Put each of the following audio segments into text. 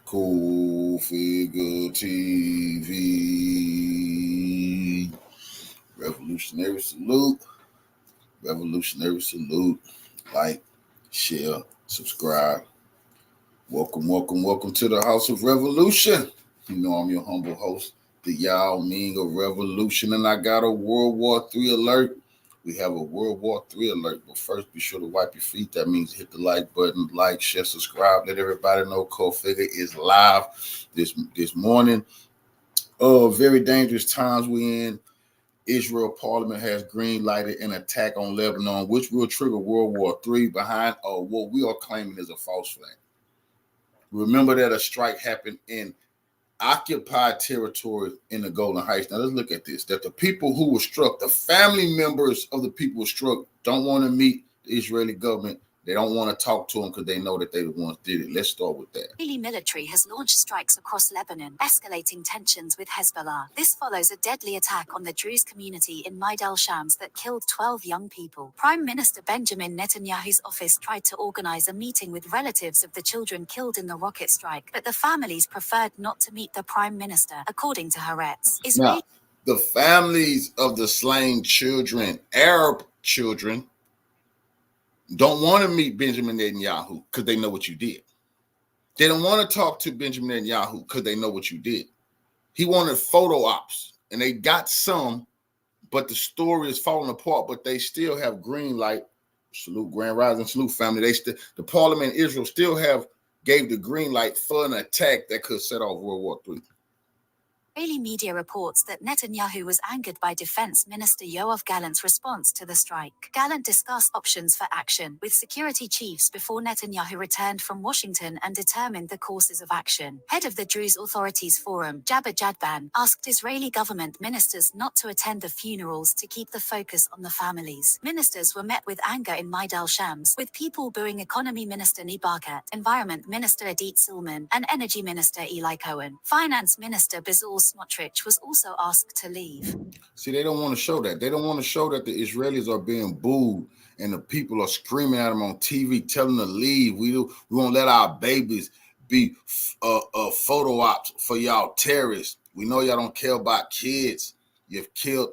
Cool Figure TV. Revolutionary salute. Revolutionary salute. Like, share, subscribe. Welcome to the House of Revolution. You know I'm your humble host, the Yao Ming of Revolution, and I got a World War III alert. We have a World War III alert, but first be sure to wipe your feet. That means hit the like button, like, share, subscribe. Let everybody know Cold Figure is live this morning. Very dangerous times we in. Israel Parliament has green lighted an attack on Lebanon, which will trigger World War III behind what we are claiming is a false flag. Remember that a strike happened in occupied territory in the Golan Heights. Now let's look at this, that the people who were struck, the family members of the people who were struck, don't want to meet the Israeli government. They don't want to talk to them because they know that they the ones did it. Let's start with that. Israeli military has launched strikes across Lebanon, escalating tensions with Hezbollah. This follows a deadly attack on the Druze community in Maid al-Shams that killed 12 young people. Prime Minister Benjamin Netanyahu's office tried to organize a meeting with relatives of the children killed in the rocket strike, but the families preferred not to meet the Prime Minister, according to Haaretz. Now, the families of the slain children, Arab children, don't want to meet Benjamin Netanyahu because they know what you did. They don't want to talk to Benjamin Netanyahu because they know what you did. He wanted photo ops, and they got some, but the story is falling apart, but they still have green light. Salute, Grand Rising, salute, family. The Parliament in Israel still gave the green light for an attack that could set off World War III. Israeli media reports that Netanyahu was angered by Defense Minister Yoav Gallant's response to the strike. Gallant discussed options for action with security chiefs before Netanyahu returned from Washington and determined the courses of action. Head of the Druze Authorities Forum, Jabba Jadban, asked Israeli government ministers not to attend the funerals to keep the focus on the families. Ministers were met with anger in Maid al-Shams, with people booing Economy Minister Nir Barkat, Environment Minister Edith Silman, and Energy Minister Eli Cohen. Finance Minister Bezalel Smotrich was also asked to leave. See, they don't want to show that. They don't want to show that the Israelis are being booed and the people are screaming at them on TV, telling them to leave. We won't let our babies be photo ops for y'all terrorists. We know y'all don't care about kids. You've killed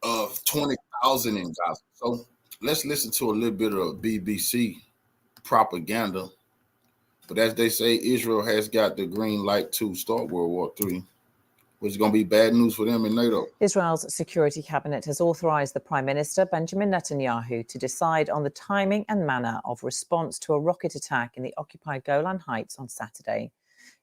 20,000 in Gaza. So let's listen to a little bit of BBC propaganda. But as they say, Israel has got the green light to start World War III, which is going to be bad news for them in NATO. Israel's Security Cabinet has authorized the Prime Minister, Benjamin Netanyahu, to decide on the timing and manner of response to a rocket attack in the occupied Golan Heights on Saturday.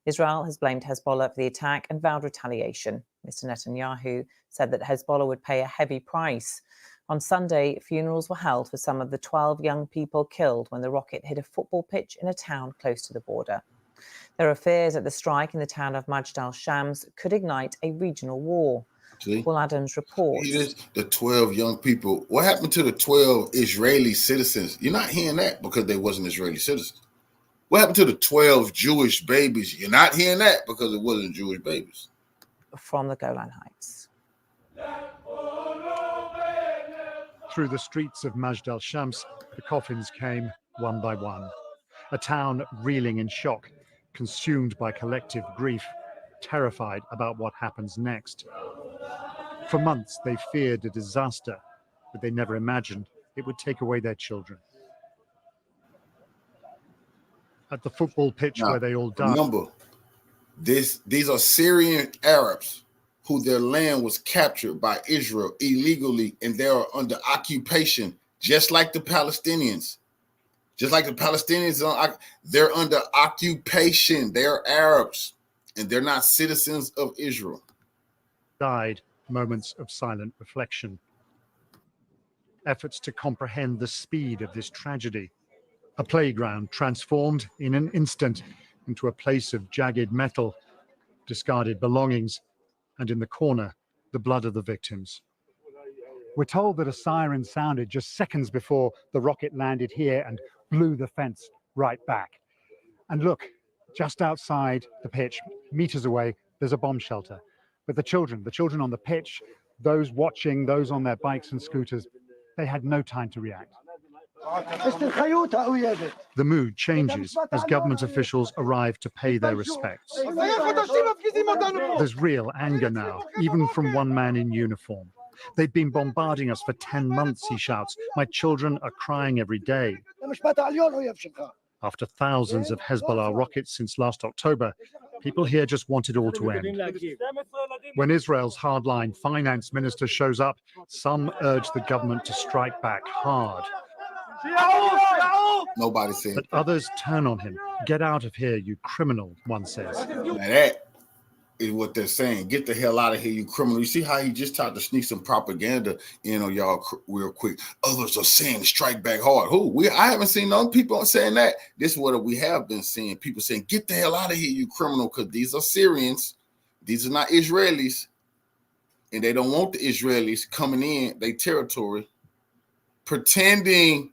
Israel has blamed Hezbollah for the attack and vowed retaliation. Mr. Netanyahu said that Hezbollah would pay a heavy price. On Sunday, funerals were held for some of the 12 young people killed when the rocket hit a football pitch in a town close to the border. There are fears that the strike in the town of Majd al-Shams could ignite a regional war. Will Adams reports. The 12 young people. What happened to the 12 Israeli citizens? You're not hearing that because they wasn't Israeli citizens. What happened to the 12 Jewish babies? You're not hearing that because it wasn't Jewish babies. From the Golan Heights. Through the streets of Majd al-Shams, the coffins came one by one. A town reeling in shock, consumed by collective grief, terrified about what happens next. For months, they feared a disaster, but they never imagined it would take away their children. At the football pitch where they all died. Remember, these are Syrian Arabs who their land was captured by Israel illegally, and they are under occupation, just like the Palestinians. Just like the Palestinians, they're under occupation. They're Arabs, and they're not citizens of Israel. Died moments of silent reflection. Efforts to comprehend the speed of this tragedy. A playground transformed in an instant into a place of jagged metal, discarded belongings, and in the corner, the blood of the victims. We're told that a siren sounded just seconds before the rocket landed here and blew the fence right back. And look, just outside the pitch, meters away, there's a bomb shelter. But the children on the pitch, those watching, those on their bikes and scooters, they had no time to react. The mood changes as government officials arrive to pay their respects. There's real anger now, even from one man in uniform. They've been bombarding us for 10 months, he shouts. My children are crying every day. After thousands of Hezbollah rockets since last October, people here just want it all to end. When Israel's hardline finance minister shows up, some urge the government to strike back hard. Nobody said. But others turn on him. Get out of here, you criminal, one says. Now that is what they're saying. Get the hell out of here, you criminal. You see how he just tried to sneak some propaganda in on y'all real quick. Others are saying strike back hard. Who? I haven't seen no people saying that. This is what we have been seeing. People saying, get the hell out of here, you criminal, because these are Syrians. These are not Israelis. And they don't want the Israelis coming in their territory, pretending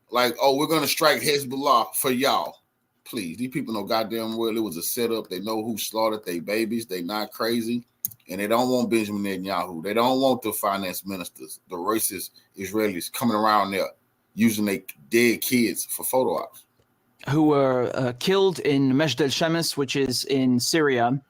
like, oh, we're going to strike Hezbollah for y'all. Please, these people know goddamn well it was a setup. They know who slaughtered their babies. They not crazy. And they don't want Benjamin Netanyahu. They don't want the finance ministers, the racist Israelis coming around there using their dead kids for photo ops. Who were killed in Majd al-Shams, which is in Syria.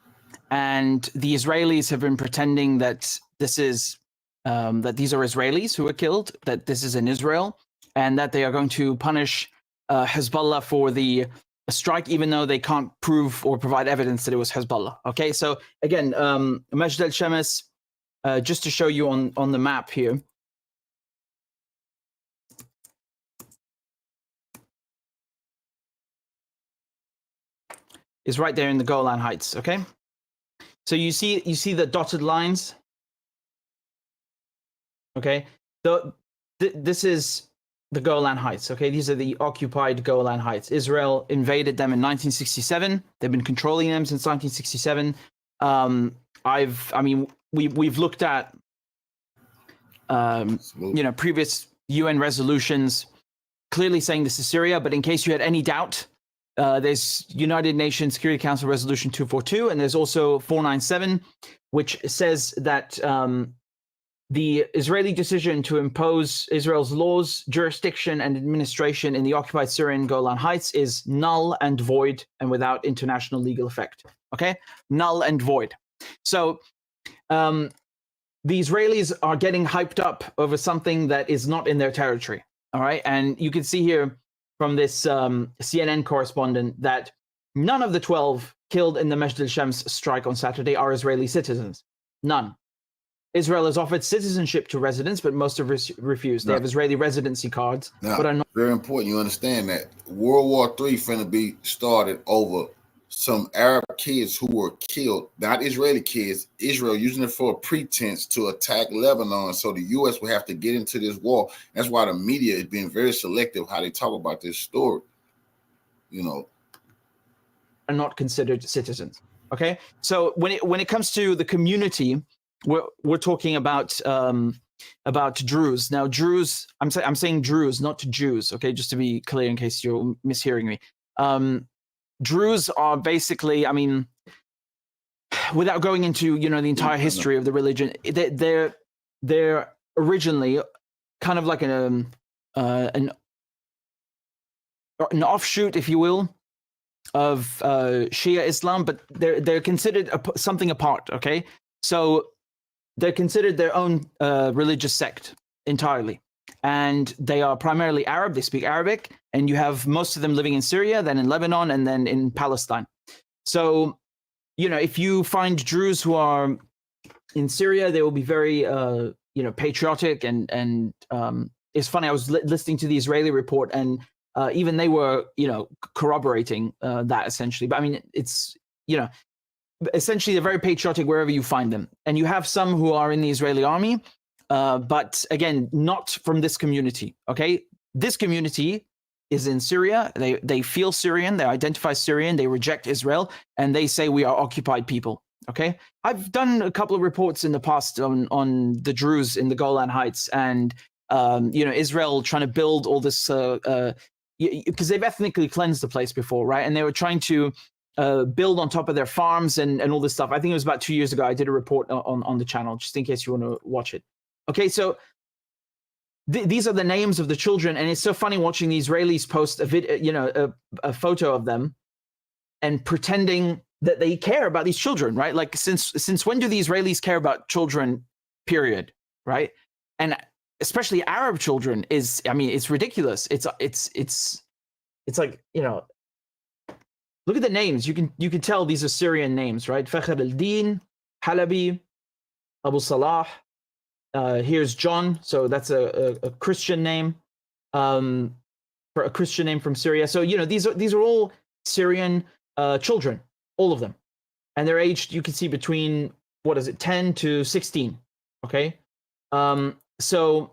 And the Israelis have been pretending that this is that these are Israelis who were killed, that this is in Israel, and that they are going to punish Hezbollah for the strike, even though they can't prove or provide evidence that it was Hezbollah. Okay, so again, Majd al-Shams, just to show you on the map here. Is right there in the Golan Heights, okay? So you see the dotted lines, okay? This is the Golan Heights, okay? These are the occupied Golan Heights. Israel invaded them in 1967. They've been controlling them since 1967. We've looked at previous UN resolutions clearly saying this is Syria, but in case you had any doubt, there's United Nations Security Council Resolution 242, and there's also 497, which says that the Israeli decision to impose Israel's laws, jurisdiction, and administration in the occupied Syrian Golan Heights is null and void and without international legal effect. Okay? Null and void. So the Israelis are getting hyped up over something that is not in their territory. All right? And you can see here from this CNN correspondent that none of the 12 killed in the Majd al-Shams strike on Saturday are Israeli citizens. None. Israel has offered citizenship to residents, but most have refused. They have Israeli residency cards, but are not. Very important. You understand that World War III finna be started over some Arab kids who were killed, not Israeli kids. Israel using it for a pretense to attack Lebanon. So the U.S. will have to get into this war. That's why the media is being very selective how they talk about this story. You know, are not considered citizens. Okay, so when it comes to the community. We're talking about Druze. Now, Druze, I'm saying Druze, not Jews. Okay, just to be clear, in case you're mishearing me. Druze are basically, I mean, without going into the entire history of the religion, they're originally kind of like an offshoot, if you will, of Shia Islam, but they're considered something apart. Okay, so. They're considered their own religious sect entirely. And they are primarily Arab. They speak Arabic. And you have most of them living in Syria, then in Lebanon, and then in Palestine. So, if you find Druze who are in Syria, they will be very, patriotic. And it's funny, I was listening to the Israeli report, and even they were, corroborating that essentially. But I mean, it's, essentially they're very patriotic wherever you find them. And you have some who are in the Israeli army, but again, not from this community, okay? This community is in Syria. They feel Syrian, they identify Syrian, they reject Israel, and they say we are occupied people, okay? I've done a couple of reports in the past on the Druze in the Golan Heights and, Israel trying to build all this, because they've ethnically cleansed the place before, right? And they were trying to build on top of their farms and all this stuff. I think it was about 2 years ago. I did a report on the channel, just in case you want to watch it. Okay, so these are the names of the children, and it's so funny watching the Israelis post a video, a photo of them, and pretending that they care about these children, right? Like since when do the Israelis care about children? Period, right? And especially Arab children it's ridiculous. It's like, look at the names. You can tell these are Syrian names, right? Fakhr al-Din, Halabi, Abu Salah. Here's John, so that's a Christian name, for a Christian name from Syria. So these are all Syrian children, all of them, and they're aged. You can see between 10 to 16. Okay, so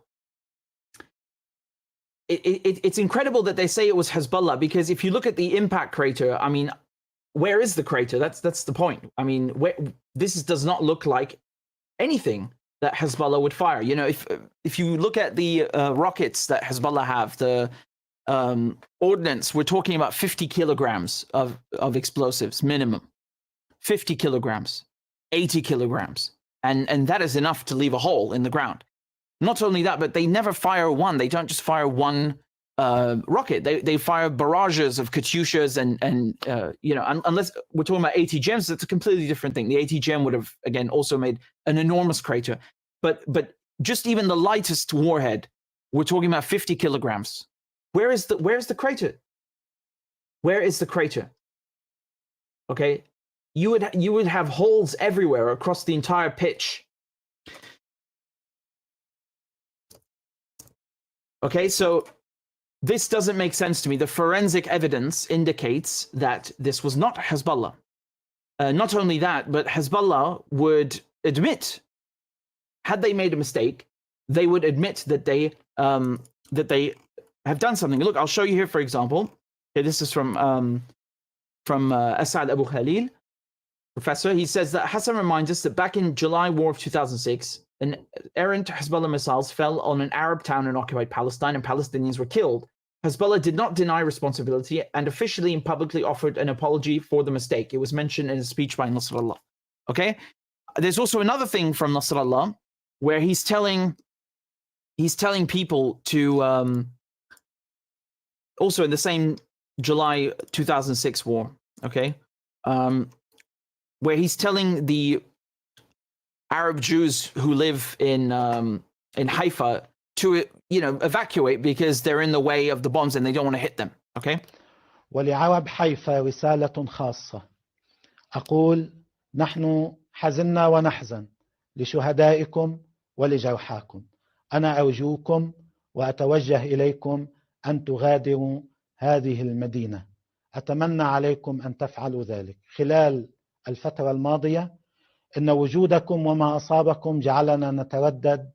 it's incredible that they say it was Hezbollah, because if you look at the impact crater, where is the crater? That's the point. This does not look like anything that Hezbollah would fire. If you look at the rockets that Hezbollah have, the ordnance, we're talking about 50 kilograms of explosives minimum, 50 kilograms, 80 kilograms, and that is enough to leave a hole in the ground. Not only that, but they never fire one. They don't just fire one rocket. They fire barrages of Katyushas and unless we're talking about ATGMs, that's a completely different thing. The ATGM would have, again, also made an enormous crater. But just even the lightest warhead, we're talking about 50 kilograms. Where's the crater? Where is the crater? Okay, you would have holes everywhere across the entire pitch. Okay, so this doesn't make sense to me. The forensic evidence indicates that this was not Hezbollah. Not only that, but Hezbollah would admit, had they made a mistake, they would admit that they have done something. Look, I'll show you here, for example. Okay, this is from Asad Abu Khalil, professor. He says that Hassan reminds us that back in July War of 2006, an errant Hezbollah missiles fell on an Arab town in occupied Palestine, and Palestinians were killed. Hezbollah did not deny responsibility and officially and publicly offered an apology for the mistake. It was mentioned in a speech by Nasrallah. Okay? There's also another thing from Nasrallah where he's telling people to, also in the same July 2006 war, okay? Where he's telling the Arab Jews who live in Haifa to evacuate because they're in the way of the bombs and they don't want to hit them. Okay. ولعرب حيفا رسالة خاصة. أقول نحن حزنا ونحزن لشهدائكم ولجرحاكم. أنا أرجوكم وأتوجه إليكم أن تغادروا هذه المدينة. أتمنى عليكم أن تفعلوا ذلك. خلال الفترة الماضية إن وجودكم وما أصابكم جعلنا نتردد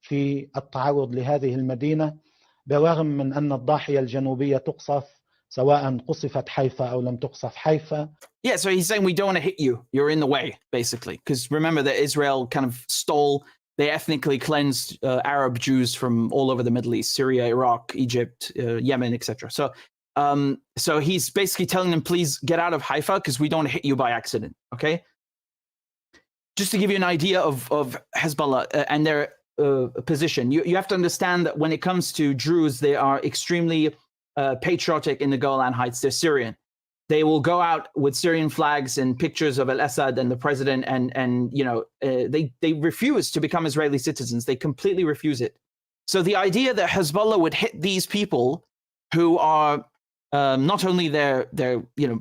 في التعرض لهذه المدينة بالرغم من أن الضاحية الجنوبية تقصف سواء قصفت حيفا أو لم تقصف حيفا. Yeah, so he's saying we don't want to hit you. You're in the way, basically. Because remember that Israel kind of they ethnically cleansed Arab Jews from all over the Middle East, Syria, Iraq, Egypt, Yemen, etc. So he's basically telling them, please get out of Haifa because we don't want to hit you by accident, okay? Just to give you an idea of Hezbollah and their position, you have to understand that when it comes to Druze, they are extremely patriotic in the Golan Heights. They're Syrian. They will go out with Syrian flags and pictures of al-Assad and the president, and they refuse to become Israeli citizens. They completely refuse it. So the idea that Hezbollah would hit these people who are not only their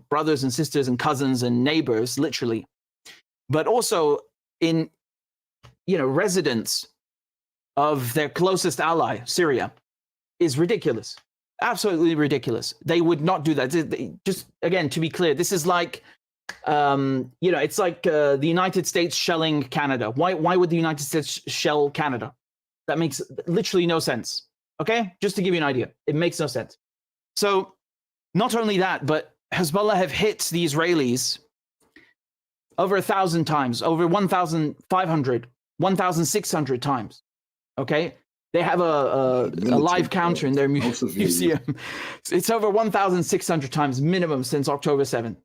brothers and sisters and cousins and neighbors, literally, but also in residents of their closest ally, Syria, is ridiculous. Absolutely ridiculous. They would not do that. Just again, to be clear, this is like, it's like the United States shelling Canada. Why would the United States shell Canada? That makes literally no sense. Okay, just to give you an idea, it makes no sense. So, not only that, but Hezbollah have hit the Israelis over 1,000 times, over 1,500, 1,600 times. Okay. They have a live counter in their museum. It's over 1,600 times minimum since October 7th.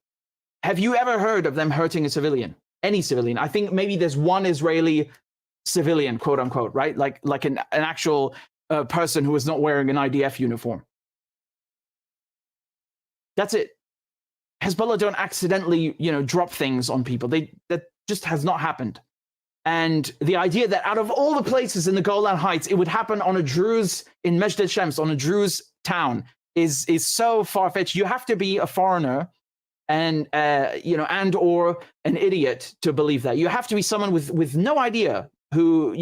Have you ever heard of them hurting a civilian? Any civilian? I think maybe there's one Israeli civilian, quote unquote, right? Like an actual person who is not wearing an IDF uniform. That's it. Hezbollah don't accidentally, drop things on people. That just has not happened. And the idea that out of all the places in the Golan Heights, it would happen on a Druze in Majd al-Shams, on a Druze town, is so far-fetched. You have to be a foreigner and or an idiot to believe that. You have to be someone with no idea who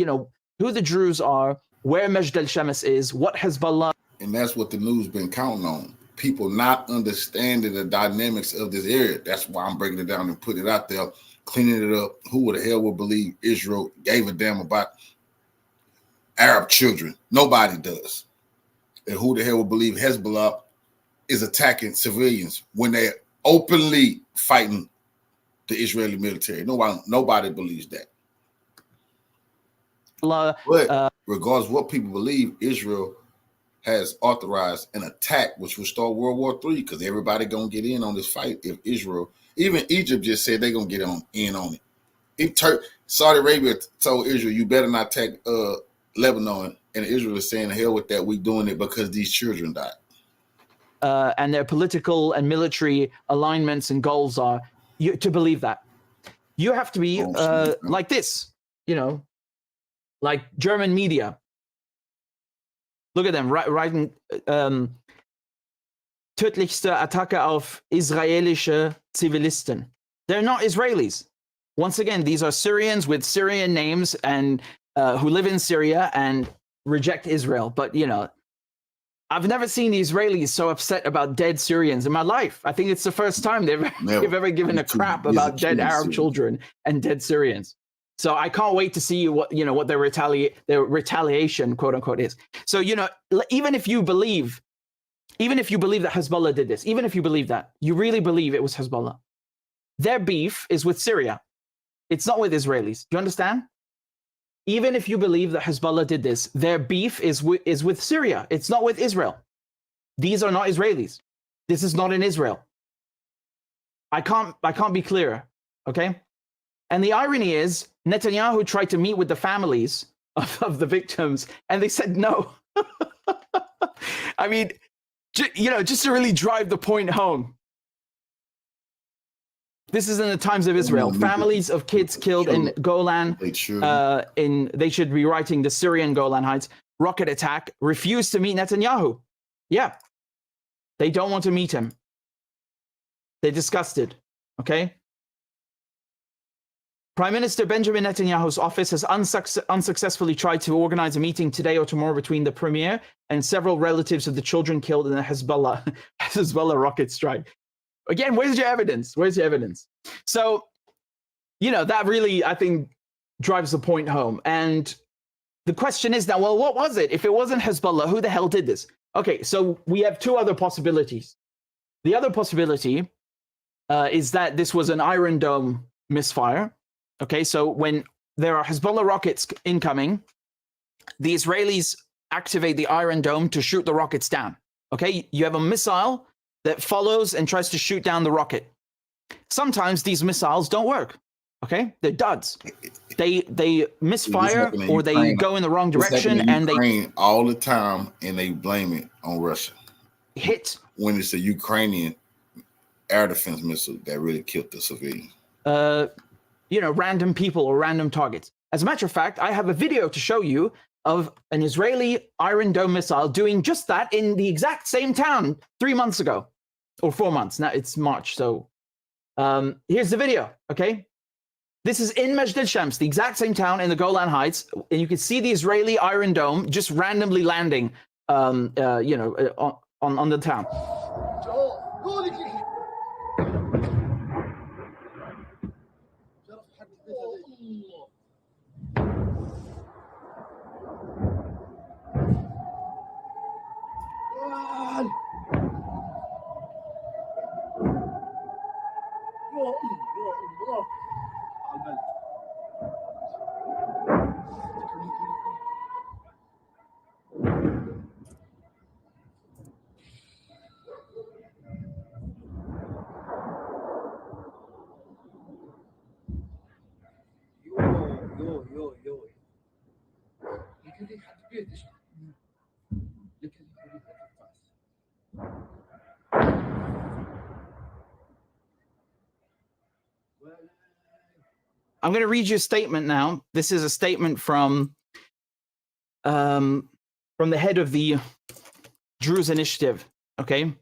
the Druze are, where Majd al-Shams is, what Hezbollah. And that's what the news been counting on. People not understanding the dynamics of this area. That's why I'm breaking it down and putting it out there, cleaning it up. Who the hell would believe Israel gave a damn about Arab children? Nobody does. And who the hell would believe Hezbollah is attacking civilians when they're openly fighting the Israeli military? Nobody believes that. But regardless of what people believe, Israel has authorized an attack which will start World War III, because everybody gonna get in on this fight. If Israel, even Egypt just said they're gonna get in on it. If Saudi Arabia told Israel, you better not attack Lebanon, and Israel is saying, hell with that, we doing it because these children died. And their political and military alignments and goals are, to believe that. You have to be like this, like German media. Look at them writing tödlichste Attacke auf israelische Zivilisten. They're not Israelis. Once again, these are Syrians with Syrian names and who live in Syria and reject Israel. But, I've never seen the Israelis so upset about dead Syrians in my life. I think it's the first time they've ever given a crap about dead Arab children and dead Syrians. So I can't wait to see what their retaliation, quote unquote, is. So even if you believe that Hezbollah did this, even if you believe that, you really believe it was Hezbollah, their beef is with Syria. It's not with Israelis. Do you understand? Even if you believe that Hezbollah did this, their beef is with Syria. It's not with Israel. These are not Israelis. This is not in Israel. I can't be clearer. Okay. And the irony is, Netanyahu tried to meet with the families of the victims, and they said no. I mean, just to really drive the point home. This is in the times of Israel. Families of kids killed in Golan, they should be writing the Syrian Golan Heights rocket attack, refused to meet Netanyahu. Yeah. They don't want to meet him. They're disgusted. Okay. Prime Minister Benjamin Netanyahu's office has unsuccessfully tried to organize a meeting today or tomorrow between the premier and several relatives of the children killed in the Hezbollah rocket strike. Again, where's your evidence? Where's your evidence? So, that really, I think, drives the point home. And the question is now, well, what was it? If it wasn't Hezbollah, who the hell did this? Okay, so we have two other possibilities. The other possibility is that this was an Iron Dome misfire. Okay, so when there are Hezbollah rockets incoming, the Israelis activate the Iron Dome to shoot the rockets down. Okay, you have a missile that follows and tries to shoot down the rocket. Sometimes these missiles don't work. Okay, they're duds. They misfire or they go in the wrong direction, and they all the time, and they blame it on Russia. Hit when it's a Ukrainian air defense missile that really killed the civilian. Random people or random targets. As a matter of fact, I have a video to show you of an Israeli Iron Dome missile doing just that in the exact same town 3 months ago, or 4 months. Now it's March, so here's the video, okay? This is in Majd al-Shams, the exact same town in the Golan Heights, and you can see the Israeli Iron Dome just randomly landing, on the town. I'm going to read you a statement now. This is a statement from the head of the Druze initiative, okay,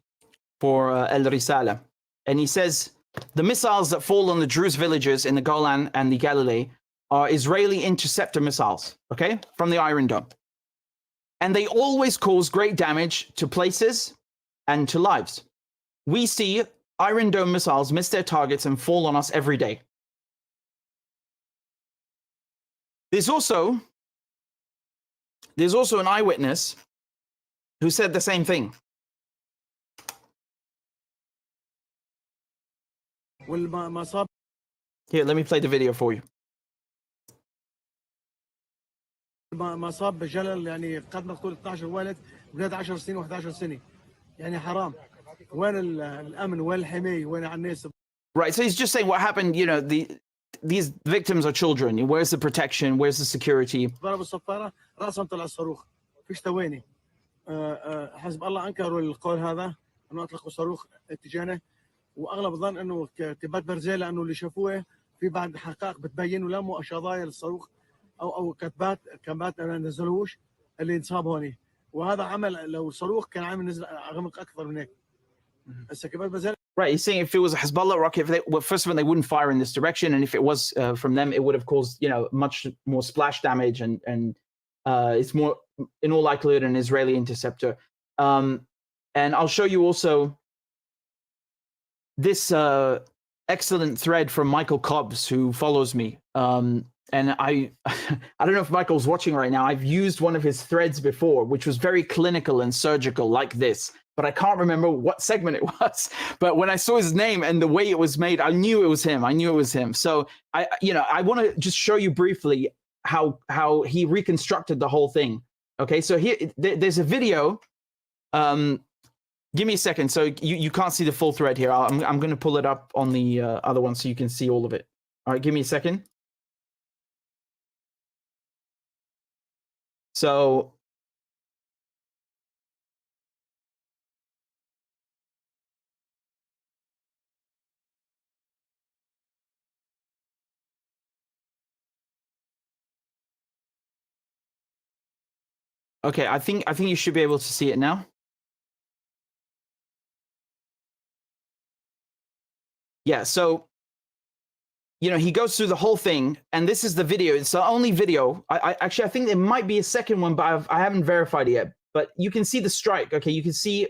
for El Risala. And he says, the missiles that fall on the Druze villages in the Golan and the Galilee are Israeli interceptor missiles, okay, from the Iron Dome. And they always cause great damage to places and to lives. We see Iron Dome missiles miss their targets and fall on us every day. There's also an eyewitness who said the same thing. Here, let me play the video for you. مصاب بجلل يعني قد مقتول 12 ولد ولاد 10 سنين و11 سنه يعني حرام وين الامن وين الحمايه وين على الناس. Right, so he's just saying what happened, you know, these victims are children. Where's the protection? Where's the security? ضربوا الصفاره راسهم طلع الصاروخ فيش ثواني. حسب الله انكروا القول هذا انه اطلقوا صاروخ اتجاهنا واغلب الظن انه كتبات برزيل لانه اللي شافوه في بعض حقائق بتبين ولموا اشظايا للصاروخ او كتبات ما نزلوش اللي انصاب هون وهذا عمل لو صاروخ كان عامل نزل عمق اكثر من هيك. هسه كتبات برزيل. Right, he's saying if it was a Hezbollah rocket, well, first of all, they wouldn't fire in this direction, and if it was from them, it would have caused, you know, much more splash damage, and it's more, in all likelihood, an Israeli interceptor. And I'll show you also this excellent thread from Michael Cobbs, who follows me. And I don't know if Michael's watching right now. I've used one of his threads before, which was very clinical and surgical, like this. But I can't remember what segment it was. But when I saw his name and the way it was made, I knew it was him. I knew it was him. So I want to just show you briefly how he reconstructed the whole thing. Okay, so here there's a video. Give me a second. So you can't see the full thread here. I'm going to pull it up on the other one so you can see all of it. All right, give me a second. So okay, I think you should be able to see it now. Yeah, so you know, he goes through the whole thing, and this is the video. It's the only video. I think there might be a second one, but I haven't verified it yet. But you can see the strike. Okay, you can see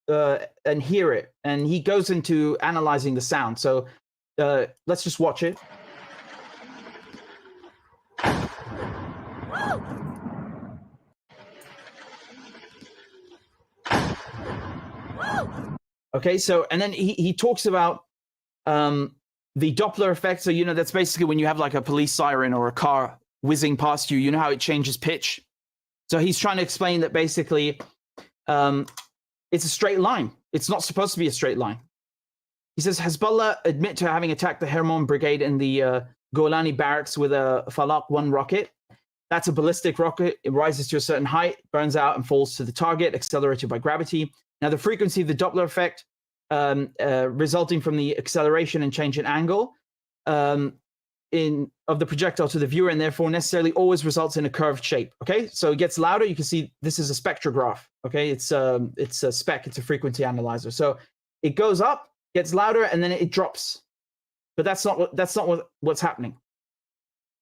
and hear it, and he goes into analyzing the sound. So let's just watch it. Okay, so and then he talks about the Doppler effect. So, you know, that's basically when you have like a police siren or a car whizzing past you, you know how it changes pitch. So he's trying to explain that basically it's a straight line. It's not supposed to be a straight line. He says Hezbollah admit to having attacked the Hermon brigade in the Golani barracks with a Falak 1 rocket. That's a ballistic rocket. It rises to a certain height, burns out and falls to the target, accelerated by gravity. Now, the frequency of the Doppler effect resulting from the acceleration and change in angle of the projectile to the viewer, and therefore necessarily always results in a curved shape. Okay, so it gets louder. You can see this is a spectrograph. Okay, it's a spec. It's a frequency analyzer. So it goes up, gets louder, and then it drops. But that's not what's happening.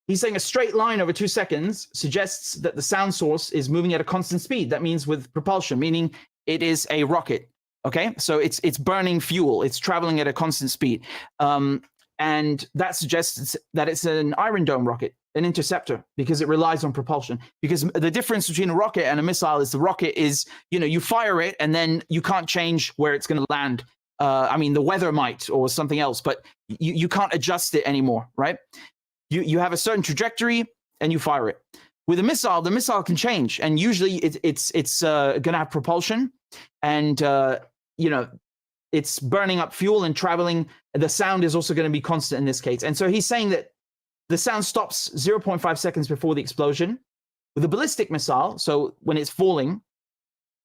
He's saying a straight line over 2 seconds suggests that the sound source is moving at a constant speed. That means with propulsion, meaning it is a rocket. Okay, so it's burning fuel. It's traveling at a constant speed. And that suggests that it's an Iron Dome rocket, an interceptor, because it relies on propulsion. Because the difference between a rocket and a missile is the rocket is, you know, you fire it and then you can't change where it's going to land. I mean, the weather might or something else, but you can't adjust it anymore, right? You have a certain trajectory and you fire it. With a missile, the missile can change, and usually it's going to have propulsion, and you know, it's burning up fuel and traveling. The sound is also going to be constant in this case. And so he's saying that the sound stops 0.5 seconds before the explosion. With a ballistic missile, so when it's falling,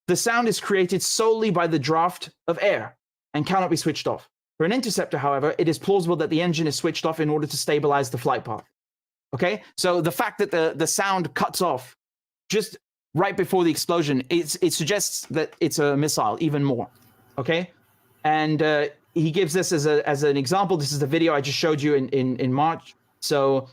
the sound is created solely by the draft of air and cannot be switched off. For an interceptor, however, it is plausible that the engine is switched off in order to stabilize the flight path. Okay, so the fact that the sound cuts off just right before the explosion, it suggests that it's a missile even more. Okay, and he gives this as an example. This is the video I just showed you in March. So,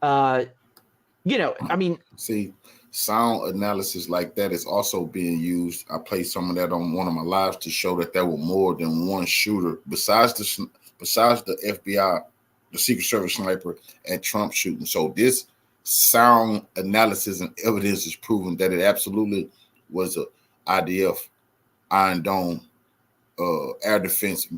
you know, I mean, see, sound analysis like that is also being used. I played some of that on one of my lives to show that there were more than one shooter besides the FBI, the Secret Service sniper, and Trump shooting. So this sound analysis and evidence is proving that it absolutely was a IDF, Iron Dome, air defense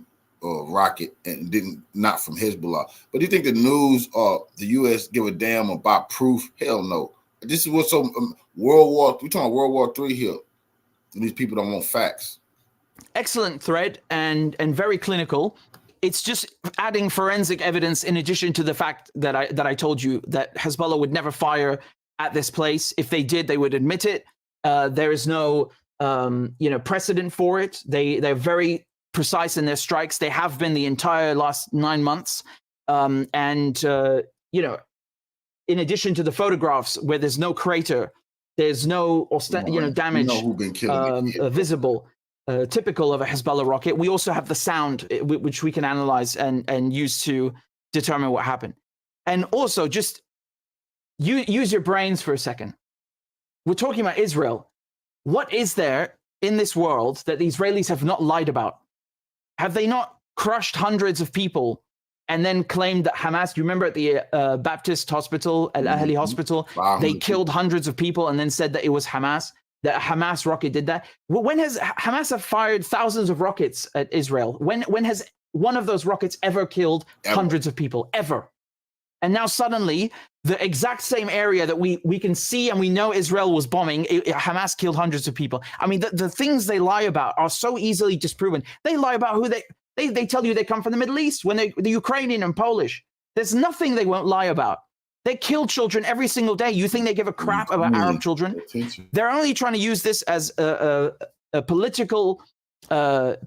rocket, and not from Hezbollah. But do you think the news or the U.S. give a damn about proof? Hell no. This is what's so we're talking World War III here. And these people don't want facts. Excellent thread and very clinical. It's just adding forensic evidence in addition to the fact that I told you that Hezbollah would never fire at this place. If they did, they would admit it. There is no precedent for it. They're very precise in their strikes. They have been the entire last 9 months. In addition to the photographs where there's no crater, there's no damage visible. Typical of a Hezbollah rocket. We also have the sound, which we can analyze and use to determine what happened. And also, just use your brains for a second. We're talking about Israel. What is there in this world that the Israelis have not lied about? Have they not crushed hundreds of people and then claimed that Hamas, do you remember at the Baptist hospital, Al-Ahli hospital, they killed hundreds of people and then said that it was Hamas? That a Hamas rocket did that. When has Hamas have fired thousands of rockets at Israel? When has one of those rockets ever killed hundreds of people? Ever. And now suddenly, the exact same area that we can see and we know Israel was bombing, Hamas killed hundreds of people. I mean, the things they lie about are so easily disproven. They lie about who they tell you they come from the Middle East, when the Ukrainian and Polish. There's nothing they won't lie about. They kill children every single day. You think they give a crap about Arab children? They're only trying to use this as a political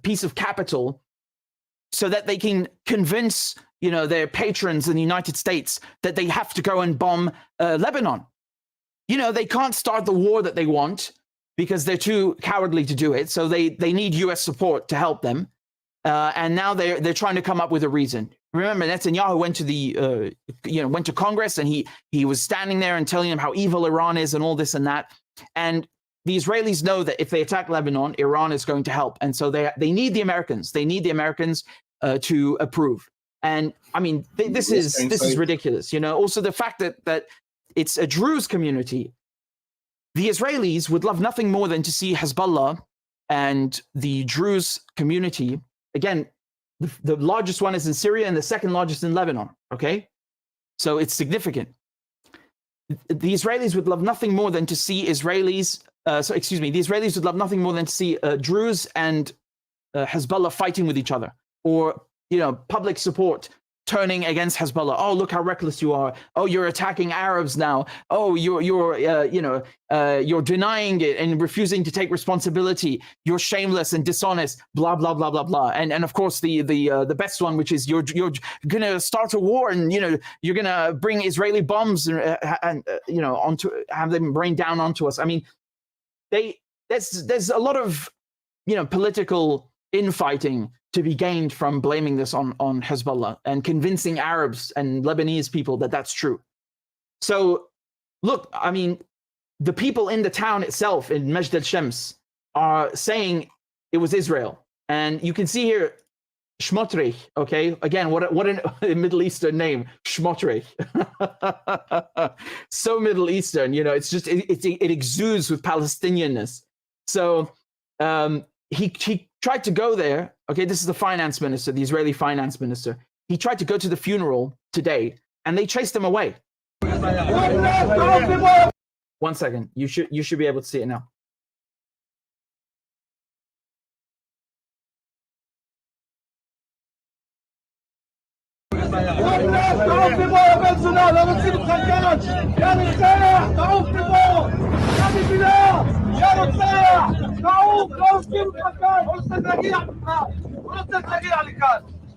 piece of capital so that they can convince their patrons in the United States that they have to go and bomb Lebanon. They can't start the war that they want because they're too cowardly to do it. So they need US support to help them. And now they're trying to come up with a reason. Remember, Netanyahu went to Congress and he was standing there and telling them how evil Iran is and all this and that. And the Israelis know that if they attack Lebanon, Iran is going to help. And so they need the Americans. They need the Americans to approve. And I mean, this is ridiculous. Also the fact that it's a Druze community. The Israelis would love nothing more than to see Hezbollah and the Druze community, again, the largest one is in Syria and the second largest in Lebanon, okay? So it's significant. The Israelis would love nothing more than to see the Israelis would love nothing more than to see Druze and Hezbollah fighting with each other, or, public support turning against Hezbollah. Oh, look how reckless you are. Oh, you're attacking Arabs now. Oh, you're denying it and refusing to take responsibility. You're shameless and dishonest. Blah blah blah blah blah. And of course the best one, which is you're gonna start a war and you're gonna bring Israeli bombs and onto have them rain down onto us. I mean, there's a lot of political infighting to be gained from blaming this on Hezbollah and convincing Arabs and Lebanese people that that's true. So, look, I mean, the people in the town itself in Majd al-Shams are saying it was Israel. And you can see here, Shmotrich, okay? Again, what a Middle Eastern name, Shmotrich. So Middle Eastern, it's just, it exudes with Palestinianness. So he tried to go there. Okay, this is the finance minister, the Israeli finance minister. He tried to go to the funeral today, and they chased him away. 1 second, you should be able to see it now.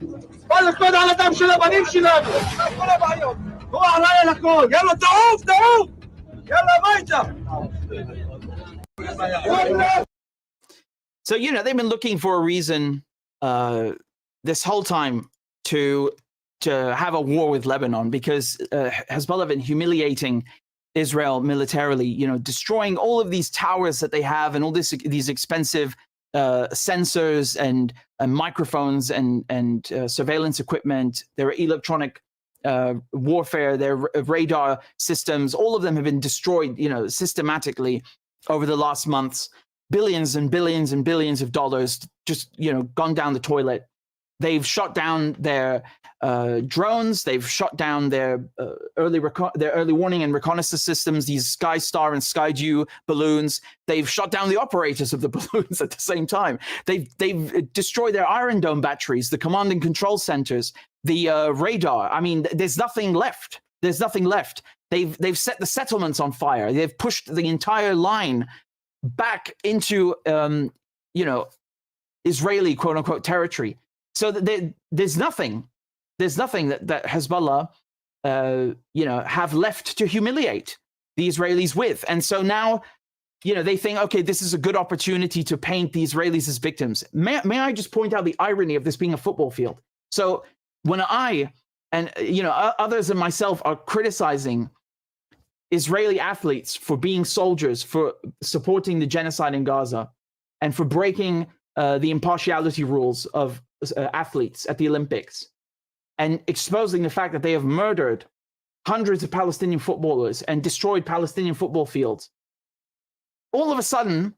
بالك على دم شلبانين شلابه كل بعيون هو على الكل يلا تعوف تعوف يلا ميته. So, they've been looking for a reason this whole time to have a war with Lebanon, because Hezbollah have been humiliating Israel militarily, destroying all of these towers that they have and all these expensive sensors and microphones and surveillance equipment, their electronic warfare, their radar systems, all of them have been destroyed, systematically over the last months. Billions and billions and billions of dollars just, gone down the toilet. They've shot down their drones. They've shot down their early warning and reconnaissance systems, these Sky Star and Sky Dew balloons. They've shot down the operators of the balloons at the same time. They've destroyed their Iron Dome batteries, the command and control centers, the radar. I mean, there's nothing left. There's nothing left. They've set the settlements on fire. They've pushed the entire line back into Israeli quote unquote territory. So there's nothing that Hezbollah have left to humiliate the Israelis with. And so now they think, okay, this is a good opportunity to paint the Israelis as victims. May I just point out the irony of this being a football field? So when I and others and myself are criticizing Israeli athletes for being soldiers, for supporting the genocide in Gaza, and for breaking the impartiality rules of athletes at the Olympics, and exposing the fact that they have murdered hundreds of Palestinian footballers and destroyed Palestinian football fields. All of a sudden,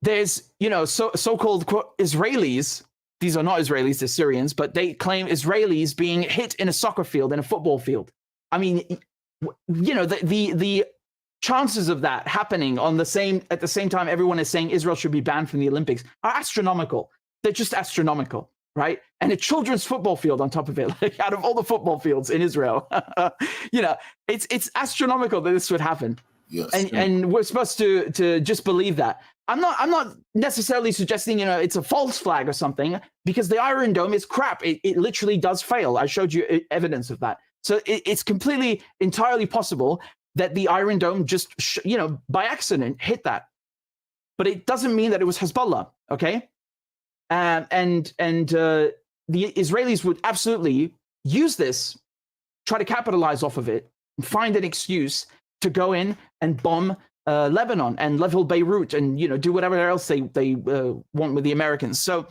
there's, so-called quote, Israelis. These are not Israelis, they're Syrians, but they claim Israelis being hit in a soccer field, in a football field. I mean, the chances of that happening at the same time everyone is saying Israel should be banned from the Olympics are astronomical. They're just astronomical, right? And a children's football field on top of it, like out of all the football fields in Israel, it's astronomical that this would happen. Yes. And we're supposed to just believe that. I'm not necessarily suggesting, it's a false flag or something, because the Iron Dome is crap. It literally does fail. I showed you evidence of that. So it's completely, entirely possible that the Iron Dome just, by accident hit that. But it doesn't mean that it was Hezbollah, okay? And the Israelis would absolutely use this, try to capitalize off of it, and find an excuse to go in and bomb Lebanon and level Beirut and, do whatever else they want with the Americans. So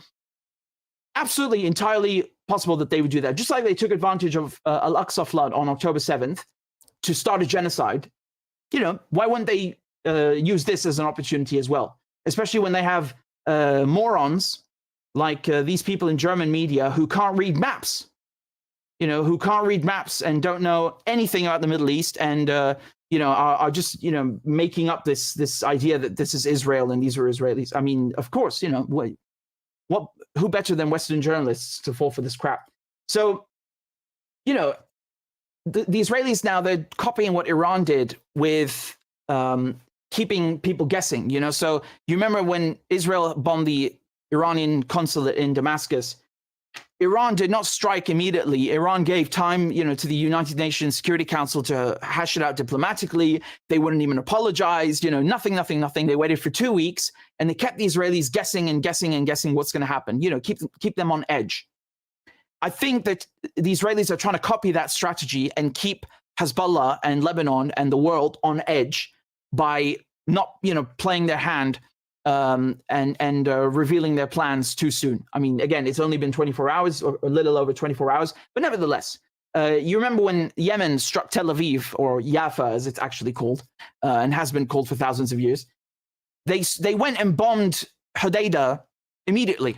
absolutely, entirely possible that they would do that. Just like they took advantage of Al-Aqsa flood on October 7th to start a genocide, why wouldn't they use this as an opportunity as well? Especially when they have morons like these people in German media who can't read maps, who can't read maps and don't know anything about the Middle East and, are just, making up this idea that this is Israel and these are Israelis. I mean, of course, who better than Western journalists to fall for this crap? So, the Israelis now, they're copying what Iran did with keeping people guessing, So you remember when Israel bombed the Iranian consulate in Damascus, Iran did not strike immediately. Iran gave time, to the United Nations Security Council to hash it out diplomatically. They wouldn't even apologize, nothing. They waited for 2 weeks and they kept the Israelis guessing and guessing and guessing what's going to happen, keep them on edge. I think that the Israelis are trying to copy that strategy and keep Hezbollah and Lebanon and the world on edge by not, playing their hand and revealing their plans too soon. I mean, again, it's only been 24 hours or a little over 24 hours, but nevertheless, you remember when Yemen struck Tel Aviv, or Jaffa as it's actually called, and has been called for thousands of years. They went and bombed Hodeidah immediately,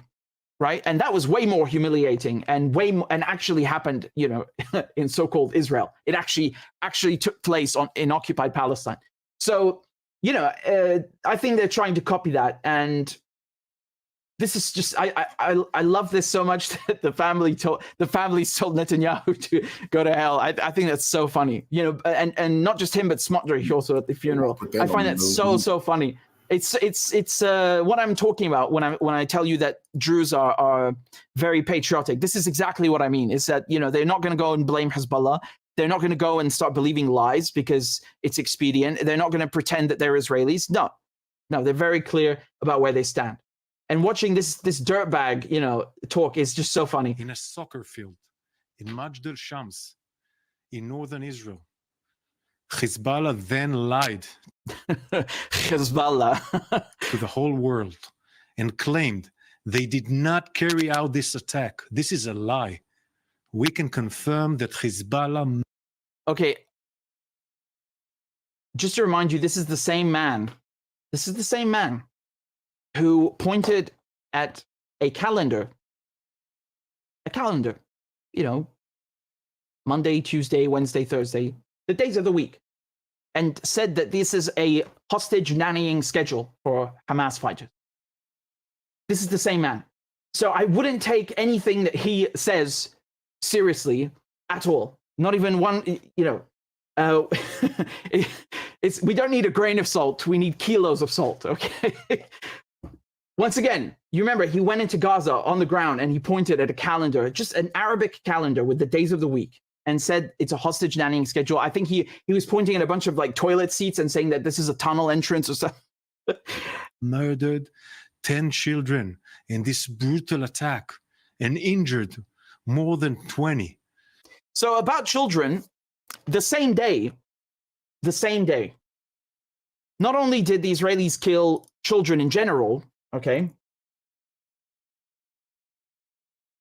right? And that was way more humiliating and actually happened, in so-called Israel. It actually took place in occupied Palestine. So, I think they're trying to copy that, and this is just I love this so much that the families told Netanyahu to go to hell. I think that's so funny, and not just him, but Smotrich also at the funeral. I find that so funny. It's what I'm talking about when I tell you that Druze are very patriotic. This is exactly what I mean. Is that, you know, they're not going to go and blame Hezbollah. They're not going to go and start believing lies because it's expedient. They're not going to pretend that they're Israelis. No, they're very clear about where they stand. And watching this dirtbag, you know, talk is just so funny. In a soccer field in Majd al-Shams in northern Israel, Hezbollah then lied Hezbollah to the whole world and claimed they did not carry out this attack. This is a lie. We can confirm that Hezbollah... Okay. Just to remind you, this is the same man. This is the same man who pointed at a calendar, you know, Monday, Tuesday, Wednesday, Thursday, the days of the week, and said that this is a hostage nannying schedule for Hamas fighters. This is the same man. So I wouldn't take anything that he says seriously at all. Not even one, you know, we don't need a grain of salt. We need kilos of salt, okay? Once again, you remember he went into Gaza on the ground and he pointed at a calendar, just an Arabic calendar with the days of the week, and said it's a hostage nannying schedule. I think he was pointing at a bunch of like toilet seats and saying that this is a tunnel entrance or something. Murdered 10 children in this brutal attack and injured more than 20. So about children, the same day, not only did the Israelis kill children in general, okay,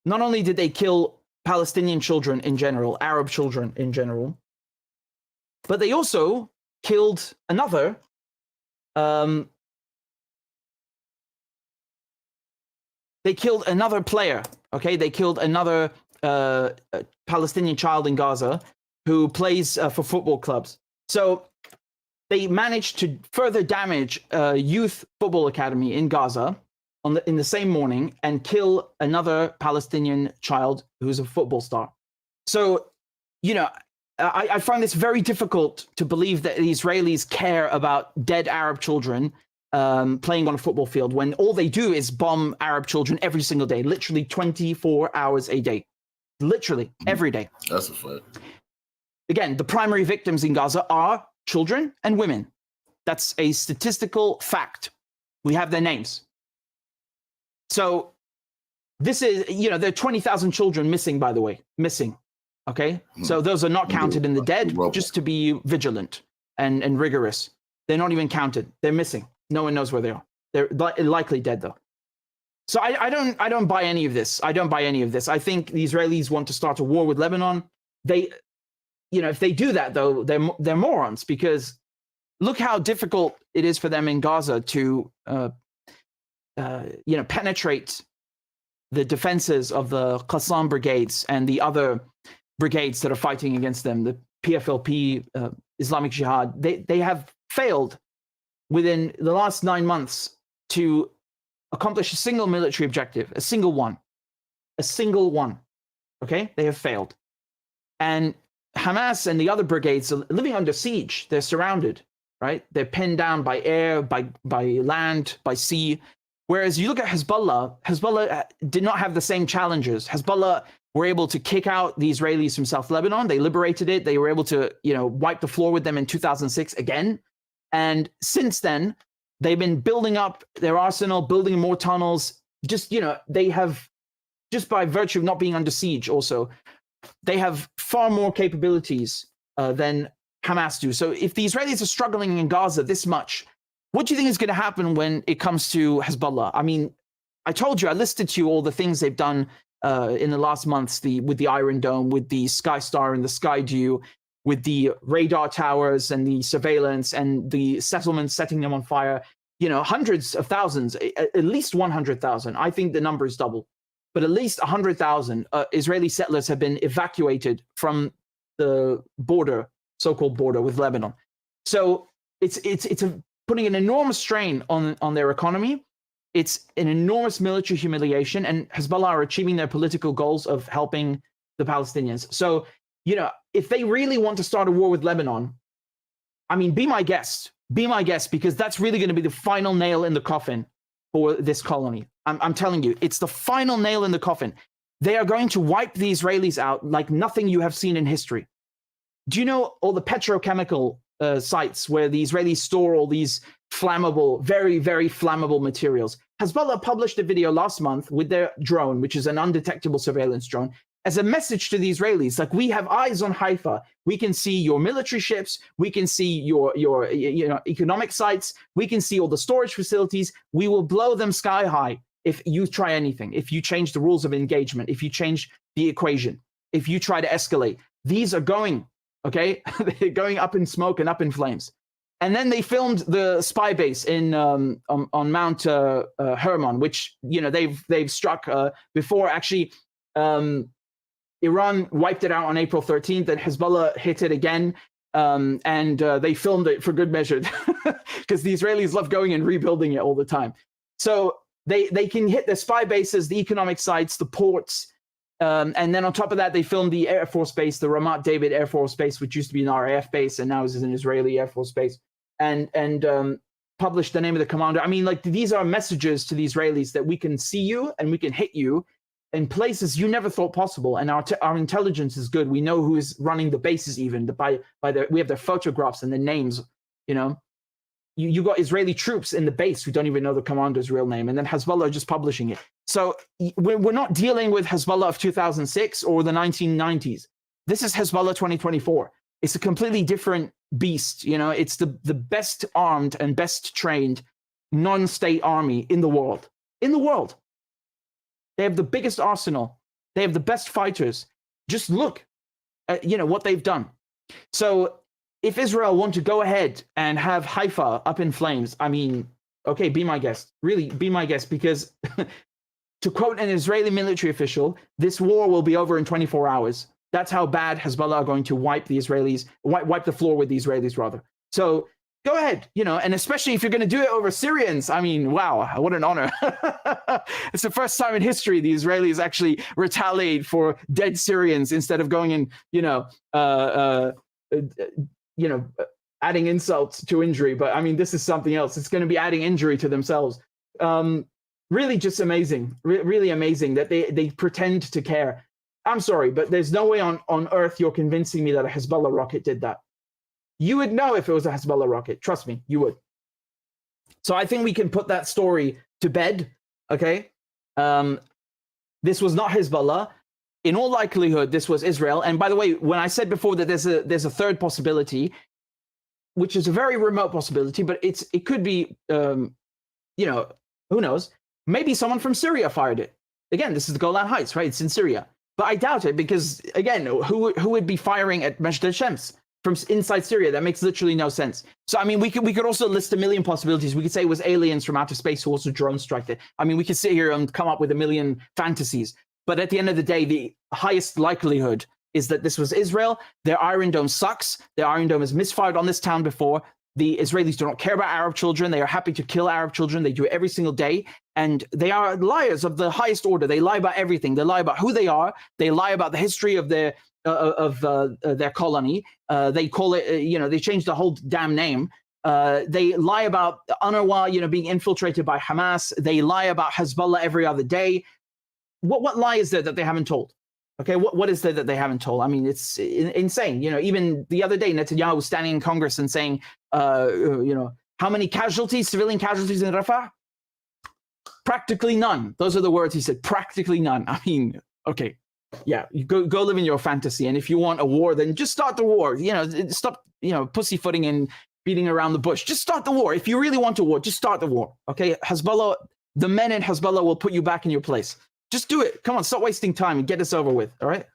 not only did they kill Palestinian children in general, Arab children in general, but they also killed another player, okay? They killed another Palestinian child in Gaza who plays for football clubs. So they managed to further damage a youth football academy in Gaza in the same morning and kill another Palestinian child who's a football star. So, you know, I find this very difficult to believe that the Israelis care about dead Arab children playing on a football field when all they do is bomb Arab children every single day, literally 24 hours a day, literally every day. That's a fact. Again, the primary victims in Gaza are children and women. That's a statistical fact. We have their names. So this is, you know, there are 20,000 children missing, by the way, okay? So those are not counted in the dead, just to be vigilant and rigorous. They're not even counted. They're missing. No one knows where they are. They're likely dead, though. So I don't buy any of this. I don't buy any of this. I think the Israelis want to start a war with Lebanon. They, you know, if they do that, though, they're morons, because look how difficult it is for them in Gaza to, you know, penetrate the defenses of the Qassam brigades and the other brigades that are fighting against them, the PFLP, Islamic Jihad. They have failed within the last 9 months to accomplish a single military objective, a single one, okay? They have failed. And Hamas and the other brigades are living under siege. They're surrounded, right? They're pinned down by air, by land, by sea. Whereas you look at Hezbollah did not have the same challenges. Hezbollah were able to kick out the Israelis from South Lebanon. They liberated it. They were able to, you know, wipe the floor with them in 2006 again. And since then, they've been building up their arsenal, building more tunnels. Just, you know, they have, just by virtue of not being under siege also, they have far more capabilities than Hamas do. So if the Israelis are struggling in Gaza this much, what do you think is going to happen when it comes to Hezbollah? I mean, I told you, I listed to you all the things they've done in the last months, with the Iron Dome, with the Sky Star and the Sky Dew, with the radar towers and the surveillance and the settlements, setting them on fire. You know, hundreds of thousands, at least 100,000. I think the number is double, but at least 100,000 Israeli settlers have been evacuated from the border, so-called border with Lebanon. So it's putting an enormous strain on their economy. It's an enormous military humiliation, and Hezbollah are achieving their political goals of helping the Palestinians. So, you know, if they really want to start a war with Lebanon, I mean, be my guest. Be my guest, because that's really going to be the final nail in the coffin for this colony. I'm telling you, it's the final nail in the coffin. They are going to wipe the Israelis out like nothing you have seen in history. Do you know all the petrochemical sites where the Israelis store all these flammable, very, very flammable materials? Hezbollah published a video last month with their drone, which is an undetectable surveillance drone, as a message to the Israelis, like, we have eyes on Haifa. We can see your military ships. We can see your economic sites. We can see all the storage facilities. We will blow them sky high if you try anything, if you change the rules of engagement, if you change the equation, if you try to escalate. These are going, okay? They're going up in smoke and up in flames. And then they filmed the spy base in on Mount Hermon, which, you know, they've struck before. Actually, Iran wiped it out on April 13th, and Hezbollah hit it again. And they filmed it for good measure because the Israelis love going and rebuilding it all the time. So they can hit the spy bases, the economic sites, the ports. And then on top of that, they filmed the Air Force Base, the Ramat David Air Force Base, which used to be an RAF base and now is an Israeli Air Force Base, and published the name of the commander. I mean, like, these are messages to the Israelis that we can see you and we can hit you in places you never thought possible. And our intelligence is good. We know who is running the bases, even we have their photographs and the names. You know, you got Israeli troops in the base who don't even know the commander's real name, and then Hezbollah are just publishing it. So we're not dealing with Hezbollah of 2006 or the 1990s. This is Hezbollah 2024. It's a completely different beast. You know, it's the best armed and best trained non-state army in the world. In the world. They have the biggest arsenal. They have the best fighters. Just look at, you know, what they've done. So if Israel want to go ahead and have Haifa up in flames, I mean, okay, be my guest. Really, be my guest, because to quote an Israeli military official, this war will be over in 24 hours. That's how bad Hezbollah are going to wipe the Israelis, wipe the floor with the Israelis, rather. So go ahead, you know, and especially if you're going to do it over Syrians, I mean, wow, what an honor. It's the first time in history the Israelis actually retaliate for dead Syrians instead of going and, adding insults to injury. But I mean, this is something else. It's going to be adding injury to themselves. Really just amazing, really amazing that they pretend to care. I'm sorry, but there's no way on earth you're convincing me that a Hezbollah rocket did that. You would know if it was a Hezbollah rocket. Trust me, you would. So I think we can put that story to bed, okay? This was not Hezbollah. In all likelihood, this was Israel. And by the way, when I said before that there's a third possibility, which is a very remote possibility, but it could be, who knows? Maybe someone from Syria fired it. Again, this is the Golan Heights, right? It's in Syria. But I doubt it, because, again, who would be firing at Majd al-Shams from inside Syria? That makes literally no sense. So, I mean, we could also list a million possibilities. We could say it was aliens from outer space who also drone struck it. I mean, we could sit here and come up with a million fantasies. But at the end of the day, the highest likelihood is that this was Israel. Their Iron Dome sucks. Their Iron Dome has misfired on this town before. The Israelis do not care about Arab children. They are happy to kill Arab children. They do it every single day. And they are liars of the highest order. They lie about everything. They lie about who they are. They lie about the history of their colony. They call it, they changed the whole damn name. They lie about UNRWA, being infiltrated by Hamas. They lie about Hezbollah every other day. What lie is there that they haven't told? Okay, what is there that they haven't told? I mean, it's insane. Even the other day, Netanyahu was standing in Congress and saying, how many casualties, civilian casualties in Rafah? Practically none. Those are the words he said, practically none. I mean, okay, yeah, you go live in your fantasy. And if you want a war, then just start the war. Stop, pussyfooting and beating around the bush. Just start the war. If you really want a war, just start the war. Okay, Hezbollah, the men in Hezbollah will put you back in your place. Just do it. Come on, stop wasting time and get this over with. All right.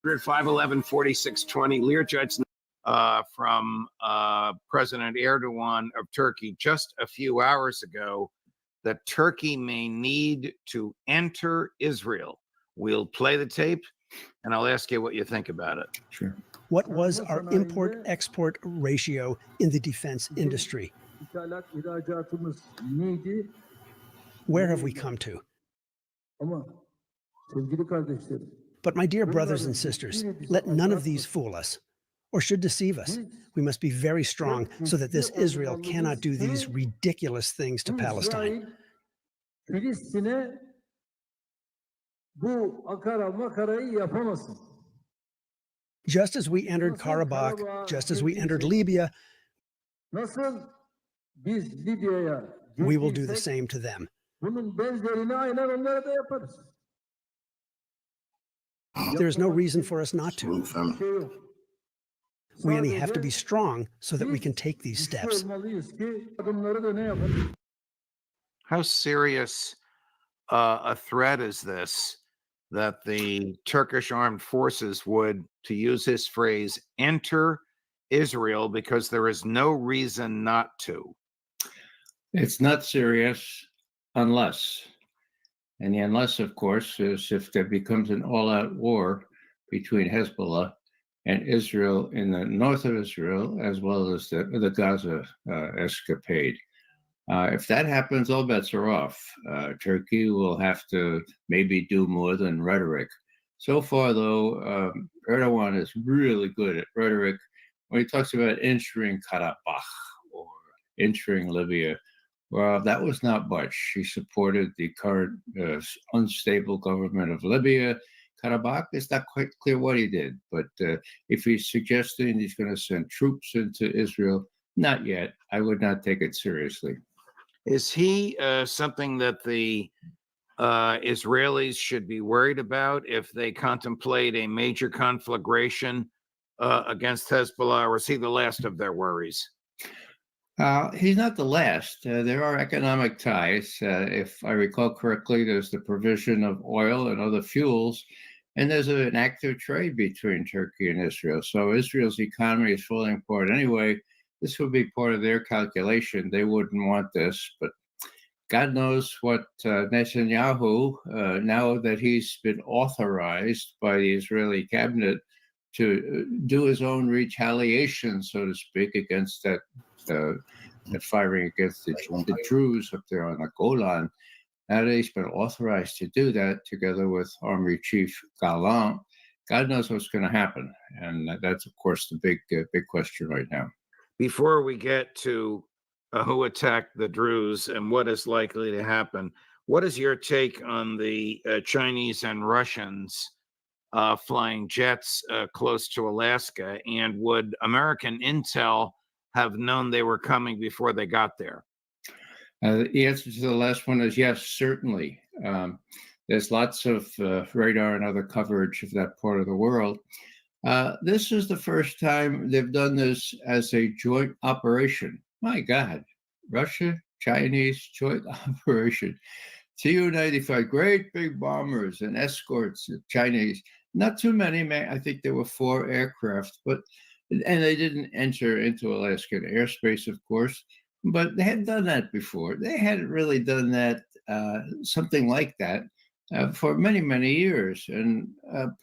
511-4620, Learjudge from President Erdogan of Turkey just a few hours ago that Turkey may need to enter Israel. We'll play the tape and I'll ask you what you think about it. Sure. What was our import-export ratio in the defense industry? Where have we come to? But my dear brothers and sisters, let none of these fool us or should deceive us. We must be very strong so that this Israel cannot do these ridiculous things to Palestine. Just as we entered Karabakh, just as we entered Libya, we will do the same to them. There is no reason for us not to. We only have to be strong so that we can take these steps. How serious a threat is this that the Turkish armed forces would, to use his phrase, enter Israel because there is no reason not to? It's not serious unless, and the unless, of course, is if there becomes an all-out war between Hezbollah and Israel in the north of Israel, as well as the Gaza escapade. If that happens, all bets are off. Turkey will have to maybe do more than rhetoric. So far, though, Erdogan is really good at rhetoric. When he talks about entering Karabakh or entering Libya, well, that was not much. He supported the current unstable government of Libya. Karabakh, it's not quite clear what he did, but if he's suggesting he's going to send troops into Israel, not yet. I would not take it seriously. Is he something that the Israelis should be worried about if they contemplate a major conflagration against Hezbollah, or is he the last of their worries? He's not the last. There are economic ties. If I recall correctly, there's the provision of oil and other fuels, and there's an active trade between Turkey and Israel. So Israel's economy is falling apart anyway. This would be part of their calculation. They wouldn't want this, but God knows what Netanyahu, now that he's been authorized by the Israeli cabinet to do his own retaliation, so to speak, against that firing against the Druze up there on the Golan. Now that he's been authorized to do that, together with Army Chief Golan, God knows what's going to happen, and that's of course the big question right now. Before we get to who attacked the Druze and what is likely to happen, what is your take on the Chinese and Russians flying jets close to Alaska? And would American intel have known they were coming before they got there? The answer to the last one is yes, certainly. There's lots of radar and other coverage of that part of the world. This is the first time they've done this as a joint operation. My God, Russia, Chinese joint operation. Tu-95, great big bombers and escorts, Chinese. Not too many, I think there were 4 aircraft, and they didn't enter into Alaskan airspace, of course, but they had done that before. They hadn't really done that, something like that, for many, many years. And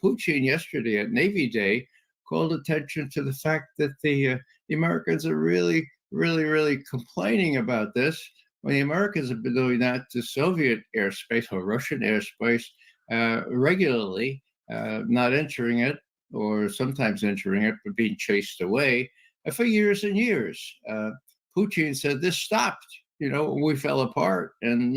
Putin yesterday at Navy Day called attention to the fact that the Americans are really, really, really complaining about this, when the Americans have been doing that to Soviet airspace or Russian airspace regularly, not entering it, or sometimes entering it, but being chased away for years and years. Putin said this stopped, we fell apart, and,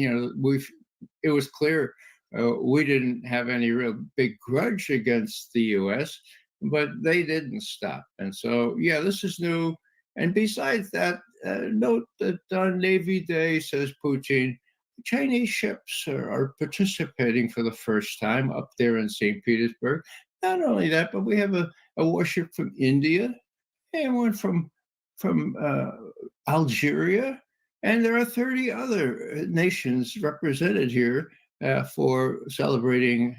it was clear we didn't have any real big grudge against the U.S., but they didn't stop. And so, yeah, this is new. And besides that, note that on Navy Day, says Putin, Chinese ships are participating for the first time up there in St. Petersburg. Not only that, but we have a warship from India and one from Algeria, and there are 30 other nations represented here for celebrating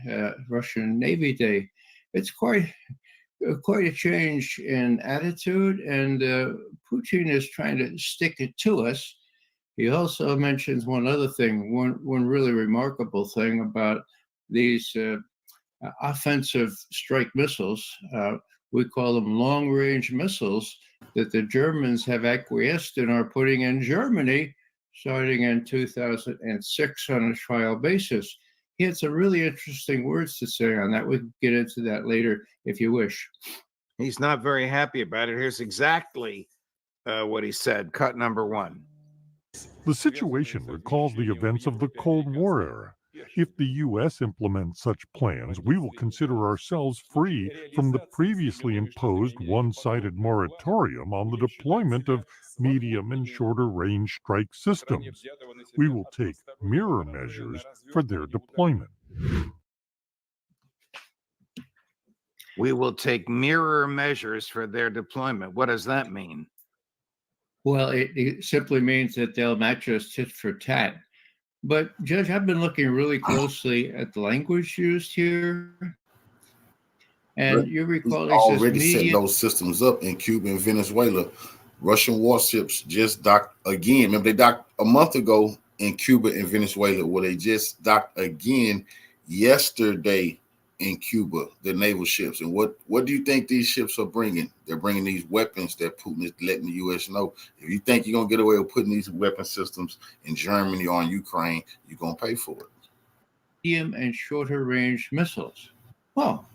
Russian Navy Day. it's quite a change in attitude, and Putin is trying to stick it to us. He also mentions one other thing, one really remarkable thing about these offensive strike missiles. We call them long-range missiles that the Germans have acquiesced and are putting in Germany starting in 2006 on a trial basis. He had some really interesting words to say on that. We can get into that later if you wish. He's not very happy about it. Here's exactly what he said. Cut number 1. The situation recalls the events of the Cold War era. If the U.S. implements such plans, we will consider ourselves free from the previously imposed one-sided moratorium on the deployment of medium and shorter range strike systems. We will take mirror measures for their deployment. We will take mirror measures for their deployment. What does that mean? Well, it simply means that they'll match us tit for tat. But, Judge, I've been looking really closely at the language used here. And you recall he's already set those systems up in Cuba and Venezuela. Russian warships just docked again. Remember, they docked a month ago in Cuba and Venezuela. Well, they just docked again yesterday in Cuba, the naval ships. And what do you think these ships are bringing? They're bringing these weapons that Putin is letting the U.S. know. If you think you're going to get away with putting these weapon systems in Germany or in Ukraine, you're going to pay for it. Medium and shorter range missiles. Well,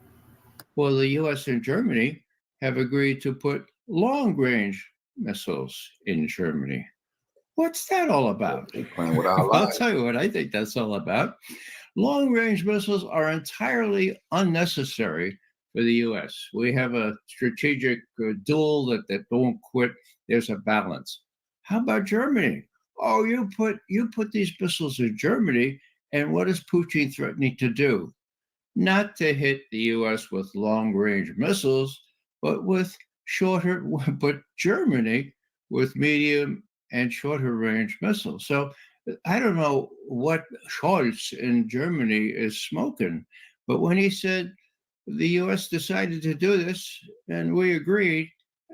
the U.S. and Germany have agreed to put long range missiles in Germany. What's that all about? I'll tell you what I think that's all about. Long-range missiles are entirely unnecessary for the U.S. We have a strategic duel that won't quit. There's a balance. How about Germany? Oh, you put these missiles in Germany, and what is Putin threatening to do? Not to hit the U.S. with long-range missiles, but Germany with medium and shorter range missiles. So I don't know what Scholz in Germany is smoking, but when he said the U.S. decided to do this and we agreed,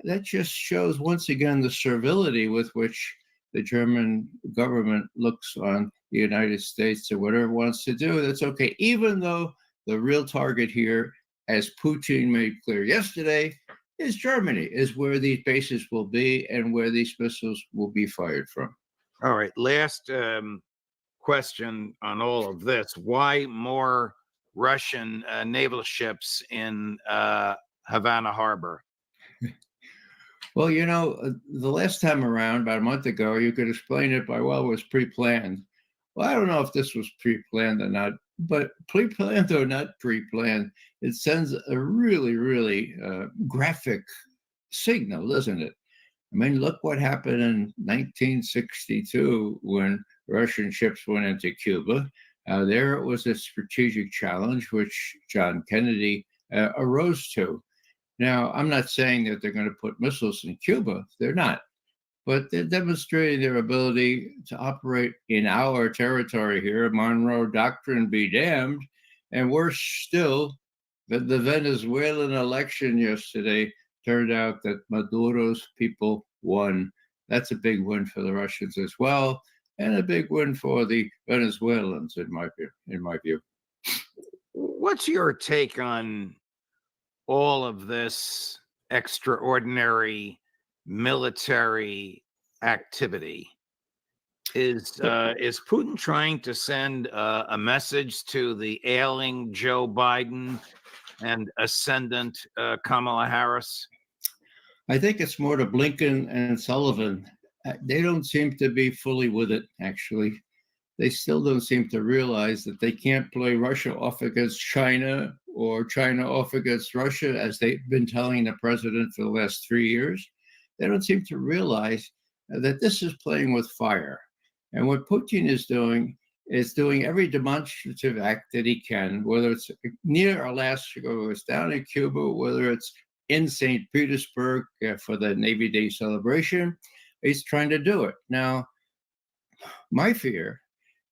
that just shows once again the servility with which the German government looks on the United States or whatever it wants to do. That's okay, even though the real target here, as Putin made clear yesterday, is Germany, is where these bases will be and where these missiles will be fired from. All right. Last question on all of this. Why more Russian naval ships in Havana Harbor? Well, the last time around, about a month ago, you could explain it by, well, it was pre-planned. Well, I don't know if this was pre-planned or not, but pre-planned or not pre-planned, it sends a really, really graphic signal, doesn't it? I mean, look what happened in 1962 when Russian ships went into Cuba. There it was a strategic challenge which John Kennedy arose to. Now, I'm not saying that they're going to put missiles in Cuba. They're not. But they're demonstrating their ability to operate in our territory here. Monroe Doctrine be damned. And worse still, that the Venezuelan election yesterday turned out that Maduro's people won. That's a big win for the Russians as well, and a big win for the Venezuelans, in my view. What's your take on all of this extraordinary military activity? Is Putin trying to send a message to the ailing Joe Biden and ascendant Kamala Harris? I think it's more to Blinken and Sullivan. They don't seem to be fully with it, actually. They still don't seem to realize that they can't play Russia off against China or China off against Russia, as they've been telling the president for the last 3 years. They don't seem to realize that this is playing with fire. And what Putin is doing every demonstrative act that he can, whether it's near Alaska, whether it's down in Cuba, whether it's in St. Petersburg for the Navy Day celebration, he's trying to do it. Now, my fear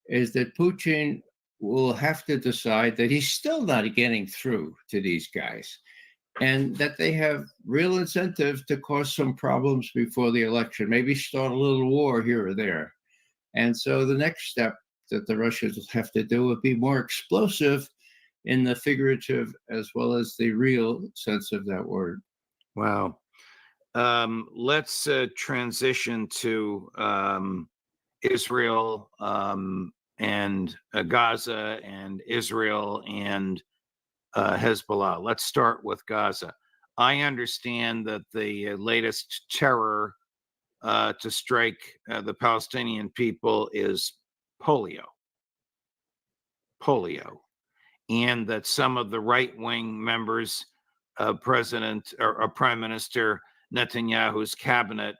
is that Putin will have to decide that he's still not getting through to these guys, and that they have real incentive to cause some problems before the election, maybe start a little war here or there. And so the next step that the Russians will have to do would be more explosive in the figurative as well as the real sense of that word. Wow. Let's transition to Israel and Gaza and Israel and Hezbollah. Let's start with Gaza. I understand that the latest terror to strike the Palestinian people is polio, and that some of the right-wing members of President or Prime Minister Netanyahu's cabinet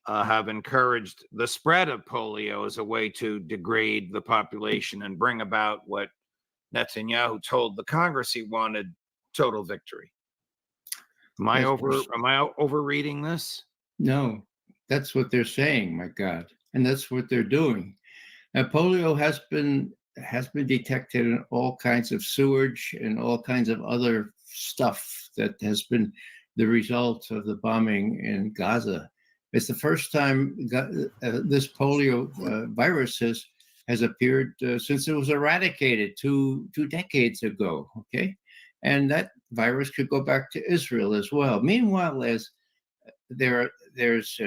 have encouraged the spread of polio as a way to degrade the population and bring about what Netanyahu told the Congress he wanted: total victory. Am I overreading this? No, that's what they're saying, my God, and that's what they're doing. Now, polio has been detected in all kinds of sewage and all kinds of other stuff that has been the result of the bombing in Gaza. It's the first time this polio virus has appeared since it was eradicated two decades ago. Okay, and that virus could go back to Israel as well. Meanwhile, as there's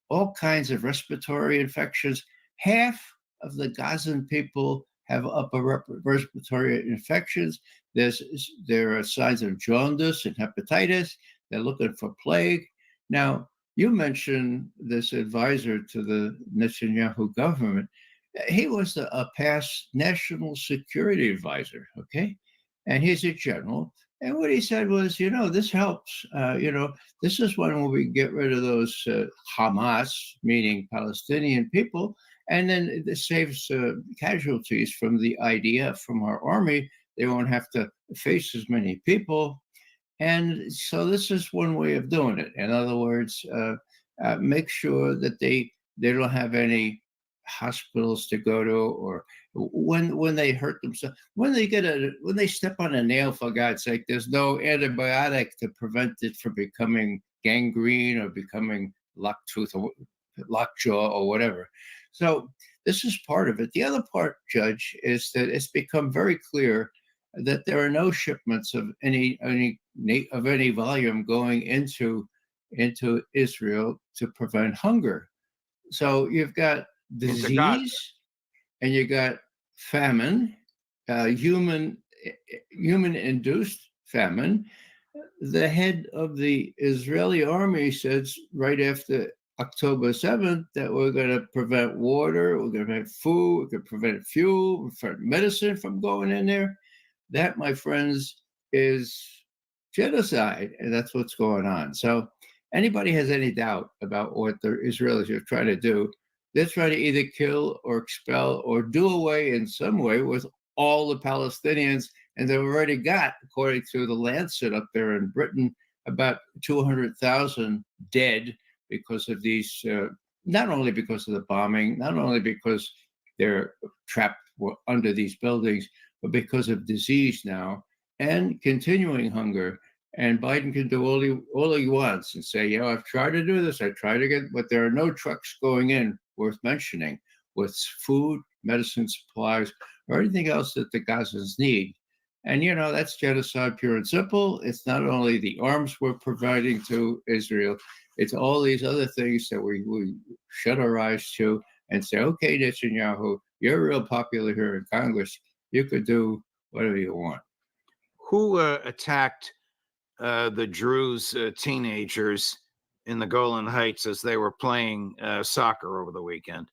all kinds of respiratory infections. Half of the Gazan people have upper respiratory infections. There are signs of jaundice and hepatitis. They're looking for plague. Now, you mentioned this advisor to the Netanyahu government. He was a past national security advisor, okay? And he's a general. And what he said was, this helps. This is when we get rid of those Hamas, meaning Palestinian people, and then this saves casualties from the IDF, from our army. They won't have to face as many people. And so this is one way of doing it. In other words, make sure that they don't have any hospitals to go to, or when they hurt themselves, when they step on a nail, for God's sake, there's no antibiotic to prevent it from becoming gangrene or becoming lockjaw or whatever. So this is part of it. The other part, Judge, is that it's become very clear that there are no shipments of any volume going into Israel to prevent hunger. So you've got disease and you got famine, human-induced famine. The head of the Israeli army says right after October 7th that we're going to prevent water, we're going to prevent food, we're going to prevent fuel, prevent medicine from going in there. That, my friends, is genocide, and that's what's going on. So anybody has any doubt about what the Israelis are trying to do, they're trying to either kill or expel or do away in some way with all the Palestinians. And they've already got, according to the Lancet up there in Britain, about 200,000 dead because of these, not only because of the bombing, not only because they're trapped under these buildings, but because of disease now and continuing hunger. And Biden can do all he wants and say, I've tried to do this, I tried to get, but there are no trucks going in worth mentioning with food, medicine supplies, or anything else that the Gazans need. And, that's genocide pure and simple. It's not only the arms we're providing to Israel, it's all these other things that we shut our eyes to and say, okay, Netanyahu, you're real popular here in Congress. You could do whatever you want. Who attacked the Druze teenagers in the Golan Heights as they were playing soccer over the weekend?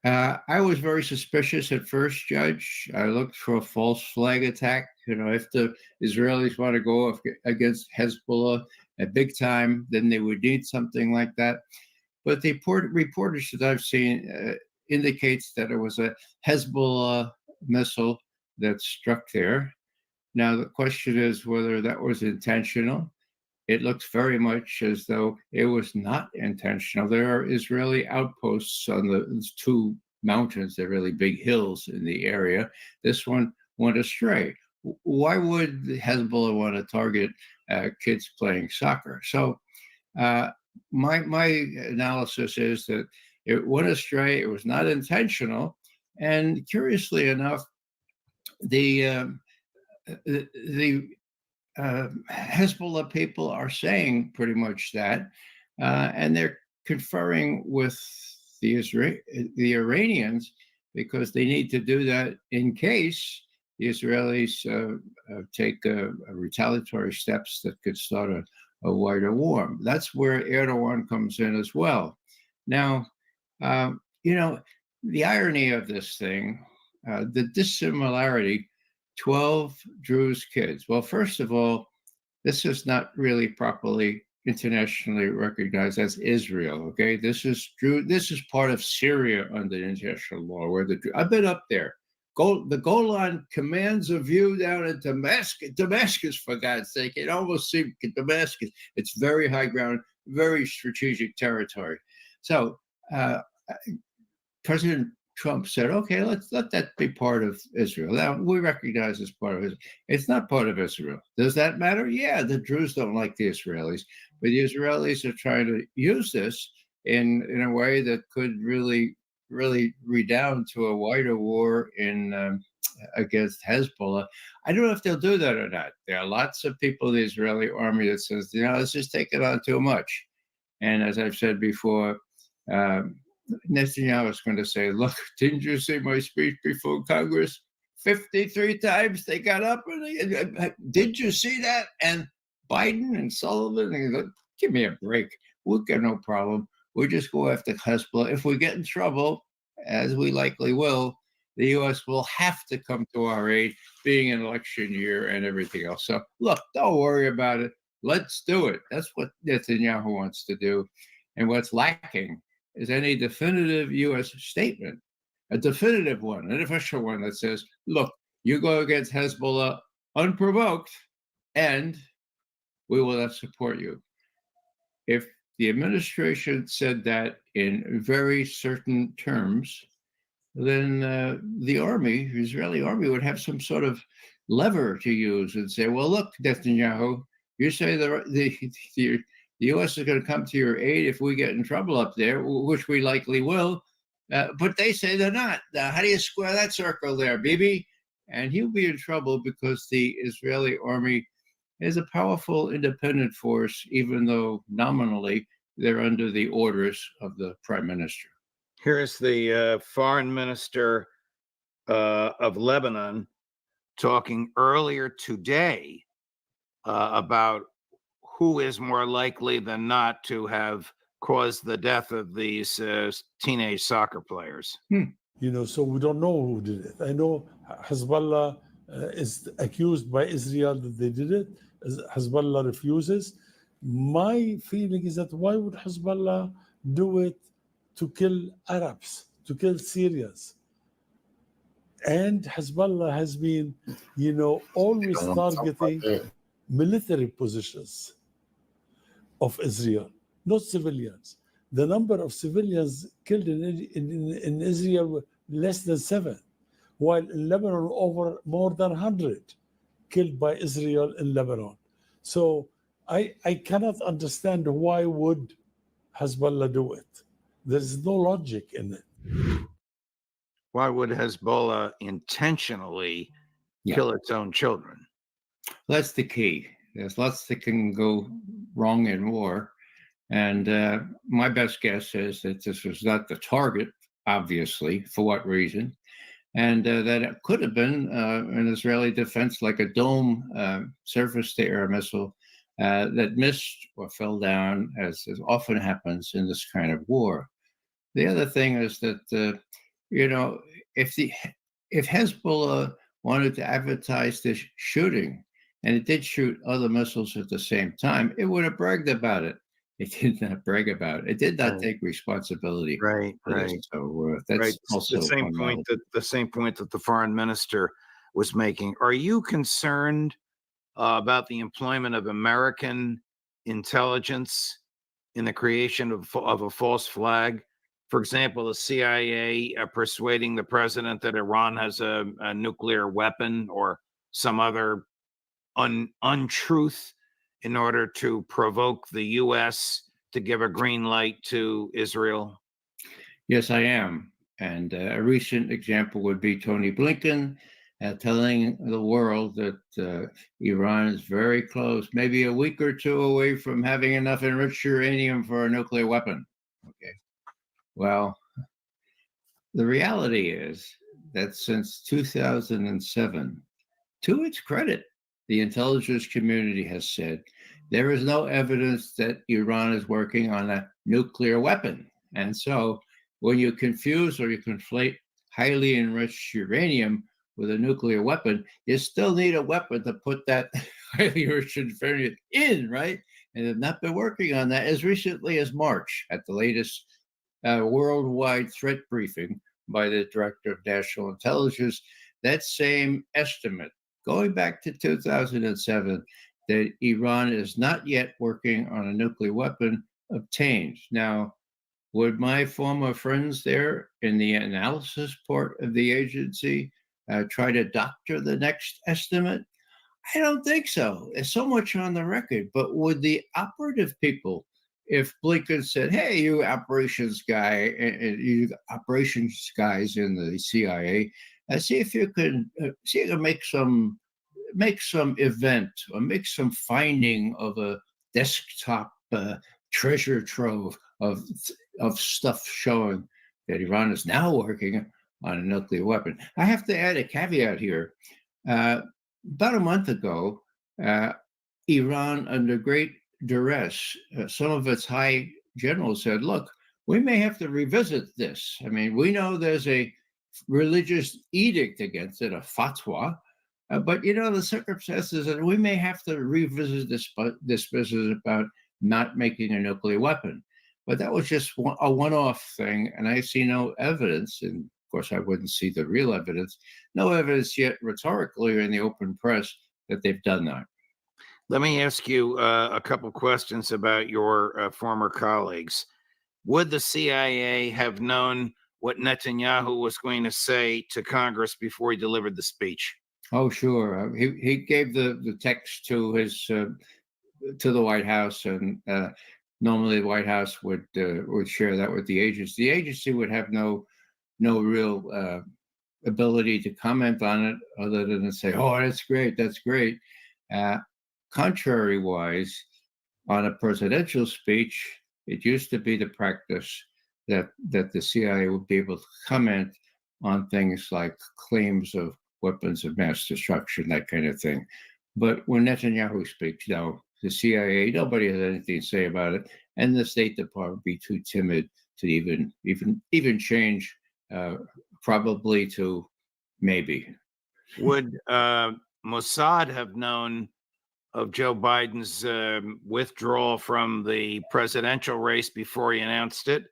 I was very suspicious at first, Judge. I looked for a false flag attack. If the Israelis want to go against Hezbollah at big time, then they would need something like that. But the reportage that I've seen indicates that it was a Hezbollah missile that struck there. Now, the question is whether that was intentional. It looks very much as though it was not intentional. There are Israeli outposts on the two mountains. They're really big hills in the area. This one went astray. Why would Hezbollah want to target kids playing soccer? So my analysis is that it went astray. It was not intentional. And curiously enough, the Hezbollah people are saying pretty much that, and they're conferring with the Iranians because they need to do that in case the Israelis take retaliatory steps that could start a wider war. That's where Erdogan comes in as well. Now, the irony of this thing, the dissimilarity, 12 Druze kids. Well, first of all, this is not really properly internationally recognized as Israel. Okay, this is part of Syria under international law. I've been up there. The Golan commands a view down in Damascus, for God's sake. It almost seems Damascus. It's very high ground, very strategic territory. So President Trump said, okay, let's let that be part of Israel. Now, we recognize it's part of Israel. It's not part of Israel. Does that matter? Yeah, the Druze don't like the Israelis, but the Israelis are trying to use this in a way that could really redound to a wider war against Hezbollah. I don't know if they'll do that or not. There are lots of people in the Israeli army that says, let's just take it on too much. And as I've said before, Netanyahu is going to say, look, didn't you see my speech before Congress? 53 times they got up. And did you see that? And Biden and Sullivan, and go, give me a break. We'll get no problem. We'll just go after Hezbollah. If we get in trouble, as we likely will, the U.S. will have to come to our aid, being an election year and everything else. So, look, don't worry about it. Let's do it. That's what Netanyahu wants to do. And what's lacking is any definitive U.S. statement, a definitive one, an official one that says, look, you go against Hezbollah unprovoked, and we will not support you. If the administration said that in very certain terms, then the army, the Israeli army, would have some sort of lever to use and say, well, look, Netanyahu, you say the U.S. is going to come to your aid if we get in trouble up there, which we likely will. But they say they're not. How do you square that circle there, Bibi? And he'll be in trouble because the Israeli army is a powerful independent force, even though nominally they're under the orders of the prime minister. Here's the foreign minister of Lebanon talking earlier today about who is more likely than not to have caused the death of these teenage soccer players. So we don't know who did it. I know Hezbollah is accused by Israel that they did it. Hezbollah refuses. My feeling is that why would Hezbollah do it to kill Arabs, to kill Syrians? And Hezbollah has been, always targeting military positions of Israel, not civilians. The number of civilians killed in Israel were less than 7, while in Lebanon over more than 100 killed by Israel in Lebanon. So I cannot understand why would Hezbollah do it. There's no logic in it. Why would Hezbollah intentionally kill its own children? That's the key. There's lots that can go wrong in war. And my best guess is that this was not the target, obviously, for what reason, and that it could have been an Israeli defense like a dome surface-to-air missile that missed or fell down, as often happens in this kind of war. The other thing is that, if Hezbollah wanted to advertise this shooting, and it did shoot other missiles at the same time, it would have bragged about it. It did not brag about it. It did not take responsibility. Right. So that's also the same point that the foreign minister was making. Are you concerned about the employment of American intelligence in the creation of a false flag For example, the CIA persuading the president that Iran has a nuclear weapon or some other untruth in order to provoke the U.S. to give a green light to Israel? Yes, I am. And a recent example would be Tony Blinken telling the world that Iran is very close, maybe a week or two away from having enough enriched uranium for a nuclear weapon. Okay. Well, the reality is that since 2007, to its credit, the intelligence community has said there is no evidence that Iran is working on a nuclear weapon. And so when you confuse or you conflate highly enriched uranium with a nuclear weapon, you still need a weapon to put that highly enriched uranium in, right? And they've not been working on that as recently as March at the latest worldwide threat briefing by the Director of National Intelligence. That same estimate, going back to 2007, that Iran is not yet working on a nuclear weapon, obtained. Now, would my former friends there in the analysis part of the agency try to doctor the next estimate? I don't think so. There's so much on the record. But would the operative people, if Blinken said, "Hey, you operations guy, you operations guys in the CIA, see if you can make some event or make some finding of a desktop treasure trove of stuff showing that Iran is now working on a nuclear weapon." I have to add a caveat here. About a month ago, Iran, under great duress, some of its high generals said, "Look, we may have to revisit this. I mean, we know there's a religious edict against it, a fatwa, but the circumstances, and we may have to revisit this business about not making a nuclear weapon." But that was just a one-off thing, and I see no evidence, and of course I wouldn't see the real evidence, no evidence yet rhetorically or in the open press that they've done that. Let me ask you a couple questions about your former colleagues. Would the CIA have known what Netanyahu was going to say to Congress before he delivered the speech? Oh, sure. He gave the text to his to the White House, and normally the White House would share that with the agency. The agency would have no real ability to comment on it other than to say, "Oh, that's great, that's great." Contrary-wise, on a presidential speech, it used to be the practice that the CIA would be able to comment on things like claims of weapons of mass destruction, that kind of thing. But when Netanyahu speaks, no, the CIA, nobody has anything to say about it, and the State Department would be too timid to even change, probably to maybe. Would Mossad have known of Joe Biden's withdrawal from the presidential race before he announced it?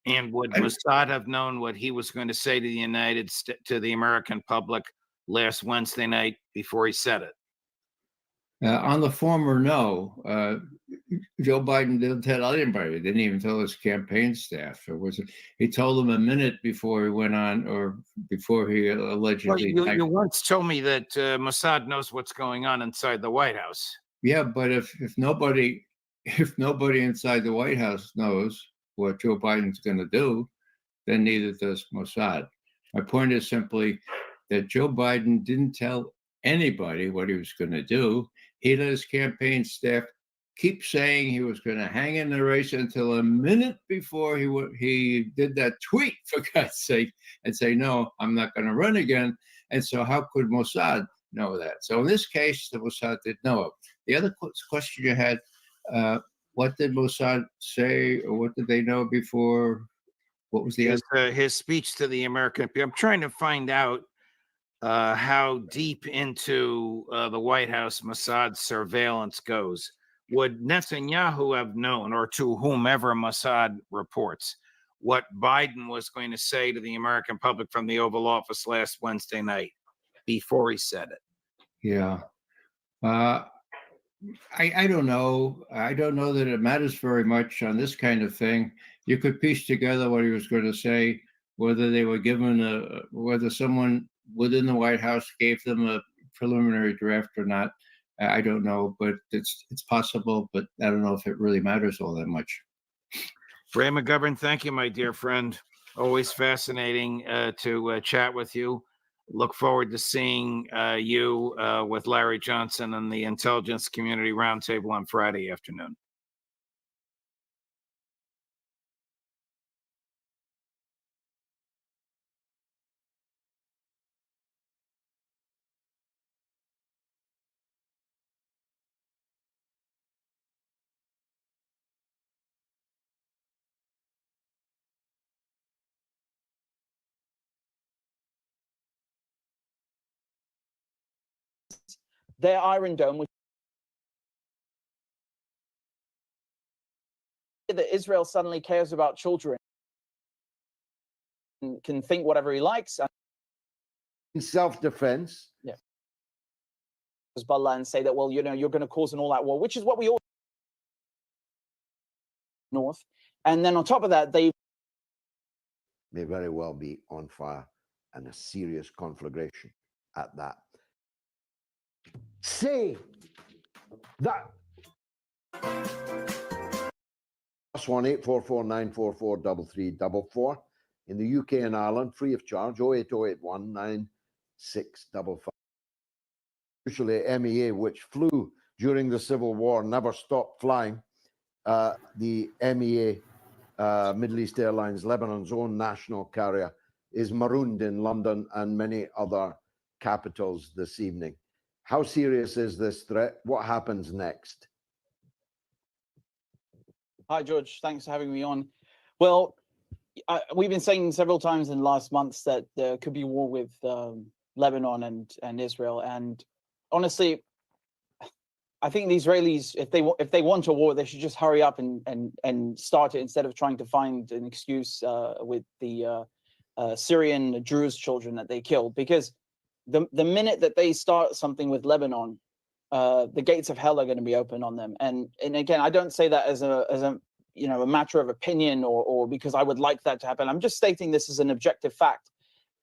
And would Mossad have known what he was going to say to the American public last Wednesday night before he said it? On the former, no. Joe Biden didn't tell anybody. Didn't even tell his campaign staff. He told them a minute before he went on, or before he allegedly. Well, you once told me that Mossad knows what's going on inside the White House. Yeah, but if nobody inside the White House knows what Joe Biden's going to do, then neither does Mossad. My point is simply that Joe Biden didn't tell anybody what he was going to do. He let his campaign staff keep saying he was going to hang in the race until a minute before he did that tweet, for God's sake, and say, "No, I'm not going to run again." And so how could Mossad know that? So in this case, the Mossad did know it. The other question you had, what did Mossad say, or what did they know before? What was the his speech to the American people? I'm trying to find out how deep into the White House Mossad surveillance goes. Would Netanyahu have known, or to whomever Mossad reports, what Biden was going to say to the American public from the Oval Office last Wednesday night before he said it? Yeah. I don't know. I don't know that it matters very much on this kind of thing. You could piece together what he was going to say, whether they were given whether someone within the White House gave them a preliminary draft or not. I don't know, but it's possible, but I don't know if it really matters all that much. Ray McGovern, thank you, my dear friend. Always fascinating to chat with you. Look forward to seeing you with Larry Johnson and the Intelligence Community Roundtable on Friday afternoon. Their Iron Dome, which that Israel suddenly cares about children and can think whatever he likes. In self-defense. Yeah. Hezbollah and say that, well, you know, you're going to cause an all-out war, which is what we all north. And then on top of that, they may very well be on fire and a serious conflagration at that. Say that. +1-844-944-3344 in the UK and Ireland, free of charge. 080819655. Usually MEA, which flew during the Civil War, never stopped flying. The MEA, Middle East Airlines, Lebanon's own national carrier, is marooned in London and many other capitals this evening. How serious is this threat? What happens next? Hi, George. Thanks for having me on. Well, we've been saying several times in the last months that there could be war with Lebanon and Israel. And honestly, I think the Israelis, if they want a war, they should just hurry up and start it instead of trying to find an excuse with the Syrian Druze children that they killed. Because the minute that they start something with Lebanon, the gates of hell are going to be open on them. And again, I don't say that as a you know, a matter of opinion or because I would like that to happen. I'm just stating this as an objective fact.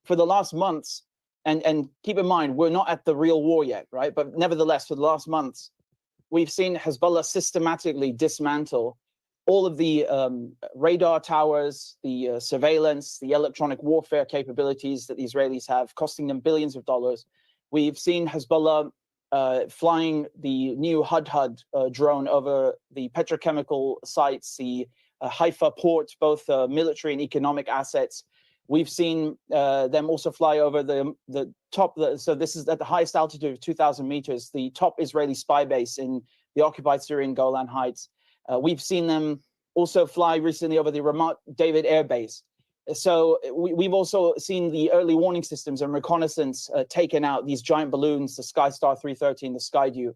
For the last months, and keep in mind, we're not at the real war yet, right? But nevertheless, for the last months, we've seen Hezbollah systematically dismantle all of the radar towers, the surveillance, the electronic warfare capabilities that the Israelis have, costing them billions of dollars. We've seen Hezbollah flying the new Hudhud drone over the petrochemical sites, the Haifa port, both military and economic assets. We've seen them also fly over the top. So this is at the highest altitude of 2,000 meters, the top Israeli spy base in the occupied Syrian Golan Heights. We've seen them also fly recently over the Ramat David Air Base. So we've also seen the early warning systems and reconnaissance taken out, these giant balloons, the Skystar 330 and the Skydew.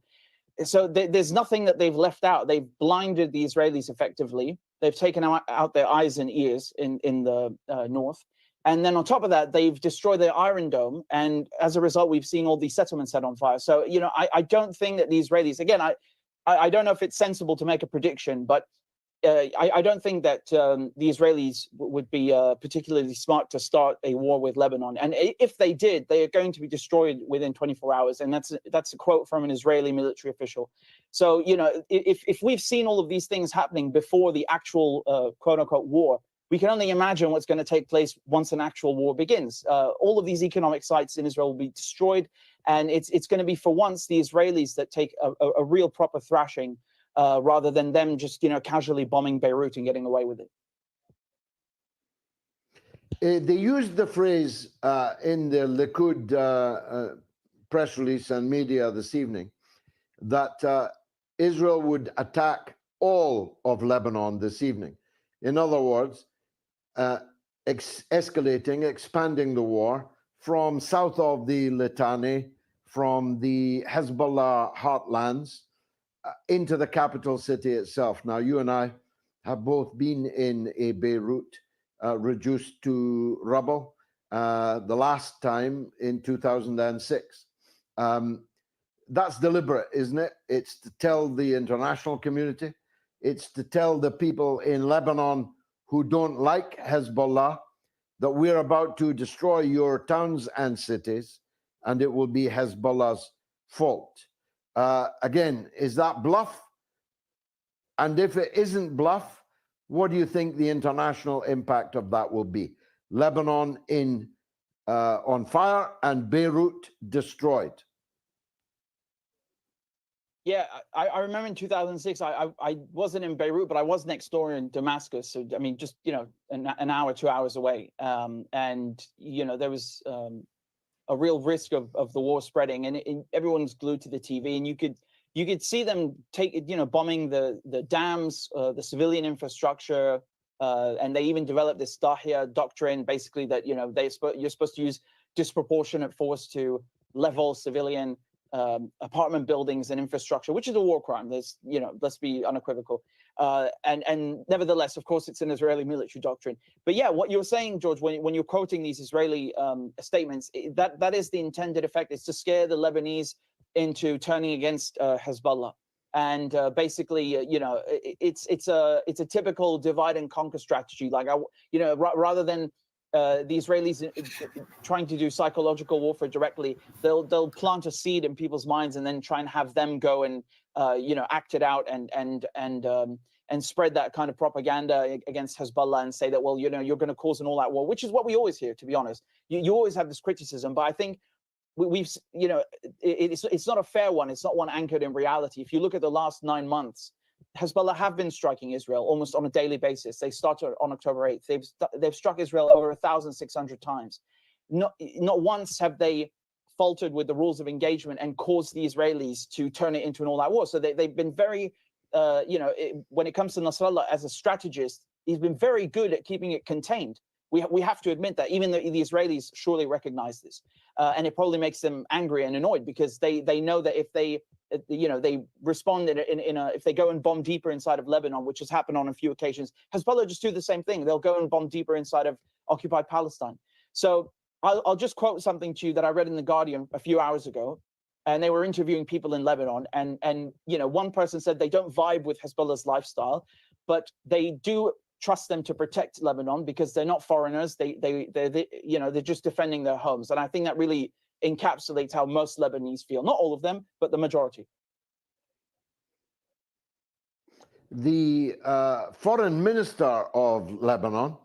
So there's nothing that they've left out. They've blinded the Israelis effectively. They've taken out their eyes and ears in the north. And then on top of that, they've destroyed their Iron Dome. And as a result, we've seen all these settlements set on fire. So, you know, I don't think that the Israelis, again, I don't know if it's sensible to make a prediction, but I don't think that the Israelis would be particularly smart to start a war with Lebanon. And if they did, they are going to be destroyed within 24 hours. And that's a quote from an Israeli military official. So, you know, if we've seen all of these things happening before the actual quote unquote war, we can only imagine what's going to take place once an actual war begins. All of these economic sites in Israel will be destroyed. And it's going to be for once the Israelis that take a real proper thrashing rather than them just, you know, casually bombing Beirut and getting away with it. They used the phrase in the Likud press release and media this evening that Israel would attack all of Lebanon this evening. In other words, escalating, expanding the war from south of the Litani, from the Hezbollah heartlands, into the capital city itself. Now, you and I have both been in a Beirut reduced to rubble, the last time in 2006. that's deliberate, isn't it? It's to tell the international community, it's to tell the people in Lebanon who don't like Hezbollah that we're about to destroy your towns and cities, and it will be Hezbollah's fault. Again, is that bluff? And if it isn't bluff, what do you think the international impact of that will be? Lebanon on fire and Beirut destroyed. Yeah, I remember in 2006, I wasn't in Beirut, but I was next door in Damascus. So, I mean, just, an hour, 2 hours away. And, there was a real risk of the war spreading, and everyone's glued to the TV, and you could see them bombing the dams, the civilian infrastructure, and they even developed this Dahia doctrine, basically that, you're supposed to use disproportionate force to level civilian apartment buildings and infrastructure, which is a war crime. There's, let's be unequivocal. And nevertheless, of course, it's an Israeli military doctrine. But yeah, what you're saying, George, when you're quoting these Israeli statements, that is the intended effect. It's to scare the Lebanese into turning against Hezbollah. And basically, it's a typical divide and conquer strategy. Like, rather than the Israelis trying to do psychological warfare directly, they'll plant a seed in people's minds and then try and have them go and act it out and spread that kind of propaganda against Hezbollah and say that, well, you're going to cause an all-out war, which is what we always hear, to be honest. You always have this criticism, but I think it's not a fair one. It's not one anchored in reality. If you look at the last 9 months, Hezbollah have been striking Israel almost on a daily basis. They started on October 8th. They've struck Israel over 1,600 times. Not once have they faltered with the rules of engagement and caused the Israelis to turn it into an all-out war. So they've been very, when it comes to Nasrallah as a strategist, he's been very good at keeping it contained. We have to admit that, even though the Israelis surely recognize this, and it probably makes them angry and annoyed, because they know that if they respond if they go and bomb deeper inside of Lebanon, which has happened on a few occasions, Hezbollah just do the same thing. They'll go and bomb deeper inside of occupied Palestine. So I'll just quote something to you that I read in The Guardian a few hours ago, and they were interviewing people in Lebanon, and one person said they don't vibe with Hezbollah's lifestyle, but they do trust them to protect Lebanon because they're not foreigners. They're just defending their homes. And I think that really encapsulates how most Lebanese feel. Not all of them, but the majority. The foreign minister of Lebanon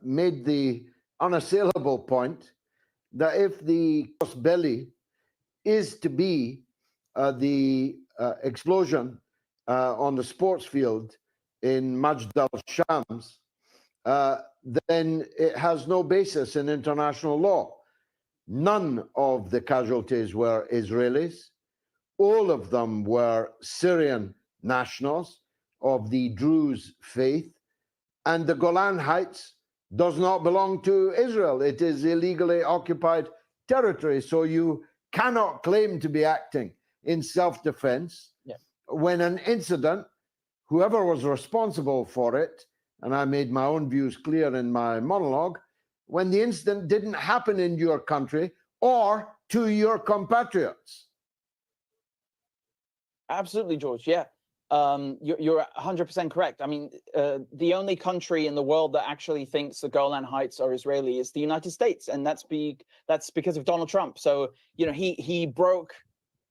made the unassailable point that if the belly is to be the explosion on the sports field in Majd al-Shams, then it has no basis in international law. None of the casualties were Israelis. All of them were Syrian nationals of the Druze faith. And the Golan Heights does not belong to Israel. It is illegally occupied territory. So you cannot claim to be acting in self-defense when an incident, whoever was responsible for it, and I made my own views clear in my monologue, when the incident didn't happen in your country or to your compatriots. Absolutely, George. Yeah, you're 100% correct. I mean, the only country in the world that actually thinks the Golan Heights are Israeli is the United States, and that's because of Donald Trump. So he broke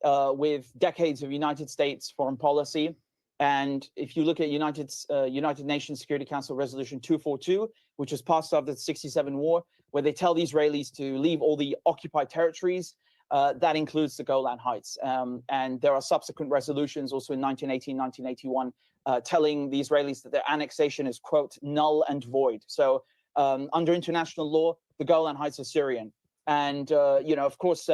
with decades of United States foreign policy. And if you look at United Nations Security Council Resolution 242, which was passed after the '67 war, where they tell the Israelis to leave all the occupied territories, that includes the Golan Heights. And there are subsequent resolutions also in 1918, 1981, telling the Israelis that their annexation is, quote, null and void. So under international law, the Golan Heights are Syrian. And, of course,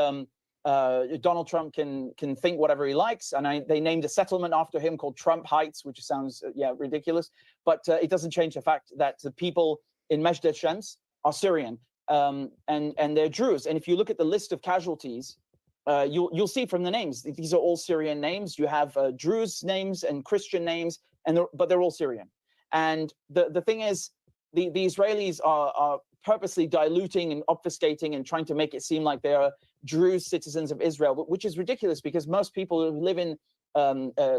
Donald Trump can think whatever he likes, and they named a settlement after him called Trump Heights, which sounds ridiculous, but it doesn't change the fact that the people in Majd al-Shams are Syrian, and they're Druze. And if you look at the list of casualties, you'll see from the names, these are all Syrian names. You have Druze names and Christian names, but they're all Syrian. And the thing is, the Israelis are purposely diluting and obfuscating and trying to make it seem like they are Druze citizens of Israel, which is ridiculous because most people who live in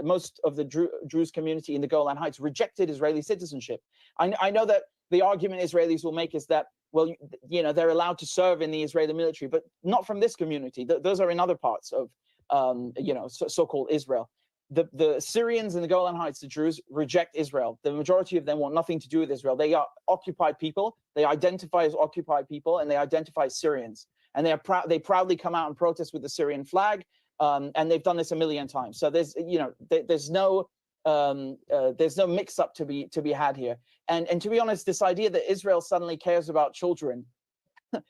most of the Druze community in the Golan Heights rejected Israeli citizenship. I know that the argument Israelis will make is that, well, you know, they're allowed to serve in the Israeli military, but not from this community. Those are in other parts of, you know, so-called Israel. The Syrians in the Golan Heights, the Druze, reject Israel. The majority of them want nothing to do with Israel. They are occupied people. They identify as occupied people, and they identify as Syrians. And they proudly come out and protest with the Syrian flag. And they've done this a million times. So there's, you know, there's no mix-up to be had here. And to be honest, this idea that Israel suddenly cares about children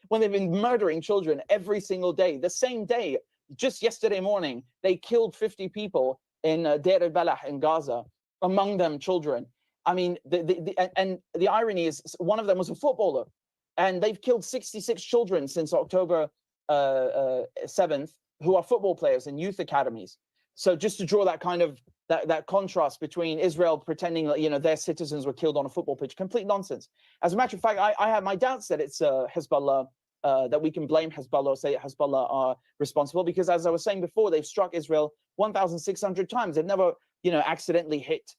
when they've been murdering children every single day, the same day, just yesterday morning, they killed 50 people in Deir al-Balah in Gaza, among them children. I mean, the irony is one of them was a footballer, and they've killed 66 children since October 7th, who are football players in youth academies. So just to draw that kind of that contrast between Israel pretending that, you know, their citizens were killed on a football pitch, complete nonsense. As a matter of fact, I have my doubts that it's Hezbollah, that we can blame Hezbollah or say Hezbollah are responsible, because as I was saying before, they've struck Israel 1,600 times. They've never, you know, accidentally hit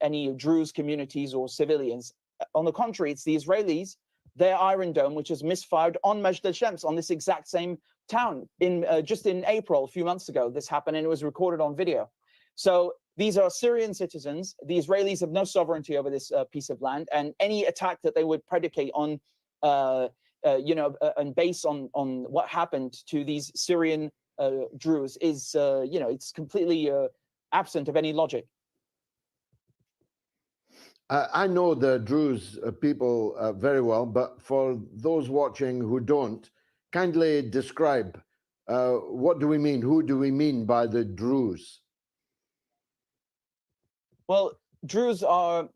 any Druze communities or civilians. On the contrary, it's the Israelis, their Iron Dome, which has misfired on Majd al-Shams, on this exact same town in just in April, a few months ago. This happened, and it was recorded on video. So these are Syrian citizens. The Israelis have no sovereignty over this piece of land, and any attack that they would predicate on, you know, and based on what happened to these Syrian Druze is, you know, it's completely absent of any logic. I know the Druze people very well, but for those watching who don't, kindly describe what do we mean? Who do we mean by the Druze? Well, Druze are,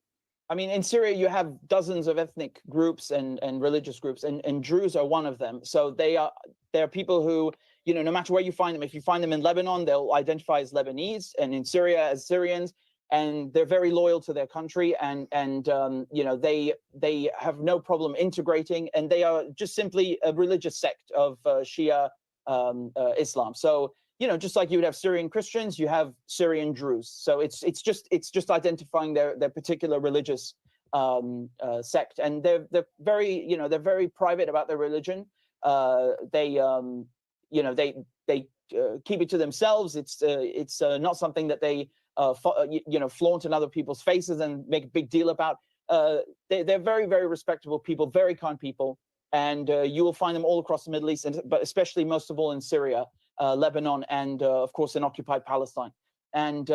I mean, in Syria, you have dozens of ethnic groups and religious groups, and Druze are one of them. So they're people who, you know, no matter where you find them, if you find them in Lebanon, they'll identify as Lebanese, and in Syria as Syrians, and they're very loyal to their country, and you know, they have no problem integrating, and they are just simply a religious sect of Shia Islam. So, you know, just like you would have Syrian Christians, you have Syrian Druze. So it's just identifying their particular religious sect, and they're very, you know, they're very private about their religion. They you know, they keep it to themselves. It's not something that they you know, flaunt in other people's faces and make a big deal about. They're very, very respectable people, very kind people, and you will find them all across the Middle East, but especially most of all in Syria, Lebanon, and of course in occupied Palestine. And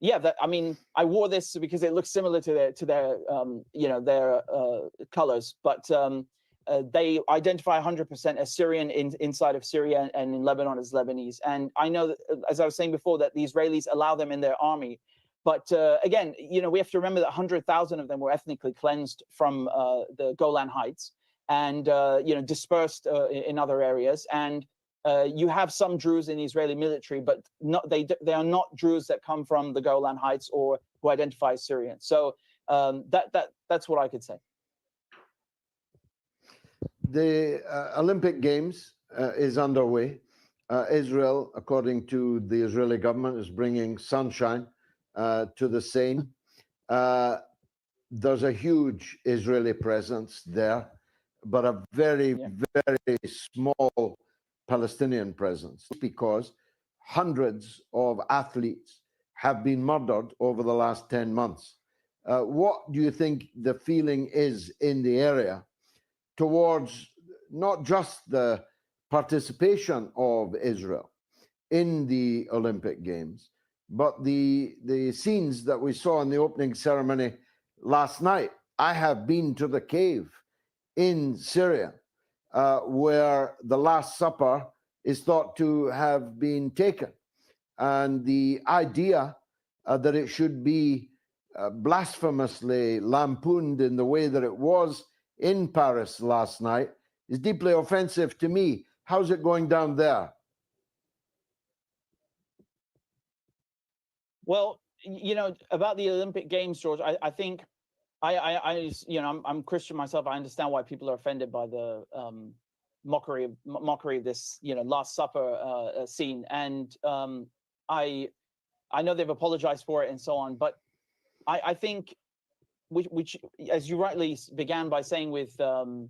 yeah, I mean, I wore this because it looks similar to their you know, their colors, but they identify 100% as Syrian inside of Syria, and in Lebanon as Lebanese. And I know that, as I was saying before, that the Israelis allow them in their army. But again, you know, we have to remember that 100,000 of them were ethnically cleansed from the Golan Heights, and you know, dispersed in other areas. And you have some Druze in the Israeli military, but they are not Druze that come from the Golan Heights or who identify as Syrian. So that's what I could say. The Olympic Games is underway. Israel, according to the Israeli government, is bringing sunshine to the Seine. There's a huge Israeli presence there, but a very, very small Palestinian presence, because hundreds of athletes have been murdered over the last 10 months. What do you think the feeling is in the area towards not just the participation of Israel in the Olympic Games, but the scenes that we saw in the opening ceremony last night? I have been to the cave in Syria where the Last Supper is thought to have been taken. And the idea that it should be blasphemously lampooned in the way that it was in Paris last night is deeply offensive to me. How's it going down there? Well, you know, about the Olympic Games, George, I think I'm Christian myself. I understand why people are offended by the mockery of this, Last Supper scene, and I know they've apologized for it and so on, but I think, which as you rightly began by saying with the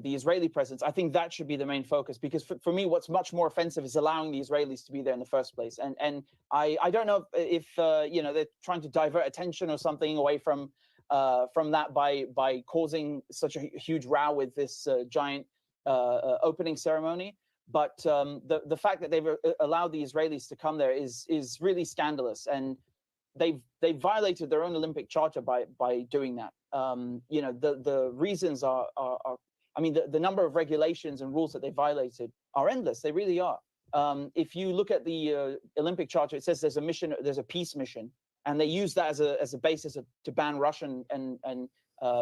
Israeli presence, I think that should be the main focus, because for me, what's much more offensive is allowing the Israelis to be there in the first place, and I don't know if they're trying to divert attention or something away from that by causing such a huge row with this giant opening ceremony. But the fact that they've allowed the Israelis to come there is really scandalous, and they've violated their own Olympic charter by doing that. The reasons are I mean, the number of regulations and rules that they violated are endless. They really are. If you look at the Olympic charter, it says there's a mission, there's a peace mission, and they use that as a basis to ban Russian and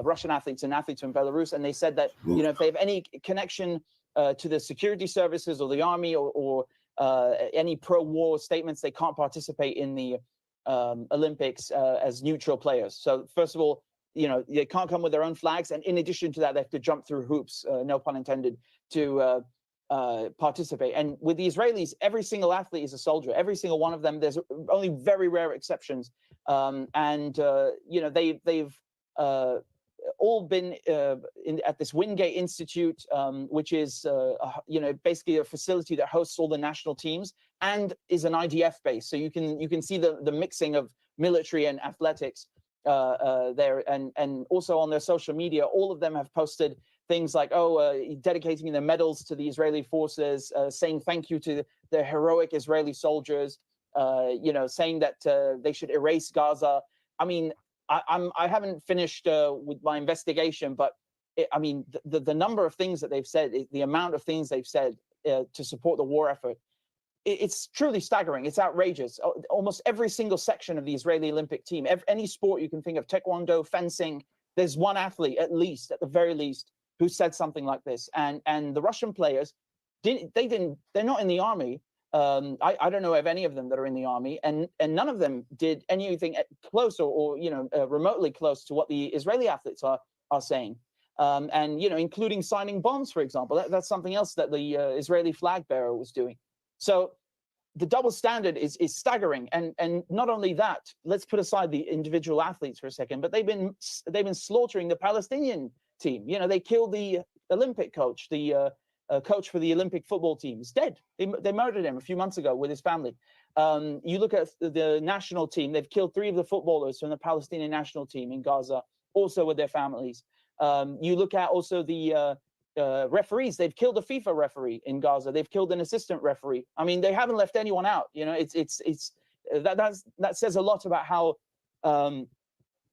Russian athletes and athletes from Belarus. And they said that if they have any connection to the security services or the army or any pro-war statements, they can't participate in the Olympics as neutral players. So first of all, they can't come with their own flags, and in addition to that, they have to jump through hoops, no pun intended, to participate. And with the Israelis, every single athlete is a soldier. Every single one of them. There's only very rare exceptions, they've all been at this Wingate Institute, which is basically a facility that hosts all the national teams and is an IDF base. So you can see the mixing of military and athletics there, and also on their social media, all of them have posted things like, dedicating their medals to the Israeli forces, saying thank you to the heroic Israeli soldiers, saying that they should erase Gaza. I mean, I haven't finished with my investigation, but the number of things that they've said, the amount of things they've said to support the war effort, it's truly staggering. It's outrageous. Almost every single section of the Israeli Olympic team, any sport you can think of, taekwondo, fencing, there's one athlete at the very least, who said something like this. And the Russian players they're not in the army. I don't know of any of them that are in the army, and none of them did anything close or remotely close to what the Israeli athletes are saying. Including signing bombs, for example. That's something else that the Israeli flag bearer was doing. So the double standard is staggering, and not only that, let's put aside the individual athletes for a second, but they've been slaughtering the Palestinian team. They killed the Olympic coach, the coach for the Olympic football team. Is dead. They murdered him a few months ago with his family. You look at the national team; they've killed 3 of the footballers from the Palestinian national team in Gaza, also with their families. You look at also the referees. They've killed a FIFA referee in Gaza. They've killed an assistant referee. I mean, they haven't left anyone out. That says a lot about how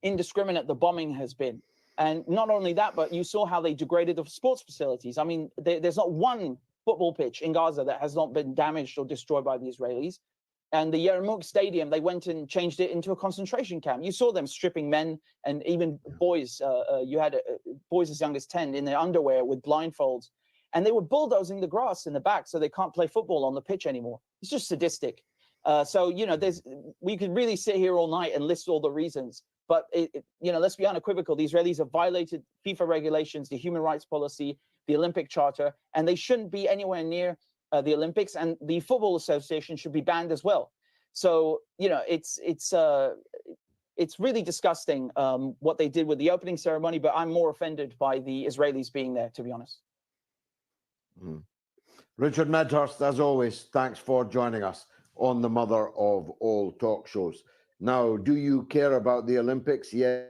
indiscriminate the bombing has been. And not only that, but you saw how they degraded the sports facilities. I mean, there's not one football pitch in Gaza that has not been damaged or destroyed by the Israelis. And the Yarmouk Stadium, they went and changed it into a concentration camp. You saw them stripping men and even boys. You had boys as young as 10 in their underwear with blindfolds. And they were bulldozing the grass in the back so they can't play football on the pitch anymore. It's just sadistic. We could really sit here all night and list all the reasons. But, let's be unequivocal. The Israelis have violated FIFA regulations, the human rights policy, the Olympic Charter, and they shouldn't be anywhere near the Olympics, and the Football Association should be banned as well. So, it's really disgusting what they did with the opening ceremony, but I'm more offended by the Israelis being there, to be honest. Richard Medhurst, as always, thanks for joining us on the mother of all talk shows. Now, do you care about the Olympics? Yes.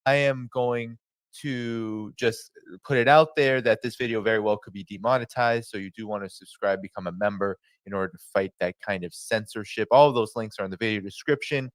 I am going to just put it out there that this video very well could be demonetized. So you do want to subscribe, become a member in order to fight that kind of censorship. All of those links are in the video description.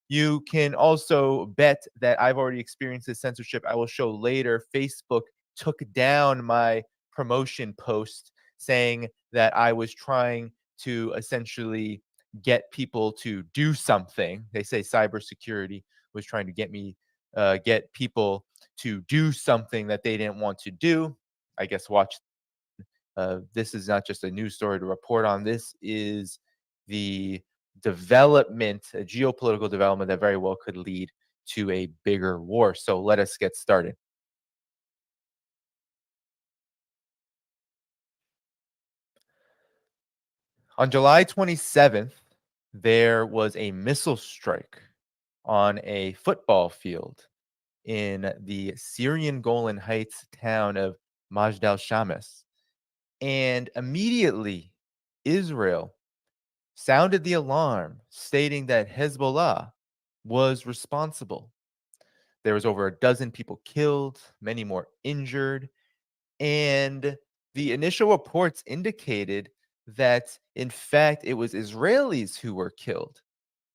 You can also bet that I've already experienced this censorship. I will show later. Facebook took down my promotion post saying that I was trying to essentially get people to do something. They say cybersecurity was trying to get people to do something that they didn't want to do. I guess watch. This is not just a news story to report on. This is the development, a geopolitical development that very well could lead to a bigger war. So let us get started. On July 27th, there was a missile strike on a football field in the Syrian Golan Heights town of Majd al-Shams. And immediately, Israel sounded the alarm, stating that Hezbollah was responsible. There was over a dozen people killed, many more injured, and the initial reports indicated that, in fact, it was Israelis who were killed.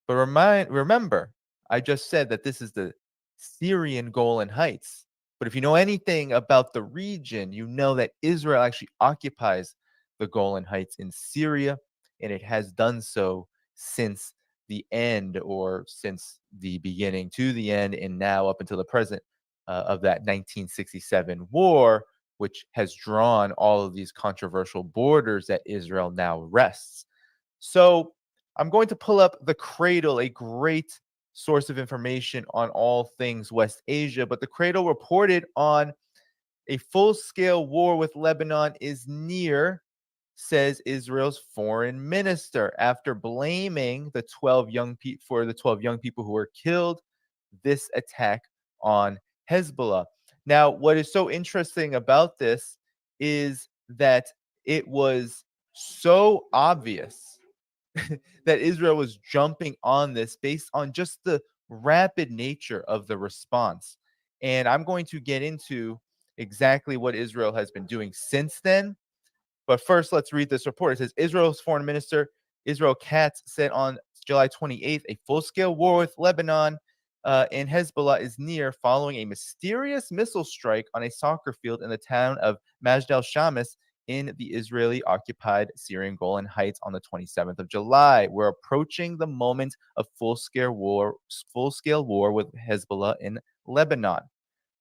But remember, I just said that this is the Syrian Golan Heights. But if you know anything about the region, you know that Israel actually occupies the Golan Heights in Syria, and it has done so since the end, or since the beginning to the end, and now up until the present of that 1967 war, which has drawn all of these controversial borders that Israel now rests. So I'm going to pull up The Cradle, a great source of information on all things West Asia. But The Cradle reported on a full-scale war with Lebanon is near, says Israel's foreign minister, after blaming the 12 young people who were killed, this attack on Hezbollah. Now, what is so interesting about this is that it was so obvious that Israel was jumping on this based on just the rapid nature of the response. And I'm going to get into exactly what Israel has been doing since then. But first, let's read this report. It says Israel's foreign minister, Israel Katz, said on July 28th, a full-scale war with Lebanon and Hezbollah is near following a mysterious missile strike on a soccer field in the town of Majd al-Shams in the Israeli-occupied Syrian Golan Heights on the 27th of July. We're approaching the moment of full-scale war with Hezbollah in Lebanon,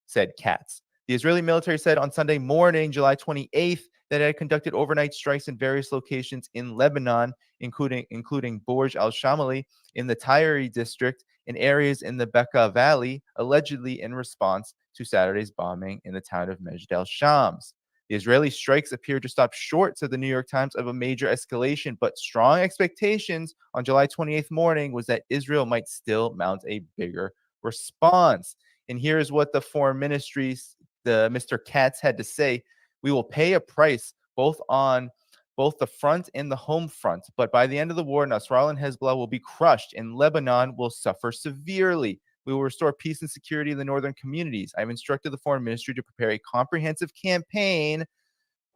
said Katz. The Israeli military said on Sunday morning, July 28th, that it had conducted overnight strikes in various locations in Lebanon, including Borj al-Shamali in the Tyre district and areas in the Bekaa Valley, allegedly in response to Saturday's bombing in the town of Majd al-Shams. The Israeli strikes appear to stop short, said the New York Times, of a major escalation, but strong expectations on July 28th morning was that Israel might still mount a bigger response. And here's what the foreign ministry's Mr. Katz had to say. We will pay a price both on both the front and the home front, but by the end of the war, Nasrallah and Hezbollah will be crushed and Lebanon will suffer severely. We will restore peace and security in the northern communities. I've instructed the foreign ministry to prepare a comprehensive campaign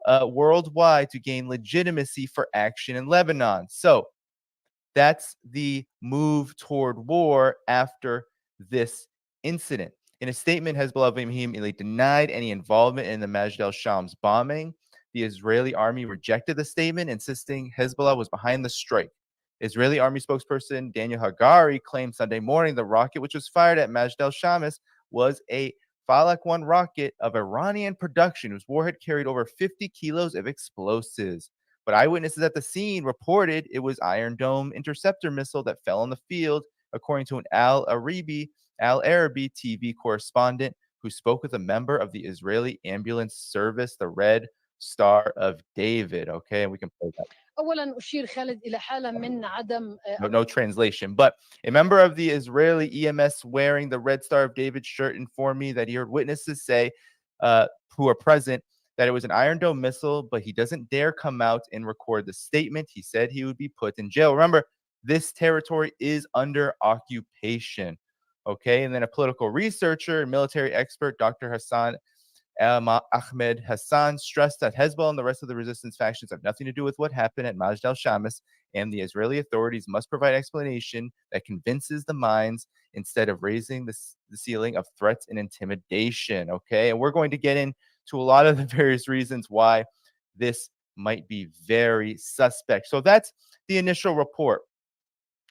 worldwide to gain legitimacy for action in Lebanon. So that's the move toward war after this incident. In a statement, Hezbollah vehemently denied any involvement in the Majd al-Shams bombing. The Israeli army rejected the statement, insisting Hezbollah was behind the strike. Israeli army spokesperson Daniel Hagari claimed Sunday morning the rocket, which was fired at Majd al-Shams, was a Falak 1 rocket of Iranian production, whose warhead carried over 50 kilos of explosives. But eyewitnesses at the scene reported it was Iron Dome interceptor missile that fell on the field, according to an Al Arabi TV correspondent who spoke with a member of the Israeli ambulance service, the Red Star of David. Okay, and we can play that. No translation, but a member of the Israeli EMS wearing the Red Star of David shirt informed me that he heard witnesses say, who are present, that it was an Iron Dome missile, but he doesn't dare come out and record the statement. He said he would be put in jail. Remember, this territory is under occupation. Okay, and then a political researcher and military expert, Dr. Hassan Ahmed Hassan, stressed that Hezbollah and the rest of the resistance factions have nothing to do with what happened at Majd al-Shams, and the Israeli authorities must provide explanation that convinces the minds instead of raising the ceiling of threats and intimidation. Okay, and we're going to get into a lot of the various reasons why this might be very suspect. So that's the initial report.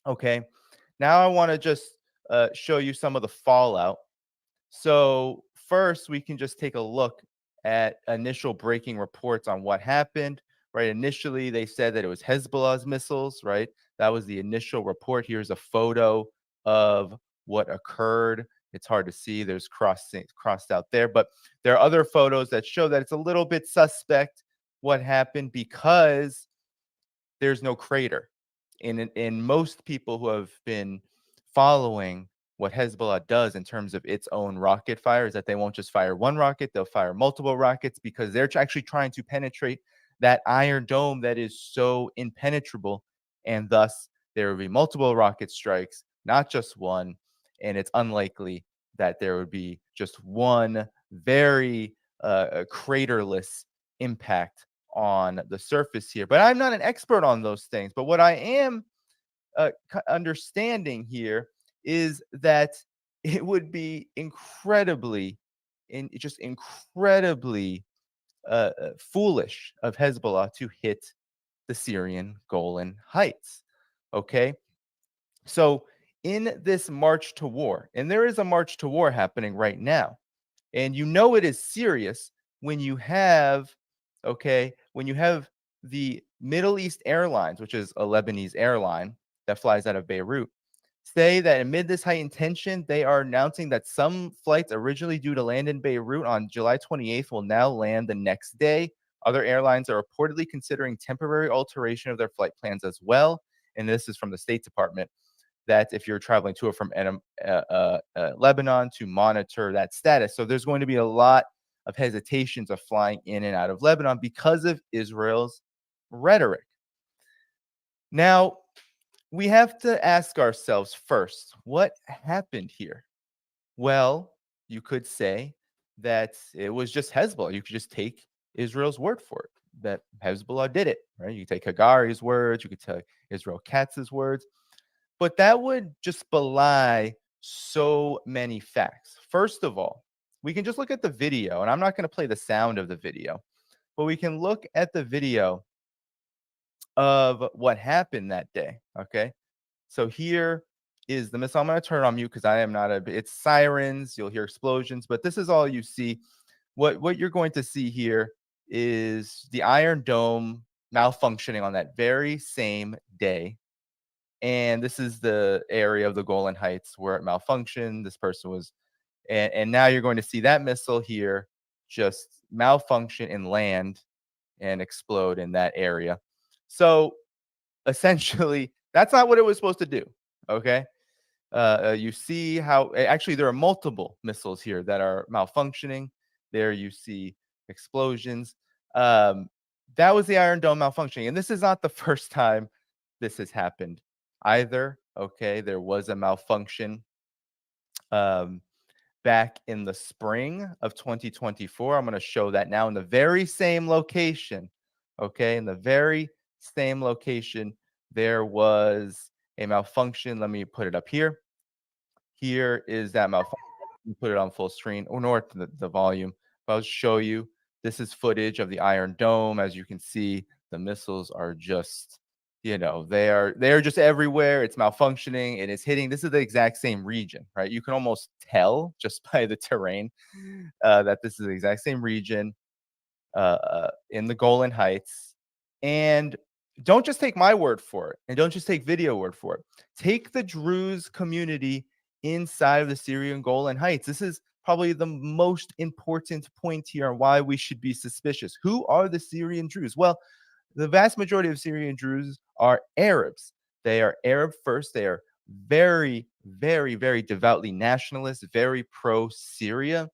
Okay, now I want to just show you some of the fallout. So first, we can just take a look at initial breaking reports on what happened, right? Initially, they said that it was Hezbollah's missiles, right? That was the initial report. Here's a photo of what occurred. It's hard to see. There's crossed out there, but there are other photos that show that it's a little bit suspect what happened because there's no crater. In most people who have been following what Hezbollah does in terms of its own rocket fire is that they won't just fire one rocket, they'll fire multiple rockets because they're actually trying to penetrate that iron dome that is so impenetrable, and thus there will be multiple rocket strikes, not just one, and it's unlikely that there would be just one very craterless impact on the surface here. But I'm not an expert on those things, but what I am understanding here is that it would be incredibly foolish of Hezbollah to hit the Syrian Golan Heights. Okay, so in this march to war, and there is a march to war happening right now, and you know it is serious when you have the Middle East Airlines, which is a Lebanese airline that flies out of Beirut, say that amid this heightened tension, they are announcing that some flights originally due to land in Beirut on July 28th will now land the next day. Other airlines are reportedly considering temporary alteration of their flight plans as well. And this is from the State Department, that if you're traveling to or from Lebanon, to monitor that status. So there's going to be a lot of hesitations of flying in and out of Lebanon because of Israel's rhetoric. Now, we have to ask ourselves first, what happened here? Well, you could say that it was just Hezbollah. You could just take Israel's word for it, that Hezbollah did it, right? You could take Hagari's words, you could take Israel Katz's words, but that would just belie so many facts. First of all, we can just look at the video, and I'm not going to play the sound of the video, but we can look at the video of what happened that day. Okay, so here is the missile. I'm going to turn it on mute because I am not it's sirens, you'll hear explosions, but this is all you see. What you're going to see here is the Iron Dome malfunctioning on that very same day. And this is the area of the Golan Heights where it malfunctioned. This person was, and now you're going to see that missile here just malfunction and land and explode in that area. So essentially, that's not what it was supposed to do. Okay. You see how actually there are multiple missiles here that are malfunctioning. There you see explosions. That was the Iron Dome malfunctioning. And this is not the first time this has happened either. Okay. There was a malfunction back in the spring of 2024. I'm going to show that now in the very same location. Okay. In the very same location, there was a malfunction. Let me put it up here. Here is that malfunction. Put it on full screen or north the volume. I'll show you. This is footage of the Iron Dome. As you can see, the missiles are just, they're just everywhere. It's malfunctioning and it's hitting. This is the exact same region, right? You can almost tell just by the terrain that this is the exact same region in the Golan Heights. And don't just take my word for it, and don't just take video word for it. Take the Druze community inside of the Syrian Golan Heights. This is probably the most important point here on why we should be suspicious. Who are the Syrian Druze? Well, the vast majority of Syrian Druze are Arabs. They are Arab first. They are very, very, very devoutly nationalist, very pro-Syria,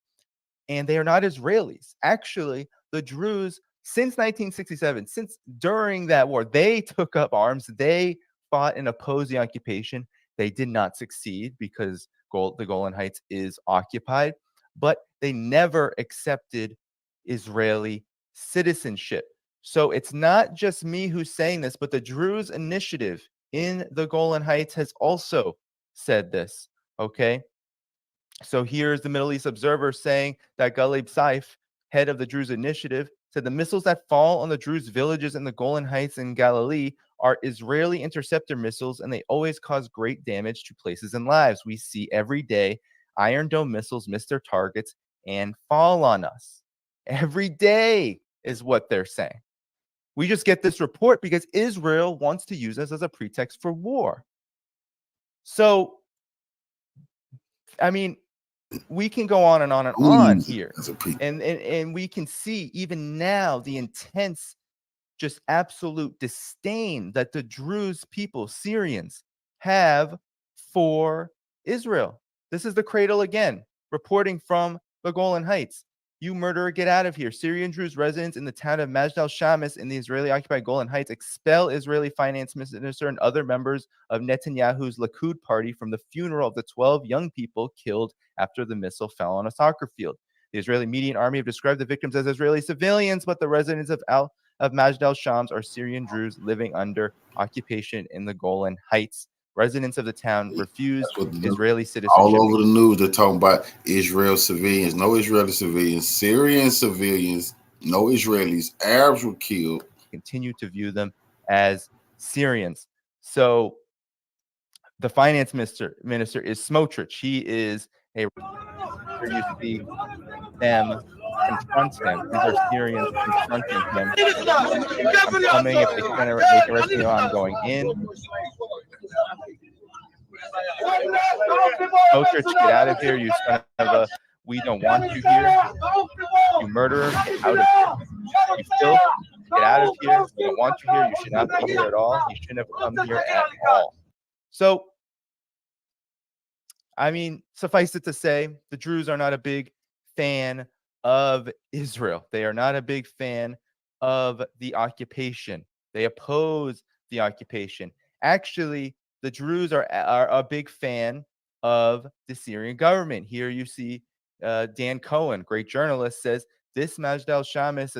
and they are not Israelis. Actually, the Druze, since 1967, since during that war, they took up arms. They fought and opposed the occupation. They did not succeed because the Golan Heights is occupied, but they never accepted Israeli citizenship. So it's not just me who's saying this, but the Druze initiative in the Golan Heights has also said this, okay? So here's the Middle East Observer saying that Galeb Saif, head of the Druze initiative, said the missiles that fall on the Druze villages in the Golan Heights in Galilee are Israeli interceptor missiles, and they always cause great damage to places and lives. We see every day Iron Dome missiles miss their targets and fall on us. Every day is what they're saying. We just get this report because Israel wants to use us as a pretext for war. So, I mean, we can go on and on and on here. And we can see even now the intense, just absolute disdain that the Druze people, Syrians, have for Israel. This is the Cradle again, reporting from the Golan Heights. You murderer, get out of here. Syrian Druze residents in the town of Majd al-Shamis in the Israeli-occupied Golan Heights expel Israeli finance minister and other members of Netanyahu's Likud party from the funeral of the 12 young people killed after the missile fell on a soccer field. The Israeli media and army have described the victims as Israeli civilians, but the residents of Majd al-Shams are Syrian Druze living under occupation in the Golan Heights. Residents of the town refused Israeli citizenship. All over the news, they're talking about Israel civilians, no Israeli civilians, Syrian civilians, no Israelis. Arabs were killed. Continue to view them as Syrians. So the finance minister is Smotrich. He is a. You see them confront him. These are Syrians confronting him. I'm coming. If they can arrest me, I'm going in. Smotrich, get out of here, you son of a. We don't want you here. You murderer, get out of here. You filth, get out of here. We don't want you here. You should not be here at all. You shouldn't have come here at all. So, I mean, suffice it to say, the Druze are not a big fan of Israel. They are not a big fan of the occupation. They oppose the occupation. Actually, the Druze are a big fan of the Syrian government. Here you see Dan Cohen, great journalist, says this is Majd al-Shamis,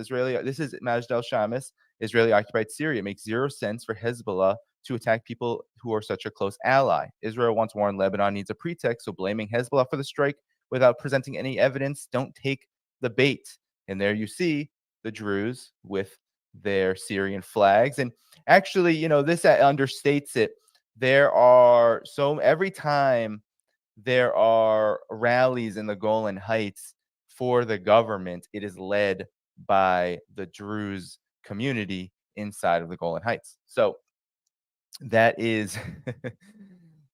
Israeli-occupied Syria. It makes zero sense for Hezbollah to attack people who are such a close ally. Israel once warned Lebanon needs a pretext, so blaming Hezbollah for the strike without presenting any evidence, don't take the bait. And there you see the Druze with their Syrian flags. And actually, you know, this understates it. There are every time there are rallies in the Golan Heights for the government, it is led by the Druze community inside of the Golan Heights. So that is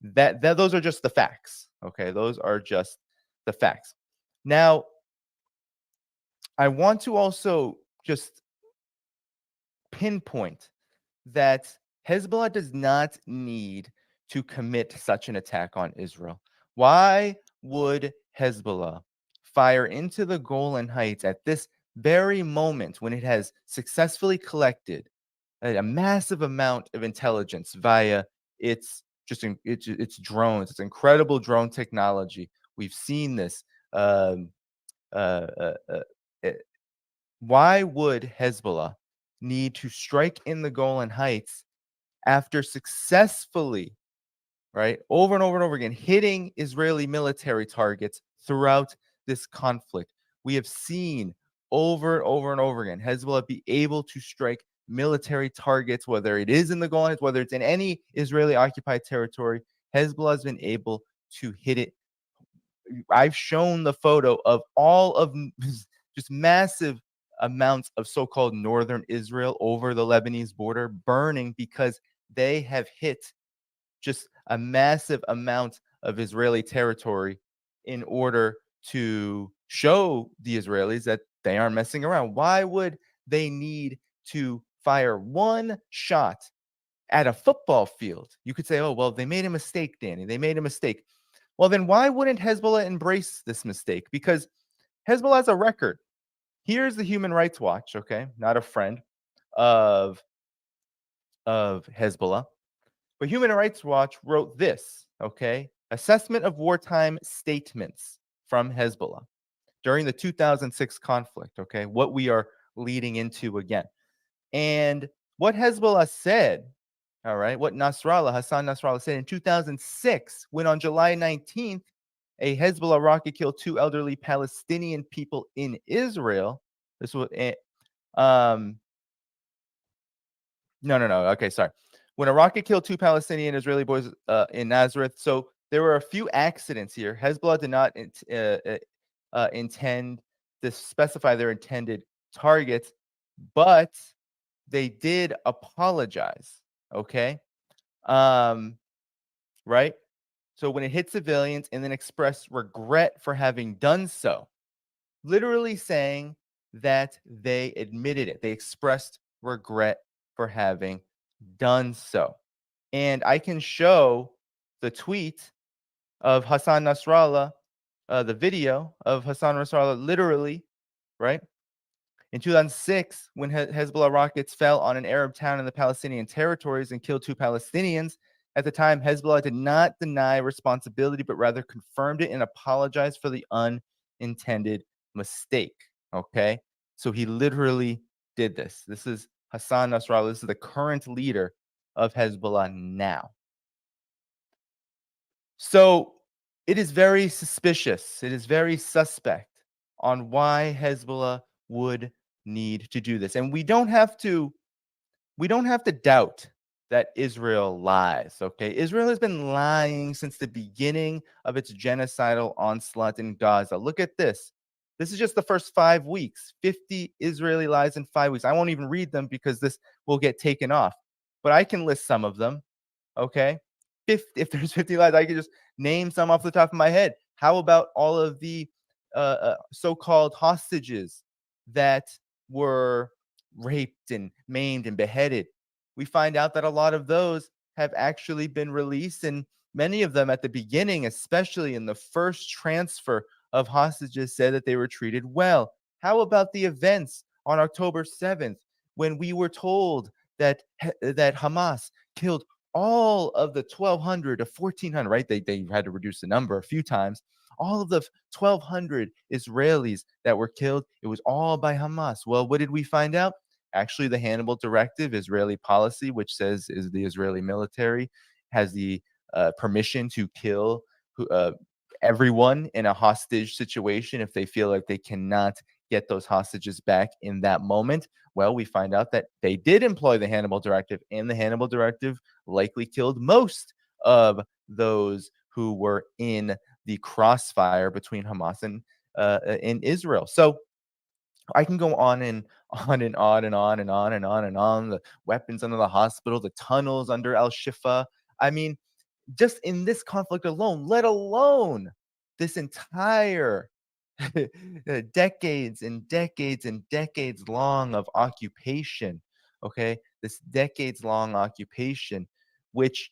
those are just the facts. Okay, those are just the facts. Now, I want to also just pinpoint that Hezbollah does not need to commit such an attack on Israel. Why would Hezbollah fire into the Golan Heights at this very moment when it has successfully collected a massive amount of intelligence via its drones, its incredible drone technology? We've seen this. Why would Hezbollah need to strike in the Golan Heights after successfully, right, over and over and over again, hitting Israeli military targets throughout this conflict? We have seen over and over again Hezbollah be able to strike military targets, whether it is in the Golan Heights, whether it's in any Israeli occupied territory. Hezbollah has been able to hit it. I've shown the photo of all of just massive amounts of so-called northern Israel over the Lebanese border burning because they have hit just a massive amount of Israeli territory in order to show the Israelis that they aren't messing around. Why would they need to fire one shot at a football field? You could say, oh, well, they made a mistake, Danny. They made a mistake. Well, then why wouldn't Hezbollah embrace this mistake? Because Hezbollah has a record. Here's the Human Rights Watch, okay? Not a friend of Hezbollah. But Human Rights Watch wrote this, okay? assessment of wartime statements from Hezbollah during the 2006 conflict, okay, what we are leading into again. And what Hezbollah said, all right, what Hassan Nasrallah said in 2006, when on July 19th, a Hezbollah rocket killed 2 elderly Palestinian people in Israel. This was, okay, sorry. When a rocket killed 2 Palestinian Israeli boys in Nazareth. So there were a few accidents here. Hezbollah did not intend to specify their intended targets, but they did apologize. Okay. Right. So when it hit civilians and then expressed regret for having done so, literally saying that they admitted it. They expressed regret for having done so. And I can show the tweet of Hassan Nasrallah, the video of Hassan Nasrallah, literally, right? In 2006, when Hezbollah rockets fell on an Arab town in the Palestinian territories and killed 2 Palestinians, at the time, Hezbollah did not deny responsibility, but rather confirmed it and apologized for the unintended mistake. Okay? So he literally did this. This is Hassan Nasrallah. This is the current leader of Hezbollah now. So it is very suspicious. It is very suspect on why Hezbollah would need to do this. And we don't have to doubt that Israel lies, okay? Israel has been lying since the beginning of its genocidal onslaught in Gaza. Look at this. This is just the first 5 weeks. 50 Israeli lies in 5 weeks. I won't even read them because this will get taken off. But I can list some of them, okay? If there's 50 lies, I can just name some off the top of my head. How about all of the so-called hostages that were raped and maimed and beheaded? We find out that a lot of those have actually been released, and many of them at the beginning, especially in the first transfer of hostages, said that they were treated well. How about the events on October 7th when we were told that Hamas killed all of the 1,200 to 1,400, right? They had to reduce the number a few times. All of the 1,200 Israelis that were killed, it was all by Hamas. Well, what did we find out? Actually, the Hannibal Directive, Israeli policy, which says is the Israeli military has the permission to kill everyone in a hostage situation if they feel like they cannot get those hostages back in that moment. Well, we find out that they did employ the Hannibal Directive, and the Hannibal Directive likely killed most of those who were in the crossfire between Hamas and Israel. So I can go on and on and on and on and on and on and on. The weapons under the hospital, the tunnels under Al-Shifa. I mean, just in this conflict alone, let alone this entire decades and decades and decades long of occupation, okay? This decades long occupation, which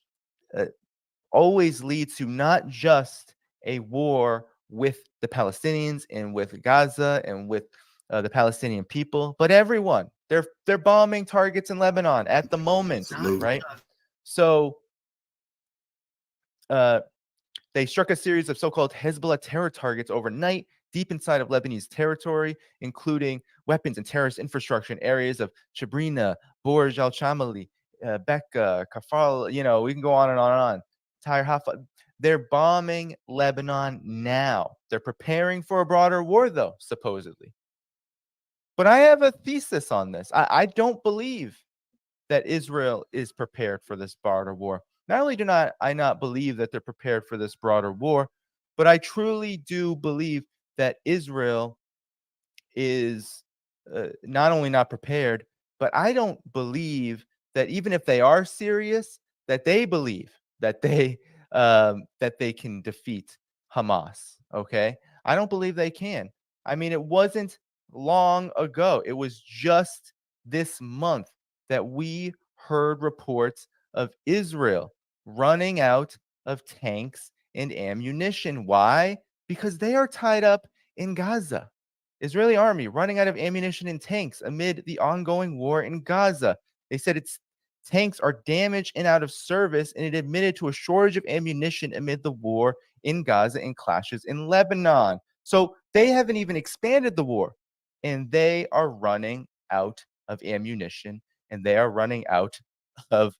always leads to not just a war with the Palestinians and with Gaza and with the Palestinian people, but everyone. They're bombing targets in Lebanon at the moment, right? So they struck a series of so-called Hezbollah terror targets overnight, deep inside of Lebanese territory, including weapons and terrorist infrastructure in areas of Chabrina, Borj al-Shamali, Becca, Kafal. You know, we can go on and on and on. Tyre Hafa. They're bombing Lebanon now. They're preparing for a broader war, though, supposedly. But I have a thesis on this. I don't believe that Israel is prepared for this broader war. Not only do I not believe that they're prepared for this broader war, but I truly do believe that Israel is not only not prepared, but I don't believe that even if they are serious, that they believe that they can defeat Hamas. Okay, I don't believe they can. I mean, it wasn't long ago. It was just this month that we heard reports of Israel running out of tanks and ammunition. Why? Because they are tied up in Gaza. Israeli army running out of ammunition and tanks amid the ongoing war in Gaza. They said it's tanks are damaged and out of service, and it admitted to a shortage of ammunition amid the war in Gaza and clashes in Lebanon. So they haven't even expanded the war, and they are running out of ammunition, and they are running out of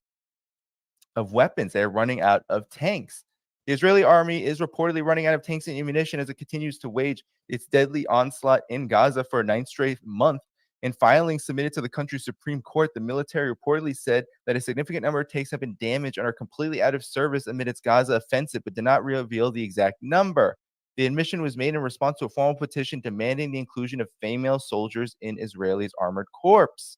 weapons. They're running out of tanks. The Israeli army is reportedly running out of tanks and ammunition as it continues to wage its deadly onslaught in Gaza for a 9th straight month. In filings submitted to the country's Supreme Court, the military reportedly said that a significant number of tanks have been damaged and are completely out of service amid its Gaza offensive, but did not reveal the exact number. The admission was made in response to a formal petition demanding the inclusion of female soldiers in Israel's armored corps.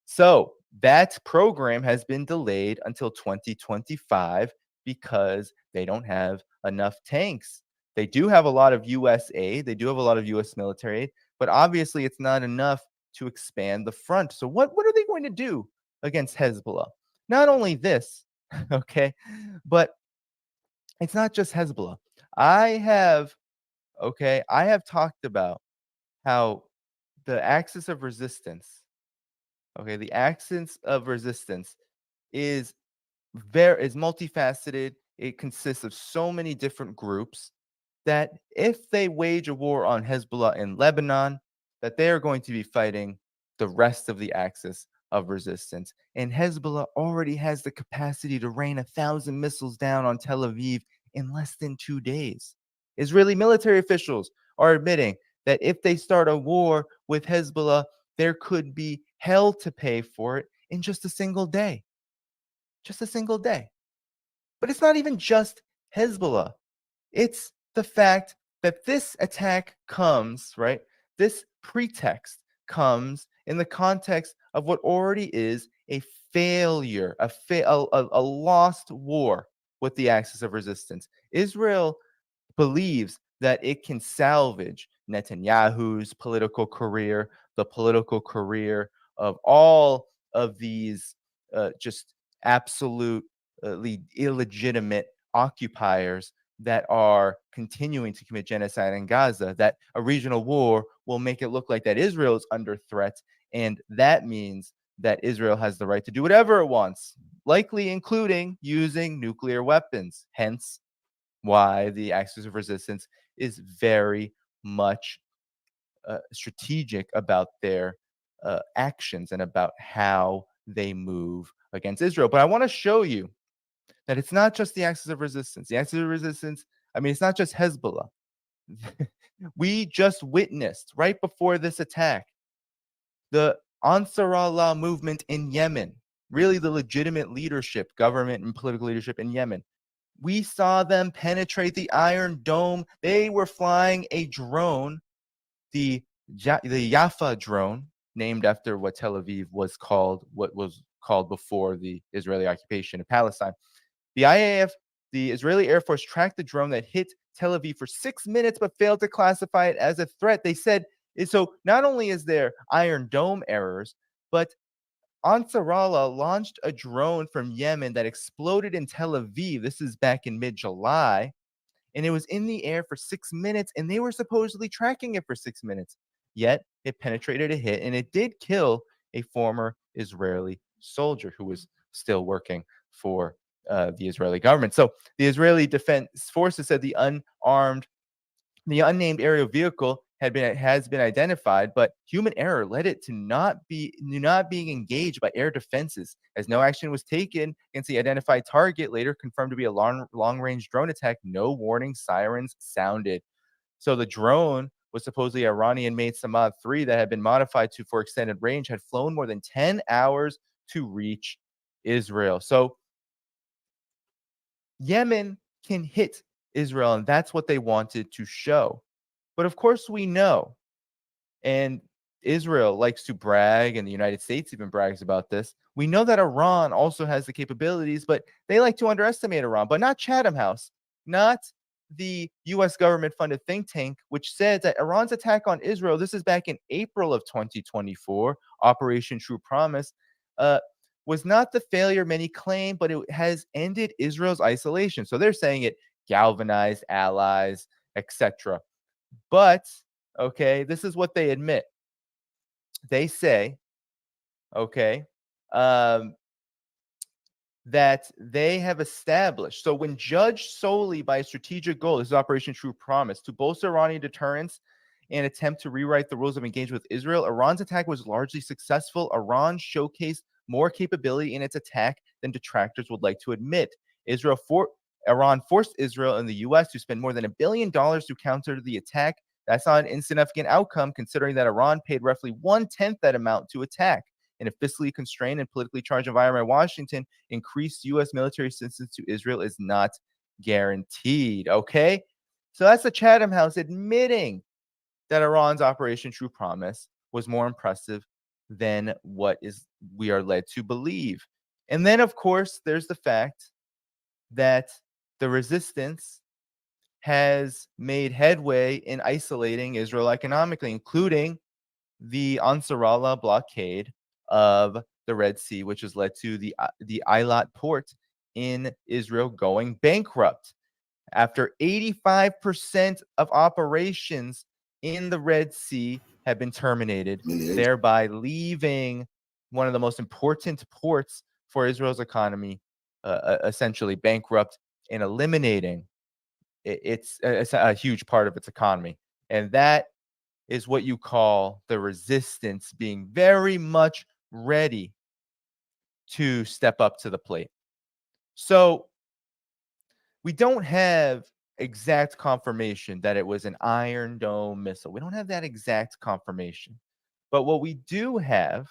So that program has been delayed until 2025 because they don't have enough tanks. They do have a lot of U.S. aid. They do have a lot of U.S. military aid, but obviously it's not enough to expand the front. So what are they going to do against Hezbollah? Not only this, okay, but it's not just Hezbollah. I have talked about how the axis of resistance, the axis of resistance is multifaceted. It consists of so many different groups that if they wage a war on Hezbollah in Lebanon, that they are going to be fighting the rest of the axis of resistance. And Hezbollah already has the capacity to rain 1,000 missiles down on Tel Aviv in less than 2 days. Israeli military officials are admitting that if they start a war with Hezbollah, there could be hell to pay for it in just a single day. Just a single day. But it's not even just Hezbollah. It's the fact that this attack comes, right? This pretext comes in the context of what already is a failure, a lost war with the axis of resistance. Israel believes that it can salvage Netanyahu's political career, the political career of all of these just absolutely illegitimate occupiers that are continuing to commit genocide in Gaza, that a regional war will make it look like that Israel is under threat, and that means that Israel has the right to do whatever it wants, likely including using nuclear weapons. Hence why the axis of resistance is very much strategic about their actions and about how they move against Israel. But I want to show you that it's not just the axis of resistance. The axis of resistance, it's not just Hezbollah. We just witnessed right before this attack the Ansar Allah movement in Yemen, really the legitimate leadership, government and political leadership in Yemen. We saw them penetrate the Iron Dome. They were flying a drone, the Yafa drone, named after what Tel Aviv was called before the Israeli occupation of Palestine. The IAF, the Israeli Air Force, tracked the drone that hit Tel Aviv for 6 minutes but failed to classify it as a threat. They said, so not only is there Iron Dome errors, but Ansar Allah launched a drone from Yemen that exploded in Tel Aviv. This is back in mid-July, and it was in the air for 6 minutes, and they were supposedly tracking it for 6 minutes. Yet it penetrated a hit, and it did kill a former Israeli soldier who was still working for the Israeli government. So the Israeli Defense Forces said the unnamed aerial vehicle has been identified, but human error led it to not being engaged by air defenses, as no action was taken against the identified target, later confirmed to be a long-range drone attack. No warning sirens sounded. So the drone was supposedly Iranian-made Samad 3 that had been modified for extended range, had flown more than 10 hours to reach Israel. So Yemen can hit Israel, and that's what they wanted to show. But of course we know, and Israel likes to brag, and the United States even brags about this, we know that Iran also has the capabilities, but they like to underestimate Iran, but not Chatham House, not the U.S. government-funded think tank, which said that Iran's attack on Israel, this is back in April of 2024, Operation True Promise, was not the failure many claim, but it has ended Israel's isolation. So they're saying it galvanized allies, etc. But, this is what they admit. They say, that they have established. So when judged solely by a strategic goal, this is Operation True Promise, to bolster Iranian deterrence and attempt to rewrite the rules of engagement with Israel, Iran's attack was largely successful. Iran showcased more capability in its attack than detractors would like to admit. Iran forced Israel and the U.S. to spend more than $1 billion to counter the attack. That's not an insignificant outcome, considering that Iran paid roughly 1/10 that amount to attack. In a fiscally constrained and politically charged environment, Washington, increased U.S. military assistance to Israel is not guaranteed. Okay? So that's the Chatham House admitting that Iran's Operation True Promise was more impressive than what we are led to believe. And then, of course, there's the fact that the resistance has made headway in isolating Israel economically, including the Ansarallah blockade of the Red Sea, which has led to the Eilat port in Israel going bankrupt. After 85% of operations in the Red Sea have been terminated, thereby leaving one of the most important ports for Israel's economy essentially bankrupt and eliminating it's a huge part of its economy. And that is what you call the resistance being very much ready to step up to the plate. So we don't have exact confirmation that it was an Iron Dome missile. We don't have that exact confirmation. But what we do have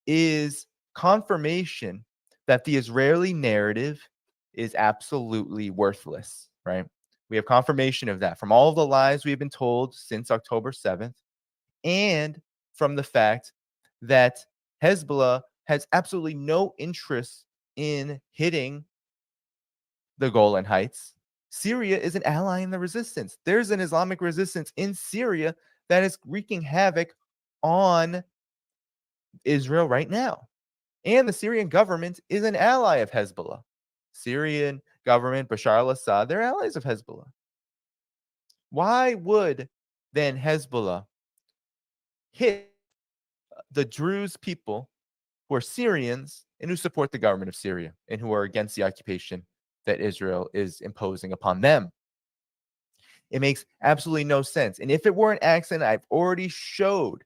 is confirmation that the Israeli narrative is absolutely worthless, right? We have confirmation of that from all of the lies we have been told since October 7th, and from the fact that Hezbollah has absolutely no interest in hitting the Golan Heights. Syria is an ally in the resistance. There's an Islamic resistance in Syria that is wreaking havoc on Israel right now. And the Syrian government is an ally of Hezbollah. Syrian government, Bashar al-Assad, they're allies of Hezbollah. Why would then Hezbollah hit the Druze people who are Syrians and who support the government of Syria and who are against the occupation that Israel is imposing upon them? It makes absolutely no sense. And if it were an accident, I've already showed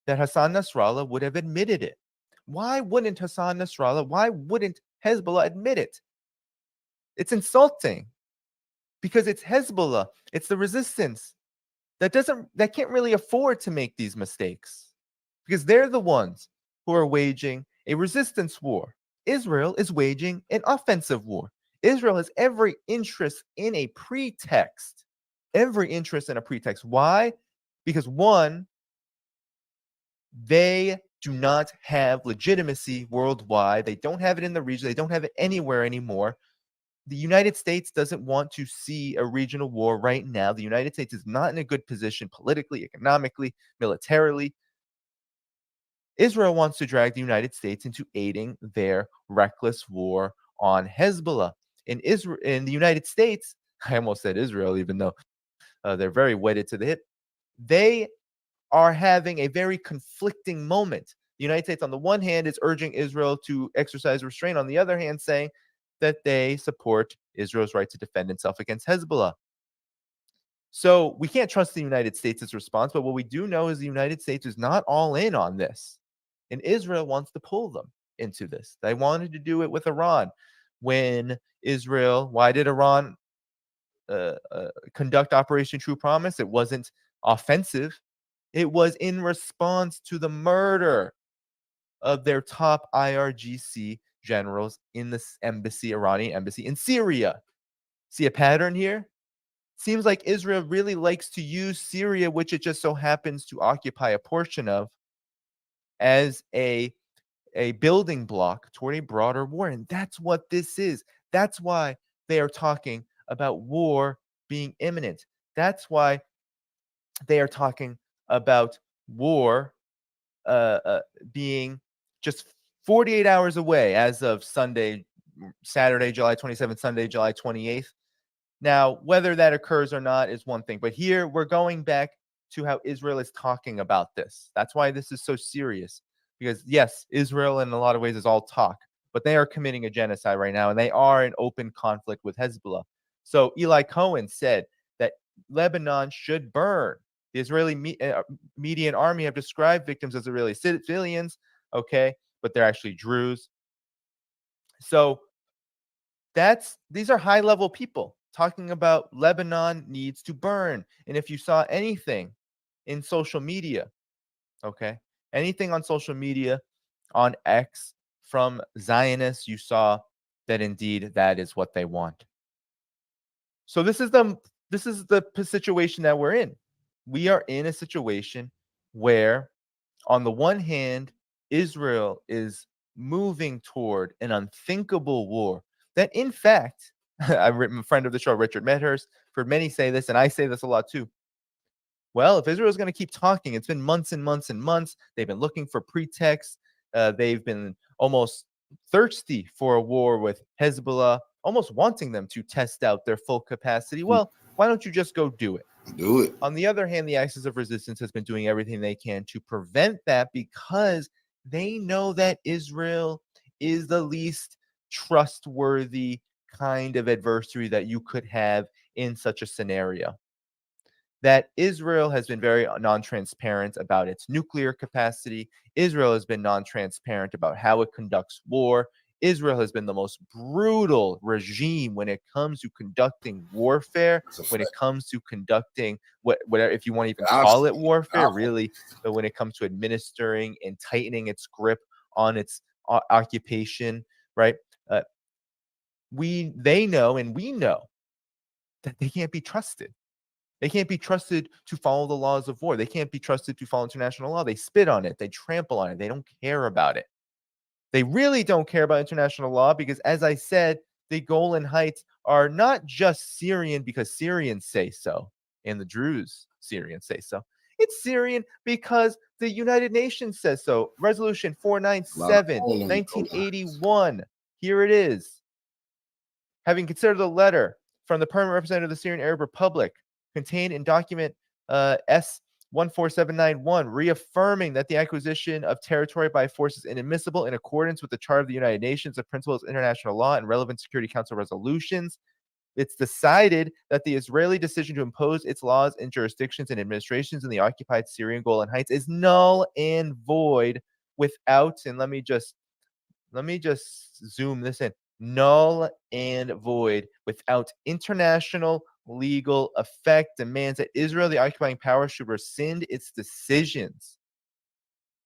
that Hassan Nasrallah would have admitted it. Why wouldn't Hassan Nasrallah, why wouldn't Hezbollah admit it? It's insulting because it's Hezbollah, it's the resistance that can't really afford to make these mistakes because they're the ones who are waging a resistance war. Israel is waging an offensive war. Israel has every interest in a pretext. Why? Because one, they do not have legitimacy worldwide. They don't have it in the region. They don't have it anywhere anymore. The United States doesn't want to see a regional war right now. The United States is not in a good position politically, economically, militarily. Israel wants to drag the United States into aiding their reckless war on Hezbollah. In the United States, I almost said Israel, even though they're very wedded to the hip, they are having a very conflicting moment. The United States, on the one hand, is urging Israel to exercise restraint. On the other hand, saying that they support Israel's right to defend itself against Hezbollah. So we can't trust the United States' response, but what we do know is the United States is not all in on this. And Israel wants to pull them into this. They wanted to do it with Iran. Why did Iran conduct Operation True Promise? It wasn't offensive. It was in response to the murder of their top IRGC generals in the Iranian embassy in Syria. See a pattern here? Seems like Israel really likes to use Syria, which it just so happens to occupy a portion of, as a building block toward a broader war. And that's what this is. That's why they are talking about war being imminent. That's why they are talking about war being just 48 hours away as of Saturday, July 27th, Sunday, July 28th. Now, whether that occurs or not is one thing, but here we're going back to how Israel is talking about this. That's why this is so serious. because yes, Israel in a lot of ways is all talk, but they are committing a genocide right now, and they are in open conflict with Hezbollah. So Eli Cohen said that Lebanon should burn. The Israeli media and army have described victims as Israeli civilians, okay, but they're actually Druze. So these are high-level people talking about Lebanon needs to burn. And if you saw anything in social media, okay, anything on social media, on X from Zionists, you saw that indeed that is what they want. So this is the situation that we're in. We are in a situation where, on the one hand, Israel is moving toward an unthinkable war that, in fact, I'm a friend of the show, Richard Medhurst. For many say this, and I say this a lot too. Well, if Israel is going to keep talking, it's been months and months and months. They've been looking for pretexts. They've been almost thirsty for a war with Hezbollah, almost wanting them to test out their full capacity. Well, why don't you just go do it? Do it. On the other hand, the Axis of Resistance has been doing everything they can to prevent that, because they know that Israel is the least trustworthy kind of adversary that you could have in such a scenario. That Israel has been very non-transparent about its nuclear capacity. Israel has been non-transparent about how it conducts war. Israel has been the most brutal regime when it comes to conducting warfare, when it comes to conducting whatever, if you want to even call it warfare, really, but when it comes to administering and tightening its grip on its occupation, right? They know, and we know, that they can't be trusted. They can't be trusted to follow the laws of war. They can't be trusted to follow international law. They spit on it. They trample on it. They don't care about it. They really don't care about international law because, as I said, the Golan Heights are not just Syrian because Syrians say so, and the Druze Syrians say so. It's Syrian because the United Nations says so. Resolution 497, 1981. Here it is. Having considered the letter from the permanent representative of the Syrian Arab Republic contained in document S14791, reaffirming that the acquisition of territory by force is inadmissible in accordance with the Charter of the United Nations, the principles of international law, and relevant Security Council resolutions. It's decided that the Israeli decision to impose its laws and jurisdictions and administrations in the occupied Syrian Golan Heights is null and void without, and let me just zoom this in, null and void without international legal effect, demands that Israel, the occupying power, should rescind its decisions.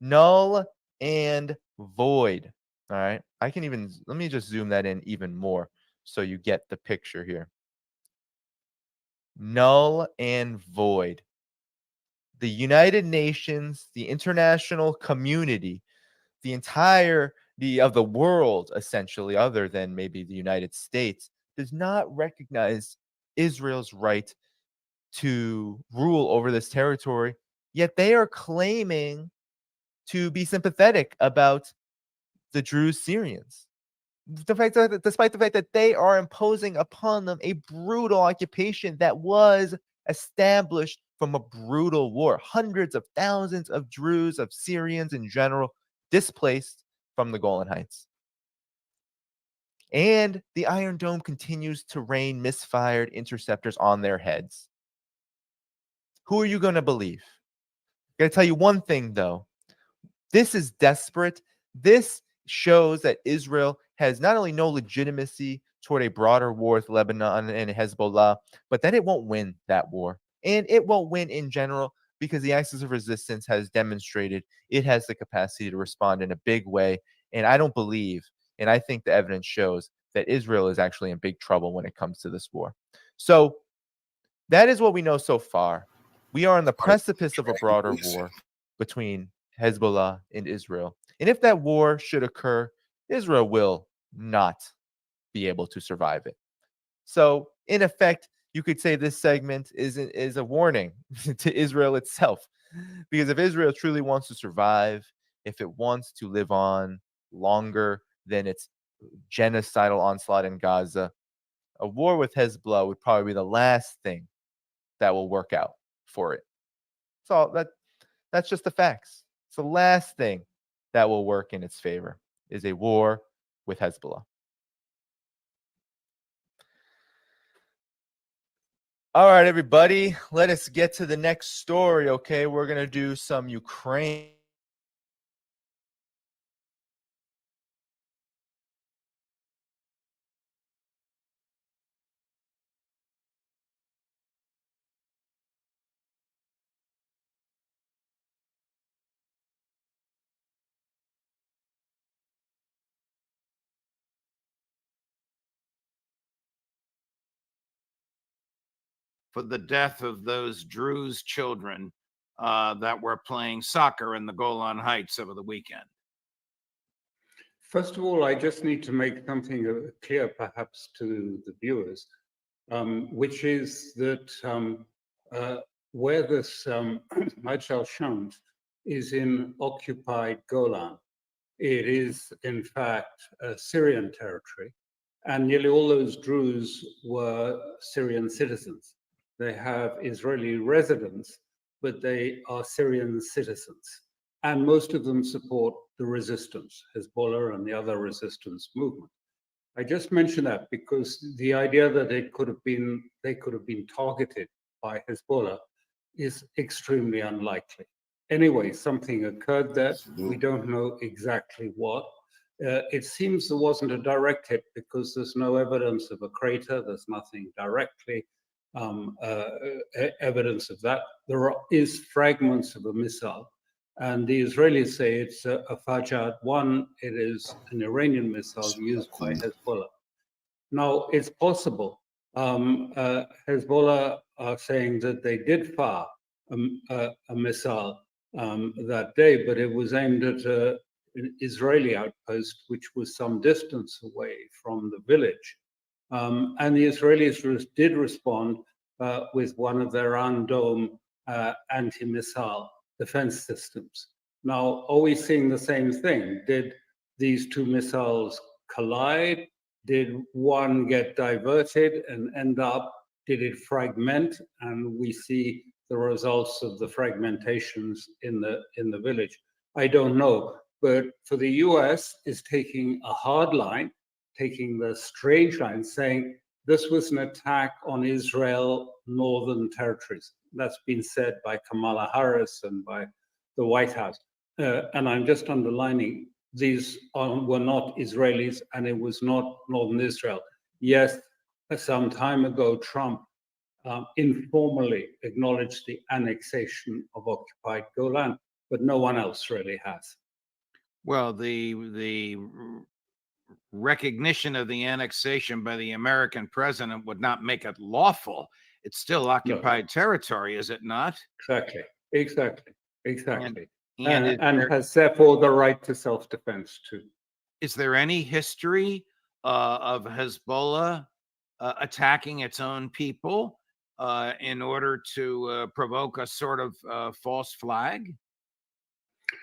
Null and void. All right. Let me just zoom that in even more so you get the picture here. Null and void. The United Nations, the international community, the entirety of the world, essentially, other than maybe the United States, does not recognize Israel's right to rule over this territory, yet they are claiming to be sympathetic about the Druze Syrians. Despite the fact that they are imposing upon them a brutal occupation that was established from a brutal war. Hundreds of thousands of Druze, of Syrians in general, displaced from the Golan Heights. And the Iron Dome continues to rain misfired interceptors on their heads. Who are you going to believe? I got to tell you one thing, though. This is desperate. This shows that Israel has not only no legitimacy toward a broader war with Lebanon and Hezbollah, but that it won't win that war. And it won't win in general because the Axis of Resistance has demonstrated it has the capacity to respond in a big way. And I don't believe, and I think the evidence shows that Israel is actually in big trouble when it comes to this war. So that is what we know so far. We are on the precipice of a broader war between Hezbollah and Israel. And if that war should occur, Israel will not be able to survive it. So, in effect, you could say this segment is a warning to Israel itself. Because if Israel truly wants to survive, if it wants to live on longer than its genocidal onslaught in Gaza, a war with Hezbollah would probably be the last thing that will work out for it. So that's just the facts. It's the last thing that will work in its favor, is a war with Hezbollah. All right, everybody, let us get to the next story, okay? We're going to do some Ukraine. For the death of those Druze children that were playing soccer in the Golan Heights over the weekend. First of all, I just need to make something clear, perhaps, to the viewers, which is that where this Hajj al-Shams is in occupied Golan, it is, in fact, Syrian territory, and nearly all those Druze were Syrian citizens. They have Israeli residence, but they are Syrian citizens. And most of them support the resistance, Hezbollah and the other resistance movement. I just mention that because the idea that they could have been targeted by Hezbollah is extremely unlikely. Anyway, something occurred there. We don't know exactly what. It seems there wasn't a direct hit because there's no evidence of a crater. There's nothing directly evidence of that. There is fragments of a missile, and the Israelis say it's a Fajr-1. It is an Iranian missile used by Hezbollah. Now, it's possible. Hezbollah are saying that they did fire a missile that day, but it was aimed at an Israeli outpost, which was some distance away from the village. And the Israelis did respond with one of their Iron Dome anti-missile defense systems. Now, are we seeing the same thing? Did these two missiles collide? Did one get diverted and end up, did it fragment? And we see the results of the fragmentations in the village. I don't know, but for the US is taking a hard line, taking the strange line, saying this was an attack on Israel northern territories. That's been said by Kamala Harris and by the White House. And I'm just underlining, these were not Israelis and it was not northern Israel. Yes, some time ago, Trump informally acknowledged the annexation of occupied Golan, but no one else really has. Well, the recognition of the annexation by the American president would not make it lawful. It's still occupied territory, is it not? Exactly. And has therefore the right to self-defense too. Is there any history of Hezbollah attacking its own people in order to provoke a sort of false flag?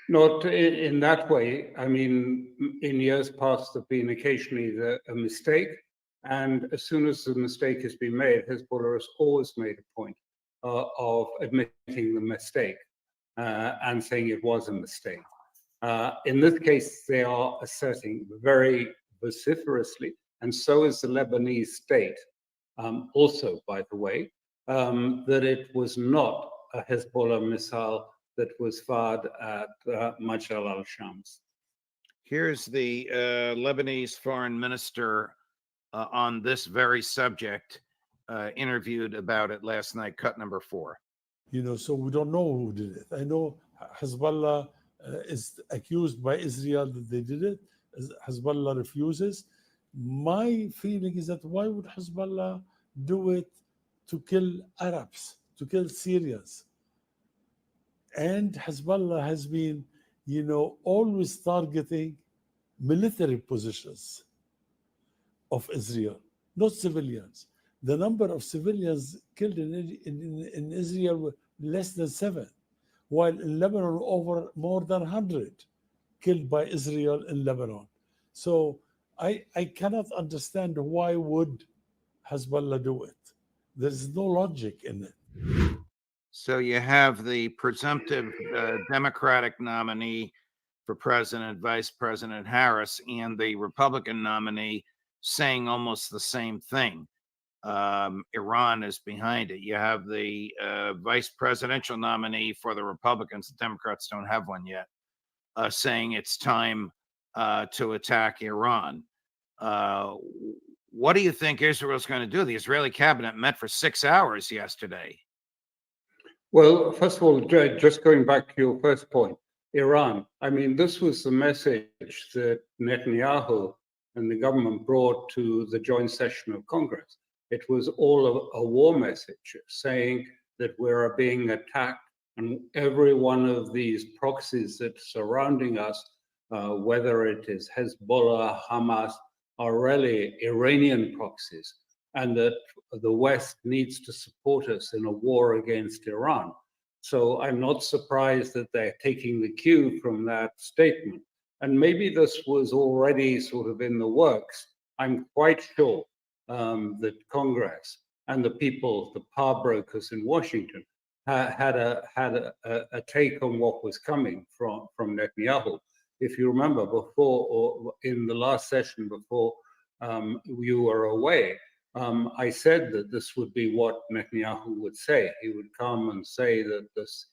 Not in that way. I mean, in years past, there's been occasionally a mistake. And as soon as the mistake has been made, Hezbollah has always made a point of admitting the mistake and saying it was a mistake. In this case, they are asserting very vociferously, and so is the Lebanese state, also, by the way, that it was not a Hezbollah missile that was fired at Hajj al-Shams. Here's the Lebanese foreign minister on this very subject, interviewed about it last night, cut number 4. You know, so we don't know who did it. I know Hezbollah is accused by Israel that they did it. Hezbollah refuses. My feeling is that why would Hezbollah do it to kill Arabs, to kill Syrians? And Hezbollah has been, you know, always targeting military positions of Israel, not civilians. The number of civilians killed in Israel were less than 7, while in Lebanon over more than 100 killed by Israel in Lebanon. So I cannot understand why would Hezbollah do it. There is no logic in it. So you have the presumptive Democratic nominee for President, Vice President Harris, and the Republican nominee saying almost the same thing. Iran is behind it. You have the vice presidential nominee for the Republicans, the Democrats don't have one yet, saying it's time to attack Iran. What do you think Israel's going to do? The Israeli cabinet met for 6 hours yesterday. Well, first of all, just going back to your first point, Iran. I mean, this was the message that Netanyahu and the government brought to the joint session of Congress. It was all a war message saying that we're being attacked, and every one of these proxies that's surrounding us, whether it is Hezbollah, Hamas, are really Iranian proxies, and that the West needs to support us in a war against Iran. So I'm not surprised that they're taking the cue from that statement. And maybe this was already sort of in the works. I'm quite sure that Congress and the people, the power brokers in Washington, had a take on what was coming from Netanyahu. If you remember, before, or in the last session before you were away, I said that this would be what Netanyahu would say. He would come and say that this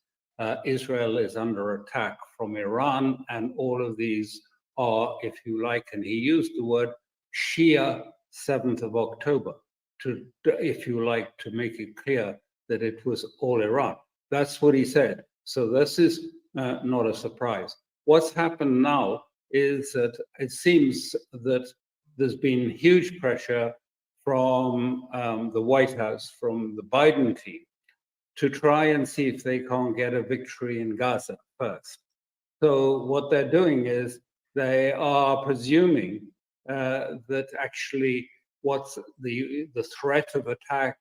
Israel is under attack from Iran, and all of these are, if you like, and he used the word Shia 7th of October, to, if you like, to make it clear that it was all Iran. That's what he said. So this is not a surprise. What's happened now is that it seems that there's been huge pressure from the White House, from the Biden team, to try and see if they can't get a victory in Gaza first. So what they're doing is they are presuming that actually what's the threat of attack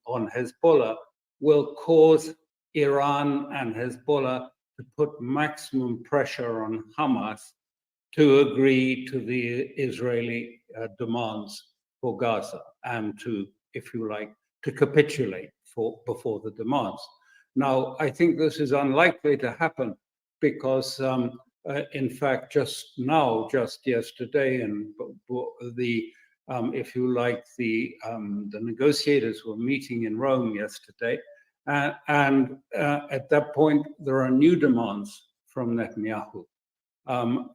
on Hezbollah will cause Iran and Hezbollah to put maximum pressure on Hamas to agree to the Israeli demands for Gaza and to, if you like, to capitulate before the demands. Now, I think this is unlikely to happen because, in fact, just yesterday, and the if you like, the negotiators were meeting in Rome yesterday, and at that point there are new demands from Netanyahu.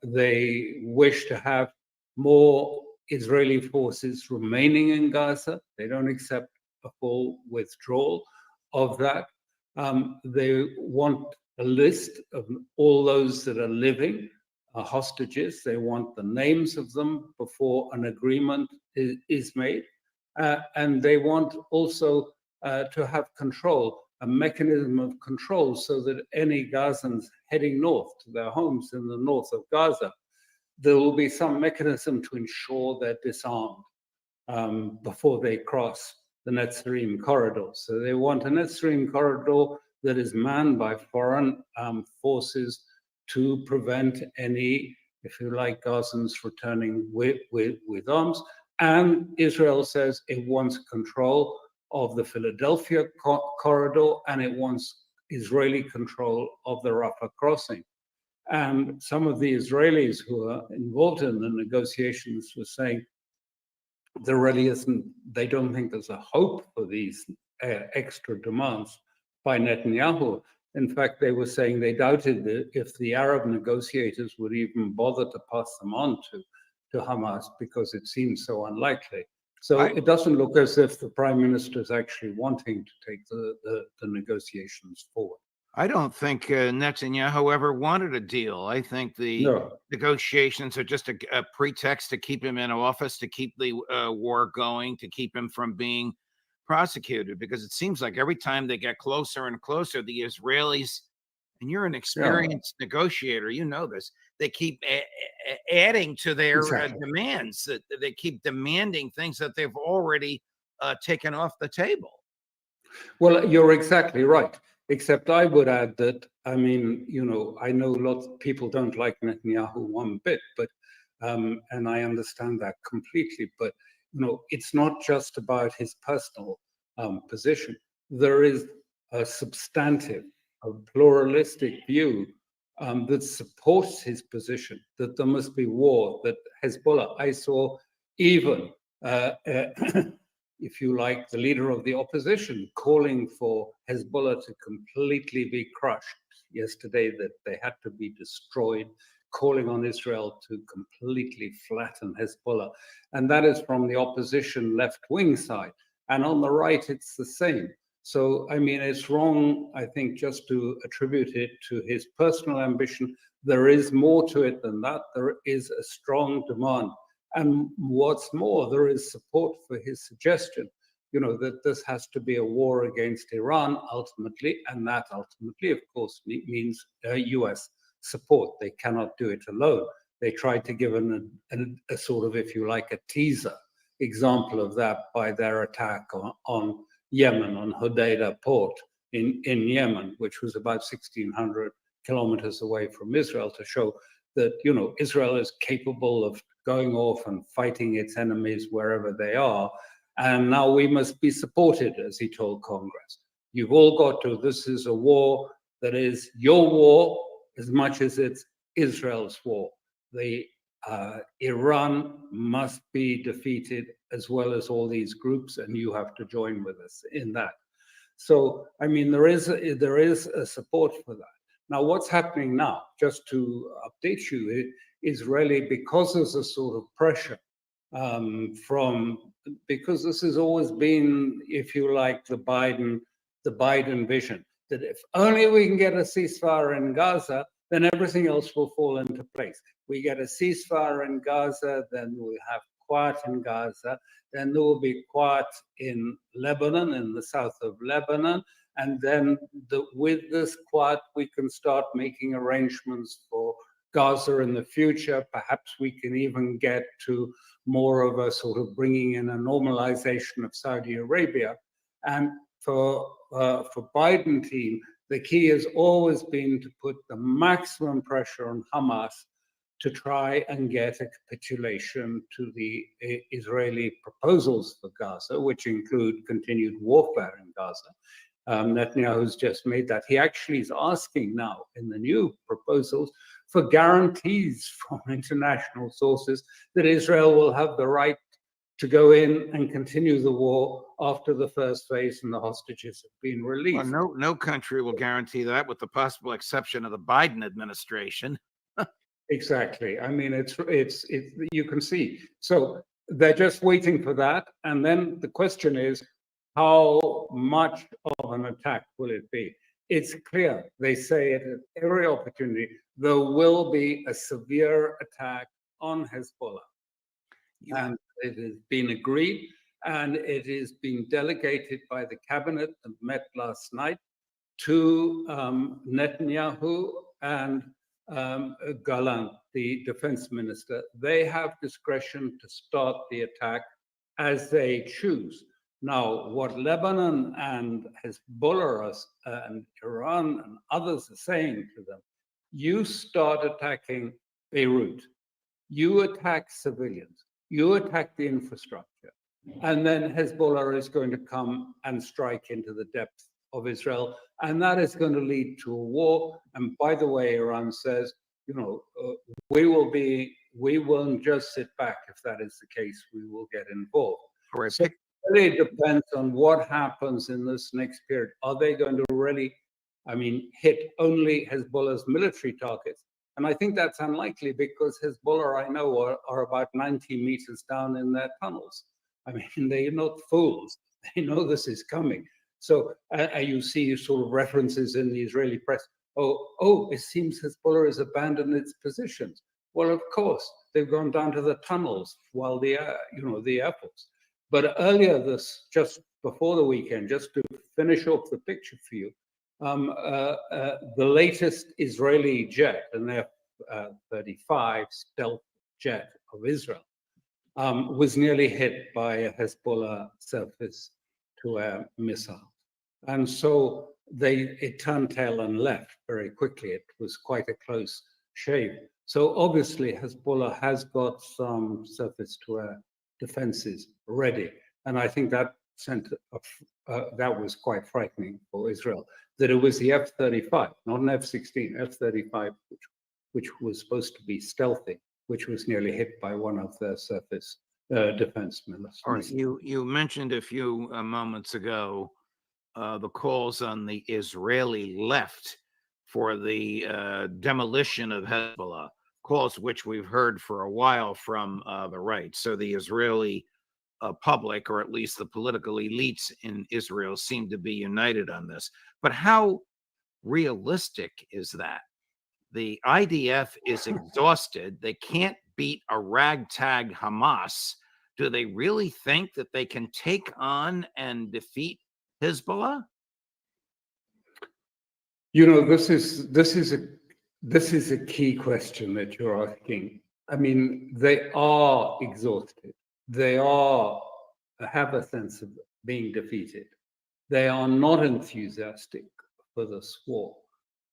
They wish to have more Israeli forces remaining in Gaza. They don't accept a full withdrawal of that. They want a list of all those that are living hostages. They want the names of them before an agreement is made. And they want also to have control, a mechanism of control, so that any Gazans heading north to their homes in the north of Gaza, there will be some mechanism to ensure they're disarmed before they cross the Netzarim corridor. So they want a Netzarim corridor that is manned by foreign forces to prevent any, if you like, Gazans returning with arms. And Israel says it wants control of the Philadelphia corridor, and it wants Israeli control of the Rafah crossing. And some of the Israelis who are involved in the negotiations were saying there really isn't, they don't think there's a hope for these extra demands by Netanyahu. In fact, they were saying they doubted that if the Arab negotiators would even bother to pass them on to Hamas, because it seems so unlikely. So it doesn't look as if the prime minister is actually wanting to take the negotiations forward. I don't think Netanyahu ever wanted a deal. I think the negotiations are just a pretext to keep him in office, to keep the war going, to keep him from being prosecuted, because it seems like every time they get closer and closer, the Israelis, and you're an experienced negotiator, you know this, they keep adding to their demands. That they keep demanding things that they've already taken off the table. Well, you're exactly right. Except I would add that, I mean, you know, I know lots of people don't like Netanyahu one bit, but, and I understand that completely, but, you know, it's not just about his personal position. There is a substantive, a pluralistic view that supports his position, that there must be war, that Hezbollah, I saw even, if you like, the leader of the opposition calling for Hezbollah to completely be crushed yesterday, that they had to be destroyed, calling on Israel to completely flatten Hezbollah. And that is from the opposition left-wing side. And on the right, it's the same. So, I mean, it's wrong, I think, just to attribute it to his personal ambition. There is more to it than that. There is a strong demand. And what's more, there is support for his suggestion, you know, that this has to be a war against Iran ultimately, and that ultimately, of course, means US support. They cannot do it alone. They tried to give a sort of, if you like, a teaser example of that by their attack on Yemen, on Hodeidah port in Yemen, which was about 1,600 kilometers away from Israel, to show that, you know, Israel is capable of going off and fighting its enemies wherever they are. And now we must be supported, as he told Congress. You've all got to, this is a war that is your war as much as it's Israel's war. Iran must be defeated, as well as all these groups, and you have to join with us in that. So, I mean, there is a support for that. Now, what's happening now, just to update you, is really because there's a sort of pressure because this has always been, if you like, the Biden vision, that if only we can get a ceasefire in Gaza, then everything else will fall into place. We get a ceasefire in Gaza, then we'll have quiet in Gaza, then there will be quiet in Lebanon, in the south of Lebanon, and then with this quiet, we can start making arrangements for Gaza in the future. Perhaps we can even get to more of a sort of bringing in a normalization of Saudi Arabia. And for Biden team, the key has always been to put the maximum pressure on Hamas to try and get a capitulation to the Israeli proposals for Gaza, which include continued warfare in Gaza. Netanyahu's just made that. He actually is asking now in the new proposals for guarantees from international sources that Israel will have the right to go in and continue the war after the first phase and the hostages have been released. Well, no country will guarantee that, with the possible exception of the Biden administration. Exactly. I mean, it's you can see. So they're just waiting for that. And then the question is, how much of an attack will it be? It's clear, they say it at every opportunity, there will be a severe attack on Hezbollah. Yeah. And it has been agreed, and it is being delegated by the cabinet that met last night to Netanyahu and Golan, the defense minister. They have discretion to start the attack as they choose. Now, what Lebanon and Hezbollah and Iran and others are saying to them, you start attacking Beirut, you attack civilians, you attack the infrastructure, and then Hezbollah is going to come and strike into the depths of Israel, and that is going to lead to a war. And by the way, Iran says, you know, we won't just sit back if that is the case, we will get involved. So it really depends on what happens in this next period. Are they going to really, I mean, hit only Hezbollah's military targets? And I think that's unlikely, because Hezbollah, I know, are about 90 meters down in their tunnels. I mean, they're not fools. They know this is coming. So you see sort of references in the Israeli press. Oh, it seems Hezbollah has abandoned its positions. Well, of course, they've gone down to the tunnels while the Air Force. But earlier just before the weekend, just to finish off the picture for you, the latest Israeli jet, an F-35 stealth jet of Israel, was nearly hit by a Hezbollah surface-to-air missile. And so it turned tail and left very quickly. It was quite a close shave. So obviously Hezbollah has got some surface-to-air defenses ready. And I think that sent that was quite frightening for Israel, that it was the F-35, not an F-16, F-35, which was supposed to be stealthy, which was nearly hit by one of their surface defense missiles. All right, you mentioned a few moments ago the calls on the Israeli left for the demolition of Hezbollah, calls which we've heard for a while from the right. So the Israeli public, or at least the political elites in Israel, seem to be united on this. But how realistic is that? The IDF is exhausted. They can't beat a ragtag Hamas. Do they really think that they can take on and defeat Hezbollah? You know, this is a key question that you're asking. I mean, they are exhausted. They have a sense of being defeated. They are not enthusiastic for this war,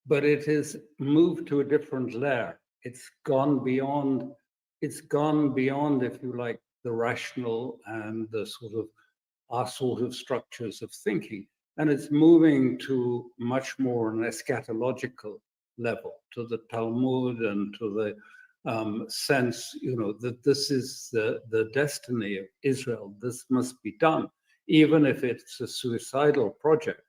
but it has moved to a different layer. It's gone beyond, if you like, the rational and the our sort of structures of thinking. And it's moving to much more an eschatological level, to the Talmud and to the sense, you know, that this is the destiny of Israel. This must be done, even if it's a suicidal project.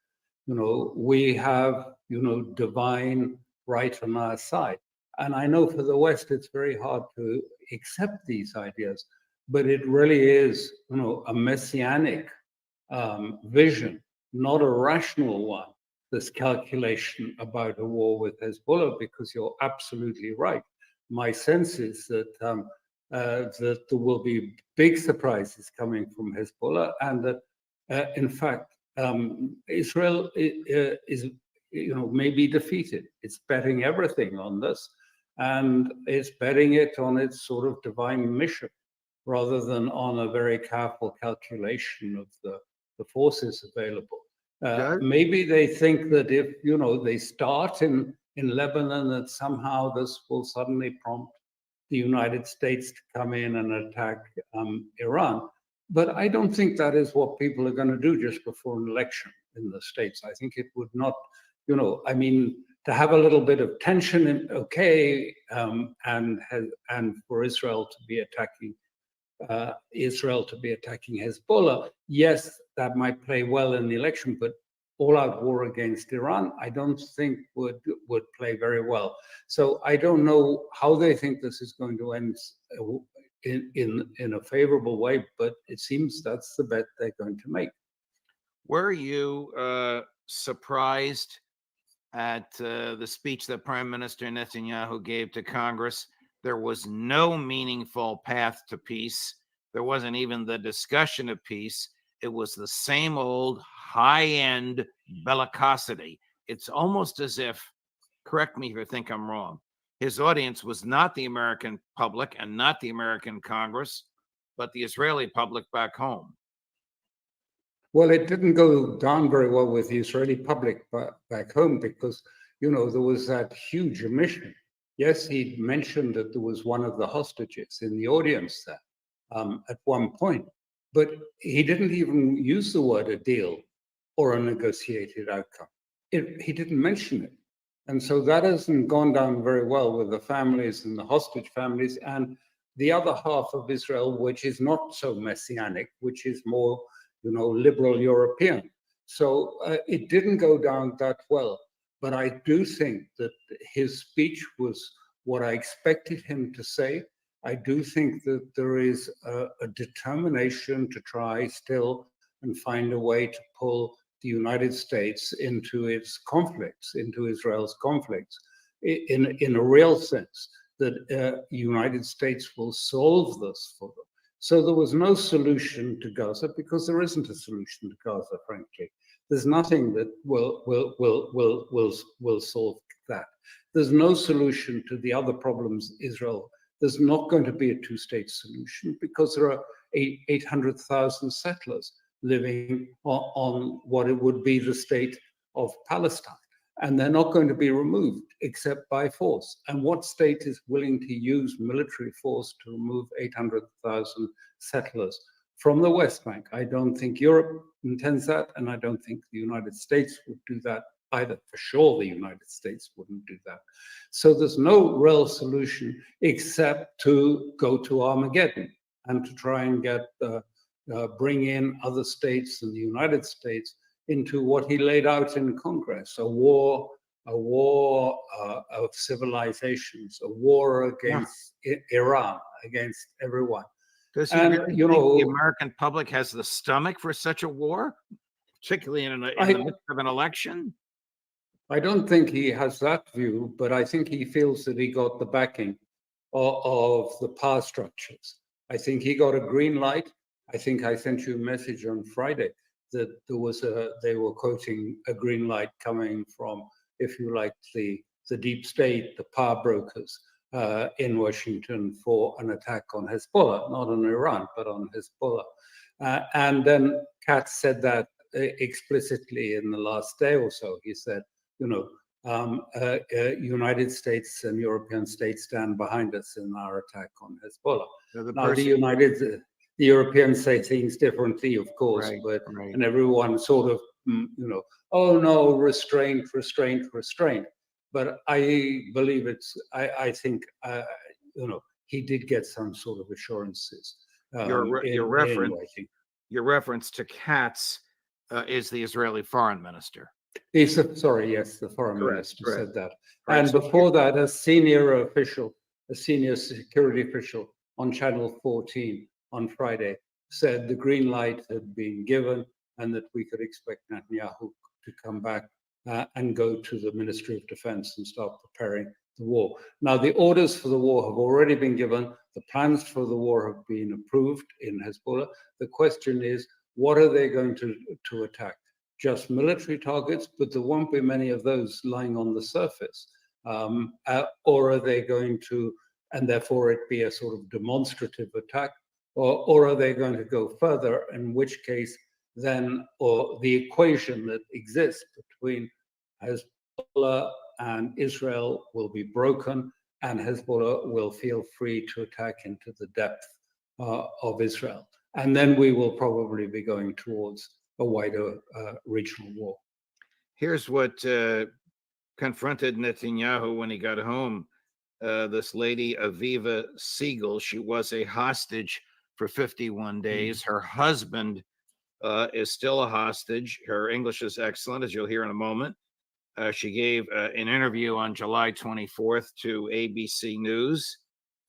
You know, we have, you know, divine right on our side. And I know for the West, it's very hard to accept these ideas, but it really is, you know, a messianic vision, not a rational one, this calculation about a war with Hezbollah, because you're absolutely right. My sense is that that there will be big surprises coming from Hezbollah, and that in fact Israel is, you know, may be defeated. It's betting everything on this, and it's betting it on its sort of divine mission, rather than on a very careful calculation of the forces available. Maybe they think that if, you know, they start in Lebanon, that somehow this will suddenly prompt the United States to come in and attack Iran. But I don't think that is what people are going to do just before an election in the States. I think it would not, you know, I mean, to have a little bit of tension, okay, and for Israel to be attacking Hezbollah, yes, that might play well in the election, but all-out war against Iran, I don't think would play very well. So I don't know how they think this is going to end in a favorable way, but it seems that's the bet they're going to make. Were you surprised at the speech that Prime Minister Netanyahu gave to Congress? There was no meaningful path to peace. There wasn't even the discussion of peace. It was the same old high-end bellicosity. It's almost as if, correct me if I think I'm wrong, his audience was not the American public and not the American Congress, but the Israeli public back home. Well, it didn't go down very well with the Israeli public back home because, you know, there was that huge omission. Yes, he mentioned that there was one of the hostages in the audience there at one point, but he didn't even use the word a deal or a negotiated outcome. He didn't mention it. And so that hasn't gone down very well with the families and the hostage families and the other half of Israel, which is not so messianic, which is more, you know, liberal European. So it didn't go down that well. But I do think that his speech was what I expected him to say. I do think that there is a determination to try still and find a way to pull the United States into its conflicts, into Israel's conflicts, in a real sense, that the United States will solve this for them. So there was no solution to Gaza because there isn't a solution to Gaza, frankly. There's nothing that will solve that. There's no solution to the other problems Israel. There's not going to be a two-state solution because there are 800,000 settlers living on what it would be the state of Palestine. And they're not going to be removed except by force. And what state is willing to use military force to remove 800,000 settlers from the West Bank. I don't think Europe intends that, and I don't think the United States would do that either. For sure, the United States wouldn't do that. So there's no real solution except to go to Armageddon and to try and get bring in other states and the United States into what he laid out in Congress: a war of civilizations, a war against Iran, against everyone. Does he really think the American public has the stomach for such a war, particularly in the midst of an election? I don't think he has that view, but I think he feels that he got the backing of the power structures. I think he got a green light. I think I sent you a message on Friday that they were quoting a green light coming from, if you like, the deep state, the power brokers in Washington for an attack on Hezbollah, not on Iran, but on Hezbollah. And then Katz said that explicitly in the last day or so. He said, United States and European states stand behind us in our attack on Hezbollah. Now, the Europeans say things differently, of course, and everyone sort of, oh no, restraint. But I believe I think, he did get some sort of assurances. Your reference to Katz is the Israeli foreign minister. Yes, the foreign minister said that. And before that, a senior security official on Channel 14 on Friday said the green light had been given and that we could expect Netanyahu to come back and go to the Ministry of Defense and start preparing the war. Now, the orders for the war have already been given. The plans for the war have been approved in Hezbollah. The question is, what are they going to attack? Just military targets, but there won't be many of those lying on the surface. Or are they going to, and therefore it be a sort of demonstrative attack, or are they going to go further, in which case then, or the equation that exists between Hezbollah and Israel will be broken, and Hezbollah will feel free to attack into the depth of Israel. And then we will probably be going towards a wider regional war. Here's what confronted Netanyahu when he got home. This lady, Aviva Siegel, she was a hostage for 51 days. Her husband is still a hostage. Her English is excellent, as you'll hear in a moment. She gave an interview on July 24th to ABC News.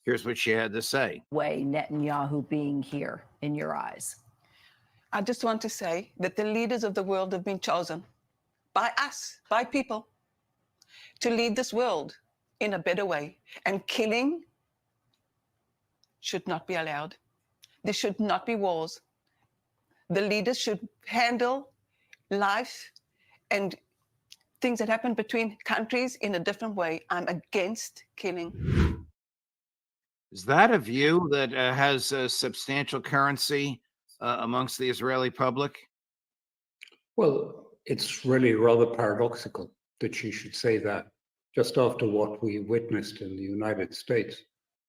Here's what she had to say. Way Netanyahu being here in your eyes? I just want to say that the leaders of the world have been chosen by us, by people, to lead this world in a better way. And killing should not be allowed. There should not be wars. The leaders should handle life and things that happen between countries in a different way. I'm against killing. Is that a view that has a substantial currency amongst the Israeli public? Well, it's really rather paradoxical that she should say that just after what we witnessed in the United States,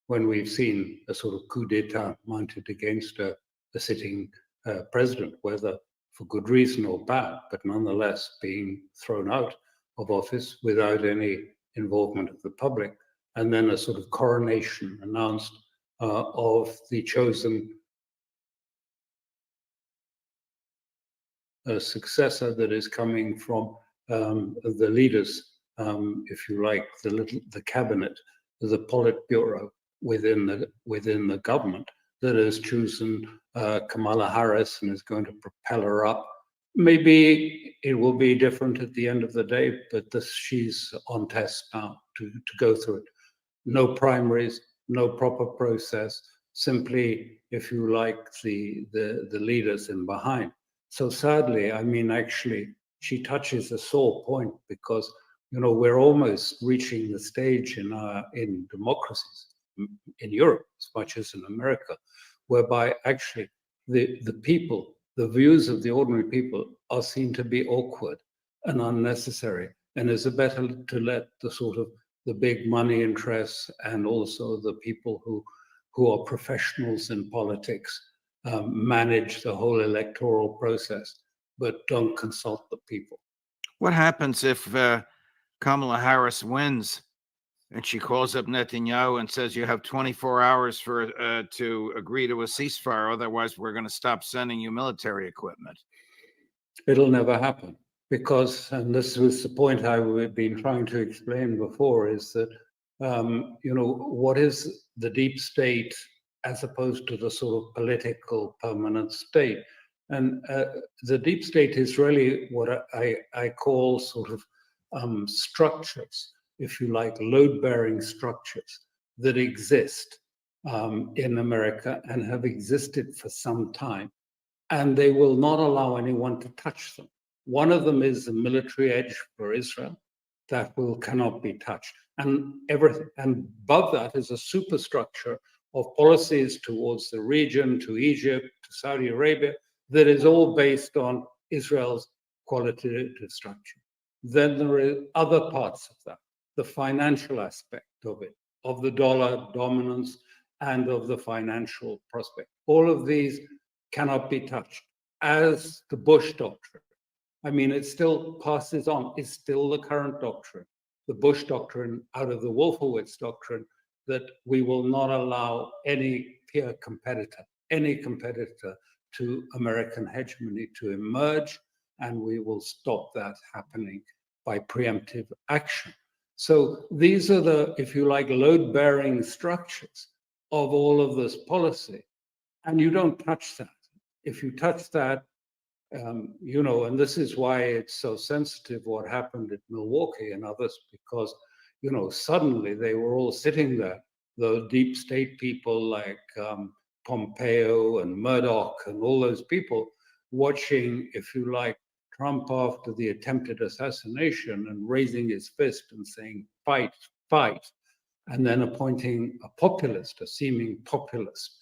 when we've seen a sort of coup d'etat mounted against a sitting president, whether for good reason or bad, but nonetheless being thrown out of office without any involvement of the public, and then a sort of coronation announced of the chosen successor that is coming from the leaders, if you like, the cabinet, the Politburo within the government that has chosen Kamala Harris and is going to propel her up. Maybe it will be different at the end of the day, but she's on test now to go through it. No primaries, no proper process, simply, if you like, the leaders in behind. So sadly, I mean, actually, she touches a sore point because, we're almost reaching the stage in democracies, in Europe as much as in America, whereby actually the people, the views of the ordinary people are seen to be awkward and unnecessary. And is it better to let the big money interests and also the people who are professionals in politics manage the whole electoral process, but don't consult the people. What happens if Kamala Harris wins and she calls up Netanyahu and says you have 24 hours for to agree to a ceasefire, otherwise we're going to stop sending you military equipment? It'll never happen because, and this was the point I've been trying to explain before, is that, what is the deep state as opposed to the sort of political permanent state? And the deep state is really what I call sort of structures, if you like, load-bearing structures that exist in America and have existed for some time. And they will not allow anyone to touch them. One of them is the military edge for Israel that cannot be touched. And everything, and above that is a superstructure of policies towards the region, to Egypt, to Saudi Arabia, that is all based on Israel's qualitative structure. Then there are other parts of that, the financial aspect of it, of the dollar dominance and of the financial prospect. All of these cannot be touched, as the Bush doctrine. I mean, it still passes on. It's still the current doctrine, the Bush doctrine out of the Wolfowitz doctrine, that we will not allow any peer competitor, any competitor to American hegemony to emerge, and we will stop that happening by preemptive action. So these are the, if you like, load-bearing structures of all of this policy, and you don't touch that. If you touch that, and this is why it's so sensitive what happened at Milwaukee and others, because, suddenly they were all sitting there, the deep state people like Pompeo and Murdoch and all those people watching, if you like, Trump after the attempted assassination and raising his fist and saying, fight, fight, and then appointing a populist, a seeming populist,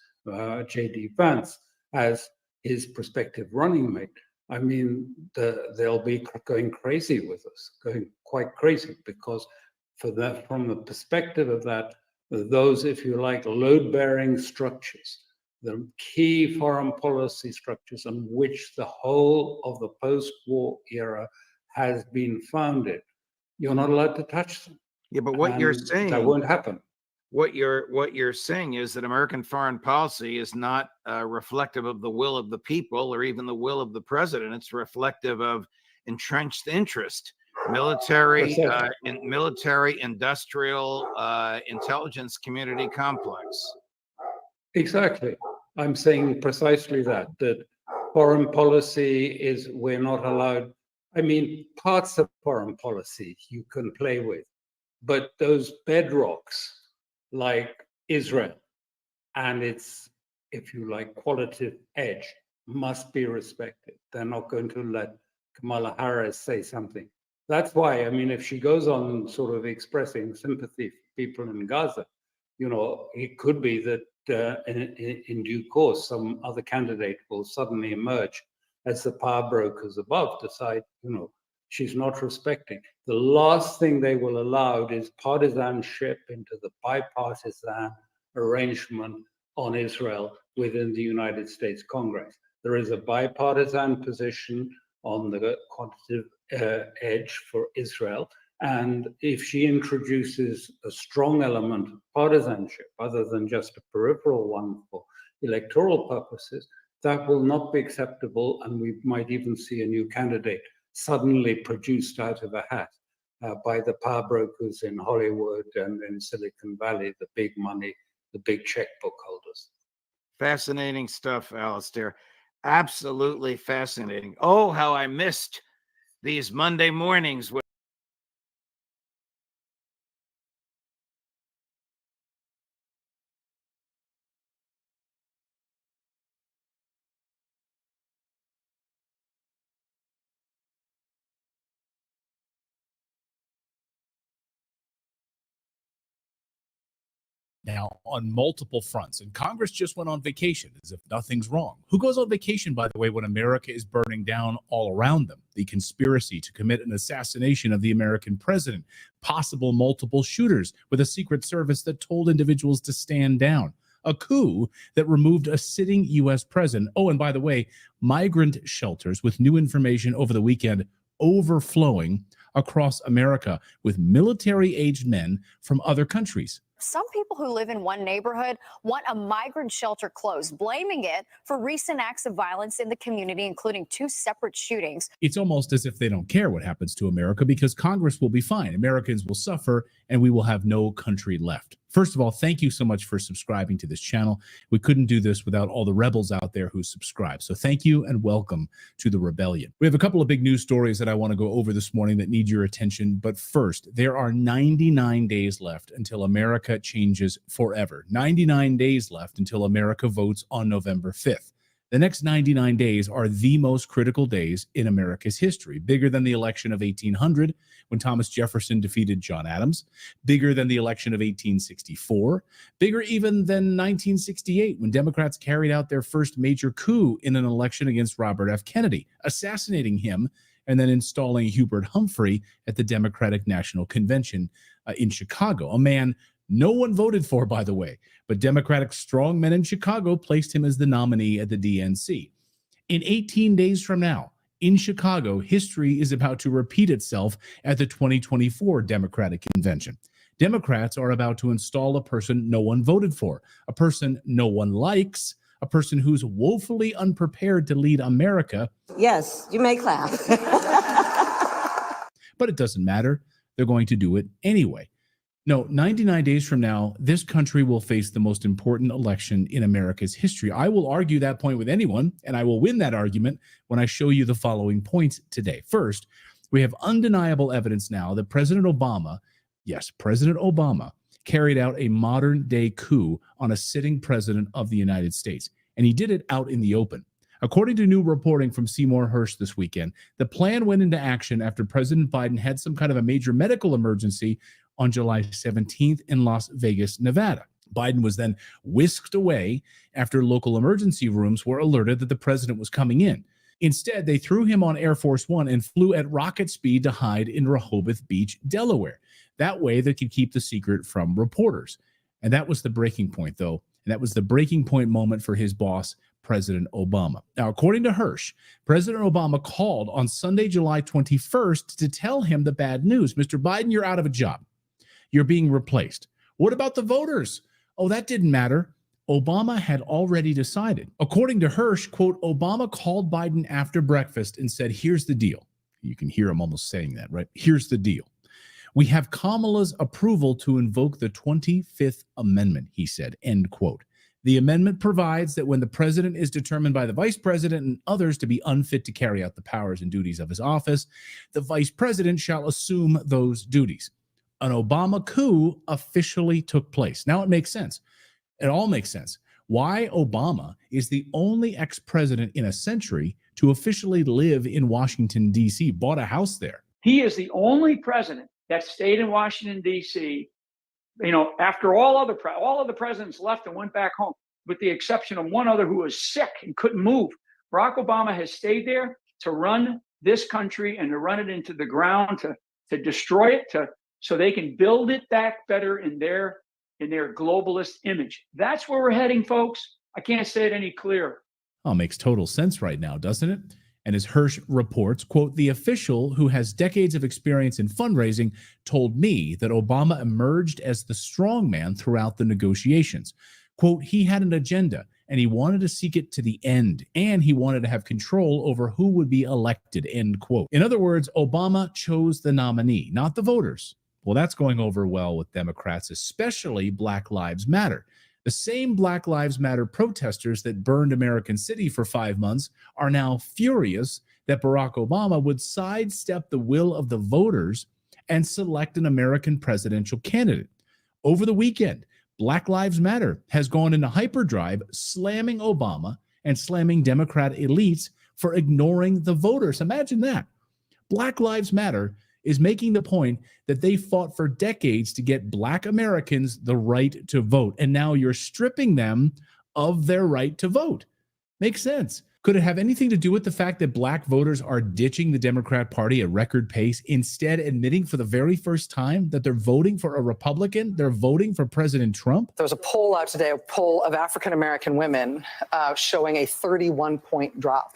J.D. Vance, as his prospective running mate. I mean, they'll be going crazy with us, going quite crazy, because from the perspective of that, those, if you like, load-bearing structures, the key foreign policy structures on which the whole of the post-war era has been founded, you're not allowed to touch them. Yeah, but what you're saying, that won't happen. What you're saying is that American foreign policy is not reflective of the will of the people or even the will of the president. It's reflective of entrenched interest, military, industrial, intelligence community complex. Exactly. I'm saying precisely that foreign policy is, we're not allowed. I mean, parts of foreign policy you can play with, but those bedrocks, like Israel and its, if you like, qualitative edge, must be respected. They're not going to let Kamala Harris say something. That's why, I mean, if she goes on sort of expressing sympathy for people in Gaza, it could be that in due course, some other candidate will suddenly emerge as the power brokers above decide, she's not respecting. The last thing they will allow is partisanship into the bipartisan arrangement on Israel within the United States Congress. There is a bipartisan position on the quantitative edge for Israel. And if she introduces a strong element of partisanship, other than just a peripheral one for electoral purposes, that will not be acceptable. And we might even see a new candidate suddenly produced out of a hat by the power brokers in Hollywood and in Silicon Valley, the big money, the big checkbook holders. Fascinating stuff, Alistair. Absolutely fascinating. Oh, how I missed these Monday mornings. Now on multiple fronts, and Congress just went on vacation as if nothing's wrong. Who goes on vacation, by the way, when America is burning down all around them? The conspiracy to commit an assassination of the American president, possible multiple shooters with a secret service that told individuals to stand down, a coup that removed a sitting U.S. president. Oh, and by the way, migrant shelters with new information over the weekend overflowing across America with military-aged men from other countries. Some people who live in one neighborhood want a migrant shelter closed, blaming it for recent acts of violence in the community, including 2 separate shootings. It's almost as if they don't care what happens to America because Congress will be fine. Americans will suffer and we will have no country left. First of all, thank you so much for subscribing to this channel. We couldn't do this without all the rebels out there who subscribe. So thank you and welcome to the rebellion. We have a couple of big news stories that I want to go over this morning that need your attention. But first, there are 99 days left until America changes forever. 99 days left until America votes on November 5th. The next 99 days are the most critical days in America's history, bigger than the election of 1800 when Thomas Jefferson defeated John Adams, bigger than the election of 1864, bigger even than 1968 when Democrats carried out their first major coup in an election against Robert F. Kennedy, assassinating him and then installing Hubert Humphrey at the Democratic National Convention in Chicago, a man no one voted for, by the way, but Democratic strongmen in Chicago placed him as the nominee at the DNC. In 18 days from now, in Chicago, history is about to repeat itself at the 2024 Democratic Convention. Democrats are about to install a person no one voted for, a person no one likes, a person who's woefully unprepared to lead America. Yes, you may clap. But it doesn't matter. They're going to do it anyway. No, 99 days from now, this country will face the most important election in America's history. I will argue that point with anyone, and I will win that argument when I show you the following points today. First, we have undeniable evidence now that President Obama, yes, President Obama, carried out a modern-day coup on a sitting president of the United States, and he did it out in the open. According to new reporting from Seymour Hersh this weekend, the plan went into action after President Biden had some kind of a major medical emergency on July 17th in Las Vegas, Nevada. Biden was then whisked away after local emergency rooms were alerted that the president was coming in. Instead, they threw him on Air Force One and flew at rocket speed to hide in Rehoboth Beach, Delaware. That way, they could keep the secret from reporters. And that was the breaking point, though. And that was the breaking point moment for his boss, President Obama. Now, according to Hersh, President Obama called on Sunday, July 21st to tell him the bad news. Mr. Biden, you're out of a job. You're being replaced. What about the voters? Oh, that didn't matter. Obama had already decided. According to Hersh, quote, Obama called Biden after breakfast and said, here's the deal. You can hear him almost saying that, right? Here's the deal. We have Kamala's approval to invoke the 25th Amendment, he said, end quote. The amendment provides that when the president is determined by the vice president and others to be unfit to carry out the powers and duties of his office, the vice president shall assume those duties. An Obama coup officially took place. Now it makes sense. It all makes sense. Why Obama is the only ex-president in a century to officially live in Washington, D.C., bought a house there. He is the only president that stayed in Washington, D.C., after all of the presidents left and went back home, with the exception of one other who was sick and couldn't move. Barack Obama has stayed there to run this country and to run it into the ground, to destroy it, so they can build it back better in their globalist image. That's where we're heading, folks. I can't say it any clearer. Oh, makes total sense right now, doesn't it? And as Hersh reports, quote, the official who has decades of experience in fundraising told me that Obama emerged as the strongman throughout the negotiations. Quote, he had an agenda and he wanted to seek it to the end, and he wanted to have control over who would be elected, end quote. In other words, Obama chose the nominee, not the voters. Well, that's going over well with Democrats, especially Black Lives Matter. The same Black Lives Matter protesters that burned American City for 5 months are now furious that Barack Obama would sidestep the will of the voters and select an American presidential candidate. Over the weekend, Black Lives Matter has gone into hyperdrive, slamming Obama and slamming Democrat elites for ignoring the voters. Imagine that. Black Lives Matter is making the point that they fought for decades to get Black Americans the right to vote. And now you're stripping them of their right to vote. Makes sense. Could it have anything to do with the fact that black voters are ditching the Democrat Party at record pace, instead admitting for the very first time that they're voting for a Republican? They're voting for President Trump? There was a poll out today, a poll of African-American women showing a 31-point drop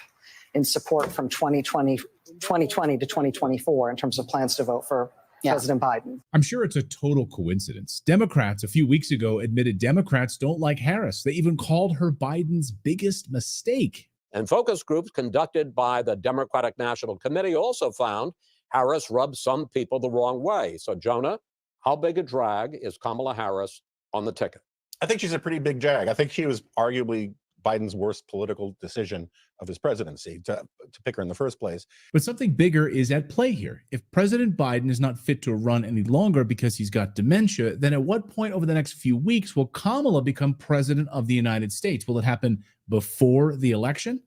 in support from 2020 to 2024 in terms of plans to vote for President Biden. I'm sure it's a total coincidence. Democrats a few weeks ago admitted Democrats don't like Harris. They even called her Biden's biggest mistake. And focus groups conducted by the Democratic National Committee also found Harris rubbed some people the wrong way. So, Jonah, how big a drag is Kamala Harris on the ticket? I think she's a pretty big drag. I think she was arguably Biden's worst political decision of his presidency to pick her in the first place. But something bigger is at play here. If President Biden is not fit to run any longer because he's got dementia, then at what point over the next few weeks will Kamala become president of the United States? Will it happen before the election?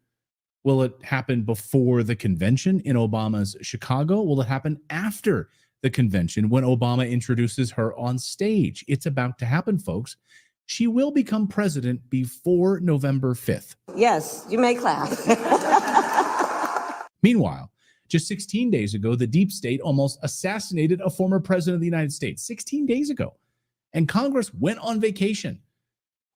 Will it happen before the convention in Obama's Chicago? Will it happen after the convention when Obama introduces her on stage? It's about to happen, folks. She will become president before November 5th. Yes, you may clap. Meanwhile, just 16 days ago, the deep state almost assassinated a former president of the United States. 16 days ago. And Congress went on vacation.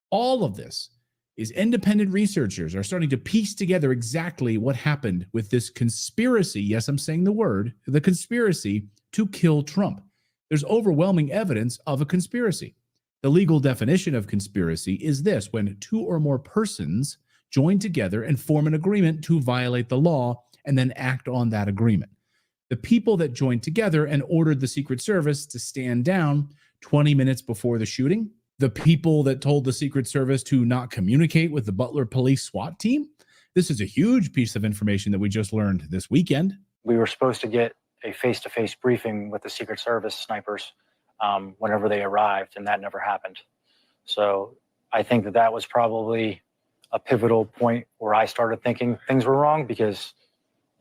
All of this is independent researchers are starting to piece together exactly what happened with this conspiracy. Yes, I'm saying the word, the conspiracy to kill Trump. There's overwhelming evidence of a conspiracy. The legal definition of conspiracy is this: when two or more persons join together and form an agreement to violate the law and then act on that agreement. The people that joined together and ordered the Secret Service to stand down 20 minutes before the shooting, the people that told the Secret Service to not communicate with the Butler Police SWAT team. This is a huge piece of information that we just learned this weekend. We were supposed to get a face-to-face briefing with the Secret Service snipers whenever they arrived, and that never happened. So I think that was probably a pivotal point where I started thinking things were wrong, because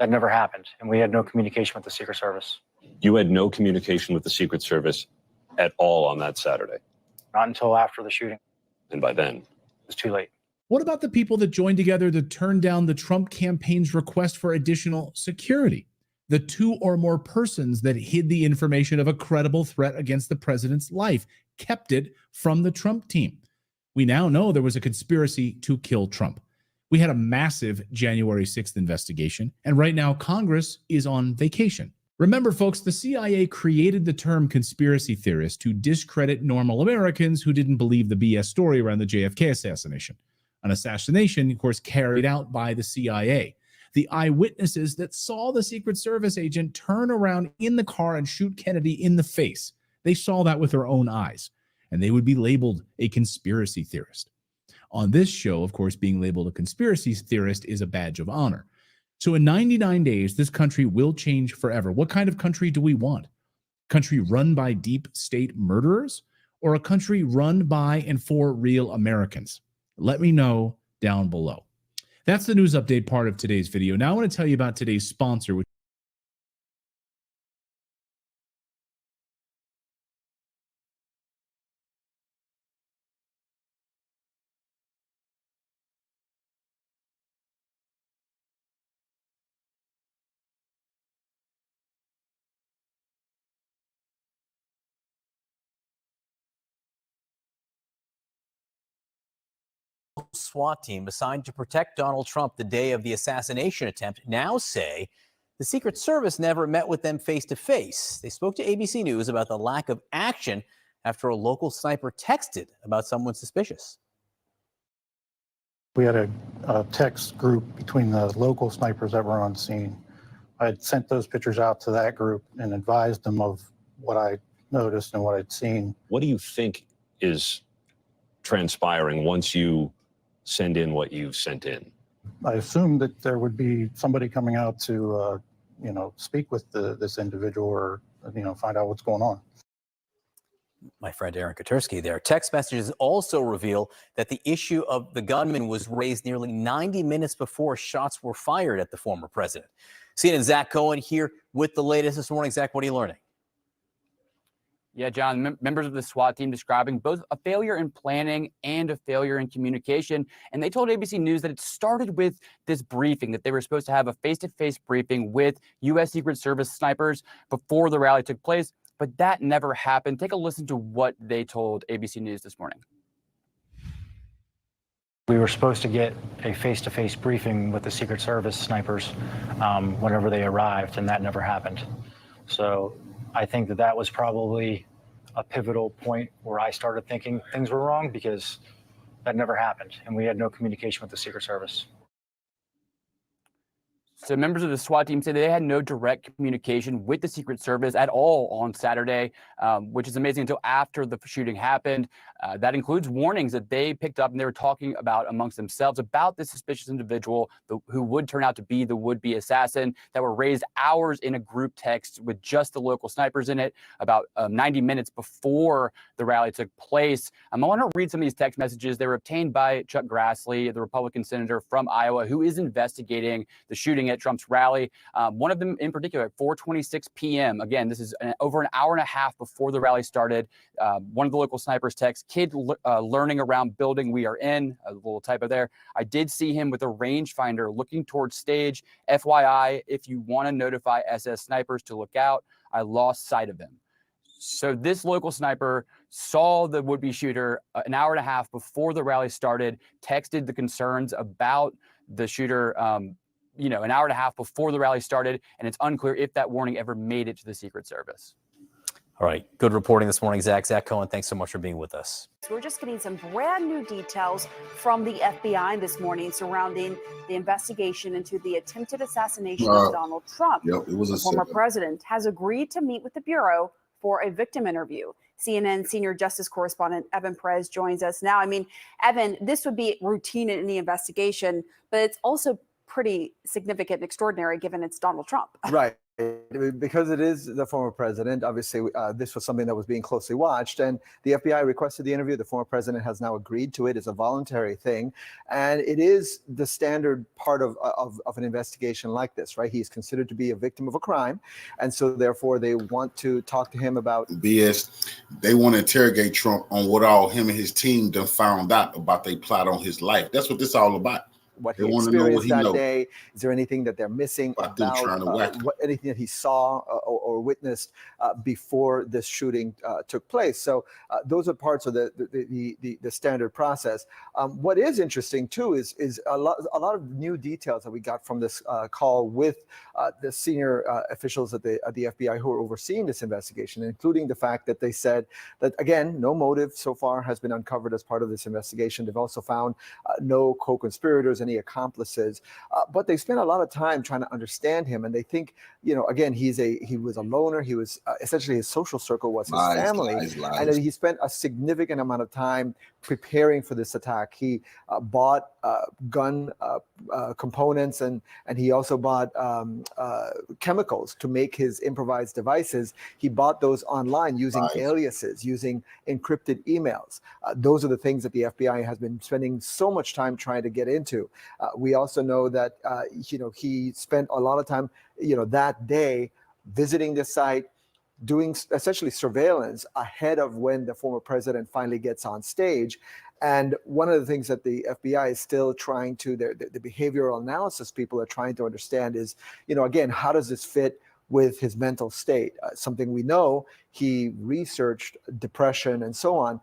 that never happened, and we had no communication with the Secret Service. You had no communication with the Secret Service at all on that Saturday? Not until after the shooting. And by then? It was too late. What about the people that joined together to turn down the Trump campaign's request for additional security? The two or more persons that hid the information of a credible threat against the president's life, kept it from the Trump team. We now know there was a conspiracy to kill Trump. We had a massive January 6th investigation, and right now Congress is on vacation. Remember, folks, the CIA created the term conspiracy theorist to discredit normal Americans who didn't believe the BS story around the JFK assassination. An assassination, of course, carried out by the CIA. The eyewitnesses that saw the Secret Service agent turn around in the car and shoot Kennedy in the face, they saw that with their own eyes, and they would be labeled a conspiracy theorist. On this show, of course, being labeled a conspiracy theorist is a badge of honor. So in 99 days, this country will change forever. What kind of country do we want? A country run by deep state murderers, or a country run by and for real Americans? Let me know down below. That's the news update part of today's video. Now I want to tell you about today's sponsor, which SWAT team assigned to protect Donald Trump the day of the assassination attempt now say the Secret Service never met with them face to face. They spoke to ABC News about the lack of action after a local sniper texted about someone suspicious. We had a text group between the local snipers that were on scene. I had sent those pictures out to that group and advised them of what I noticed and what I'd seen. What do you think is transpiring once you send in what you've sent in? I assumed that there would be somebody coming out to, speak with this individual or, find out what's going on. My friend Aaron Katursky there. Text messages also reveal that the issue of the gunman was raised nearly 90 minutes before shots were fired at the former president. CNN's Zach Cohen here with the latest this morning. Zach, what are you learning? Yeah, John, members of the SWAT team describing both a failure in planning and a failure in communication. And they told ABC News that it started with this briefing, that they were supposed to have a face-to-face briefing with U.S. Secret Service snipers before the rally took place. But that never happened. Take a listen to what they told ABC News this morning. We were supposed to get a face-to-face briefing with the Secret Service snipers whenever they arrived, and that never happened. So I think that that was probably a pivotal point where I started thinking things were wrong, because that never happened, and we had no communication with the Secret Service. So members of the SWAT team say they had no direct communication with the Secret Service at all on Saturday, which is amazing until after the shooting happened. That includes warnings that they picked up and they were talking about amongst themselves about this suspicious individual who would turn out to be the would-be assassin, that were raised hours in a group text with just the local snipers in it about 90 minutes before the rally took place. I want to read some of these text messages. They were obtained by Chuck Grassley, the Republican senator from Iowa, who is investigating the shooting at Trump's rally. One of them in particular at 4:26 p.m. Again, this is over an hour and a half before the rally started. One of the local snipers texts, "Kid learning around building we are in," a little typo there. "I did see him with a rangefinder looking towards stage. FYI, if you want to notify SS snipers to look out, I lost sight of him." So this local sniper saw the would-be shooter an hour and a half before the rally started, texted the concerns about the shooter an hour and a half before the rally started, and it's unclear if that warning ever made it to the Secret Service. All right. Good reporting this morning, Zach. Zach Cohen, thanks so much for being with us. We're just getting some brand new details from the FBI this morning surrounding the investigation into the attempted assassination of Donald Trump. Yep, it was the former president has agreed to meet with the Bureau for a victim interview. CNN senior justice correspondent Evan Perez joins us now. I mean, Evan, this would be routine in any investigation, but it's also pretty significant and extraordinary given it's Donald Trump. Right. Because it is the former president, obviously, this was something that was being closely watched, and the FBI requested the interview. The former president has now agreed to it. It's a voluntary thing, and it is the standard part of an investigation like this, right? He's considered to be a victim of a crime, and so therefore they want to talk to him about BS. They want to interrogate Trump on what all him and his team done found out about they plot on his life. That's what this is all about. What they he want to know what experienced he that knows. day. Is there anything that they're missing about anything that he saw or witnessed before this shooting took place? So those are parts of the standard process. What is interesting too is a lot of new details that we got from this call with the senior officials at the FBI who are overseeing this investigation, including the fact that they said that, again, no motive so far has been uncovered as part of this investigation. They've also found no co-conspirators, any accomplices, but they spent a lot of time trying to understand him, and they think, again, he was a loner. He was essentially, his social circle was his family, and that he spent a significant amount of time preparing for this attack. He bought gun components, and he also bought chemicals to make his improvised devices. He bought those online using aliases, using encrypted emails. Those are the things that the FBI has been spending so much time trying to get into. We also know that he spent a lot of time that day visiting the site, doing essentially surveillance ahead of when the former president finally gets on stage. And one of the things that the FBI is still trying to, the behavioral analysis people are trying to understand is, again, how does this fit with his mental state? Something we know, he researched depression and so on.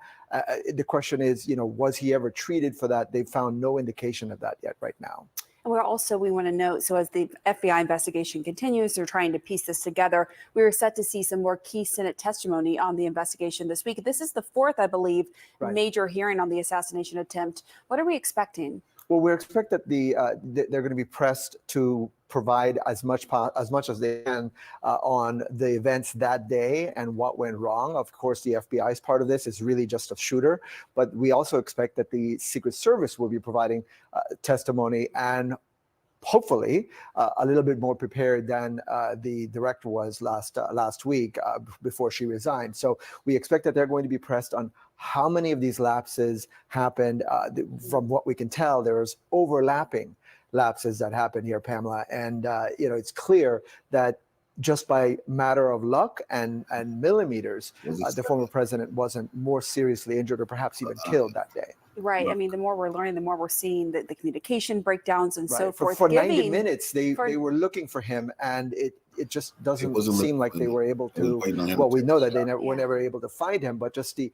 The question is, was he ever treated for that? They've found no indication of that yet right now. And we want to note, so as the FBI investigation continues, they're trying to piece this together. We are set to see some more key Senate testimony on the investigation this week. This is the fourth, I believe, major hearing on the assassination attempt. What are we expecting? Well, we expect that they're going to be pressed to provide as much as they can on the events that day and what went wrong. Of course, the FBI's part of this is really just a shooter, but we also expect that the Secret Service will be providing testimony, and hopefully a little bit more prepared than the director was last week before she resigned. So we expect that they're going to be pressed on how many of these lapses happened. From what we can tell, there's overlapping lapses that happened here, Pamela. And, it's clear that, just by matter of luck and millimeters, the former president wasn't more seriously injured or perhaps even killed that day. Right. I mean, the more we're learning, the more we're seeing the communication breakdowns and so forth. For 90 minutes, they were looking for him, and it just doesn't seem like they were able to. Well, we know that they were never able to find him, but just the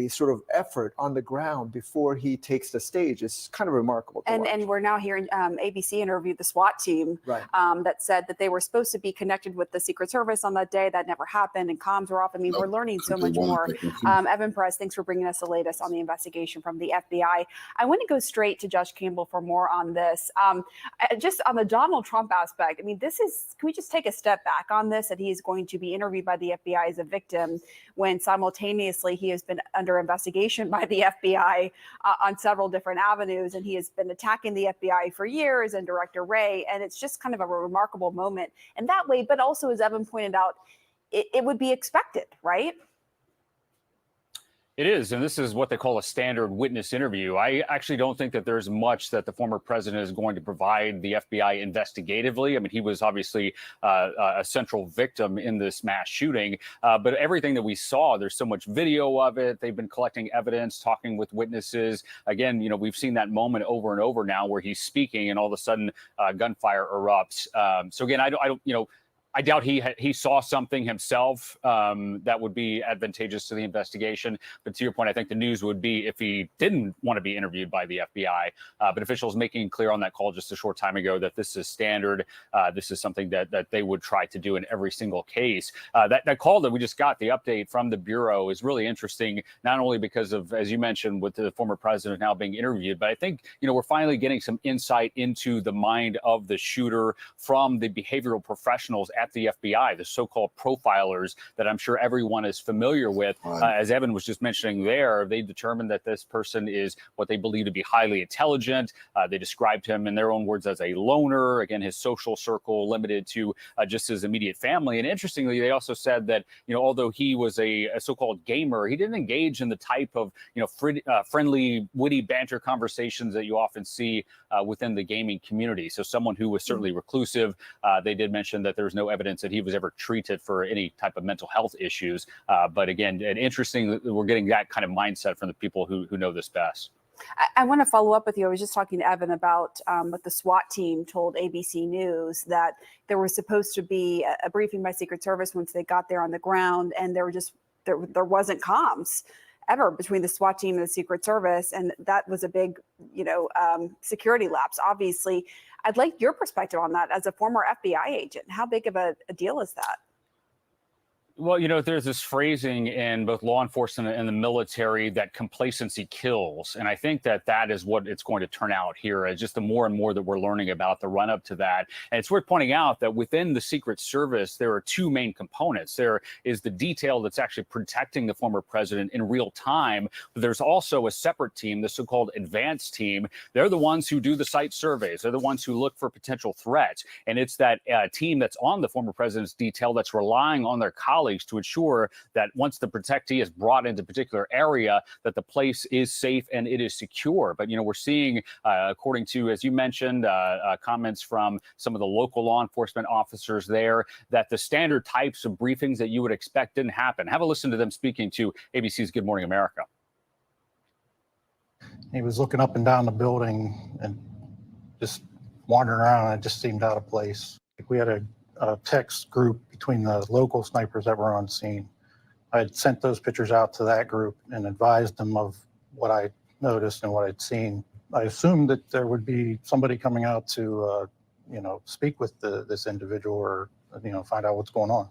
sort of effort on the ground before he takes the stage is kind of remarkable. And we're now hearing ABC interviewed the SWAT team that said that they were supposed to be connected with the Secret Service on that day. That never happened, and comms were off. I mean, we're learning so much more. Evan Perez, thanks for bringing us the latest on the investigation from the FBI. I want to go straight to Josh Campbell for more on this. Just on the Donald Trump aspect, I mean, can we just take a step back on this, that he is going to be interviewed by the FBI as a victim when simultaneously he has been under investigation by the FBI on several different avenues, and he has been attacking the FBI for years and Director Wray, and it's just kind of a remarkable moment in that way, but also, as Evan pointed out, it would be expected, right? It is, and this is what they call a standard witness interview. I actually don't think that there's much that the former president is going to provide the FBI investigatively. I mean, he was obviously a central victim in this mass shooting, but everything that we saw, there's so much video of it. They've been collecting evidence, talking with witnesses. Again, we've seen that moment over and over now where he's speaking and all of a sudden gunfire erupts. So again, I doubt he saw something himself that would be advantageous to the investigation. But to your point, I think the news would be if he didn't want to be interviewed by the FBI. But officials making clear on that call just a short time ago that this is standard. This is something that they would try to do in every single case. That call that we just got, the update from the Bureau, is really interesting, not only because of, as you mentioned, with the former president now being interviewed, but I think, we're finally getting some insight into the mind of the shooter from the behavioral professionals at the FBI, the so-called profilers that I'm sure everyone is familiar with. As Evan was just mentioning there, they determined that this person is what they believe to be highly intelligent. They described him in their own words as a loner. Again, his social circle limited to just his immediate family. And interestingly, they also said that, although he was a so-called gamer, he didn't engage in the type of, friendly, witty banter conversations that you often see within the gaming community. So someone who was certainly reclusive. They did mention that there was no evidence that he was ever treated for any type of mental health issues. But again, interesting that we're getting that kind of mindset from the people who know this best. I want to follow up with you. I was just talking to Evan about what the SWAT team told ABC News, that there was supposed to be a briefing by Secret Service once they got there on the ground, and there wasn't comms ever between the SWAT team and the Secret Service, and that was a big, security lapse. Obviously, I'd like your perspective on that as a former FBI agent. How big of a deal is that? Well, there's this phrasing in both law enforcement and the military that complacency kills. And I think that is what it's going to turn out here, as just the more and more that we're learning about the run up to that. And it's worth pointing out that within the Secret Service, there are two main components. There is the detail that's actually protecting the former president in real time. But there's also a separate team, the so-called advanced team. They're the ones who do the site surveys. They're the ones who look for potential threats. And it's that team that's on the former president's detail that's relying on their colleagues to ensure that once the protectee is brought into a particular area, that the place is safe and it is secure. But, we're seeing, according to, as you mentioned, comments from some of the local law enforcement officers there, that the standard types of briefings that you would expect didn't happen. Have a listen to them speaking to ABC's Good Morning America. He was looking up and down the building and just wandering around, and it just seemed out of place. We had a text group between the local snipers that were on scene. I had sent those pictures out to that group and advised them of what I noticed and what I'd seen. I assumed that there would be somebody coming out to, speak with this individual or, find out what's going on.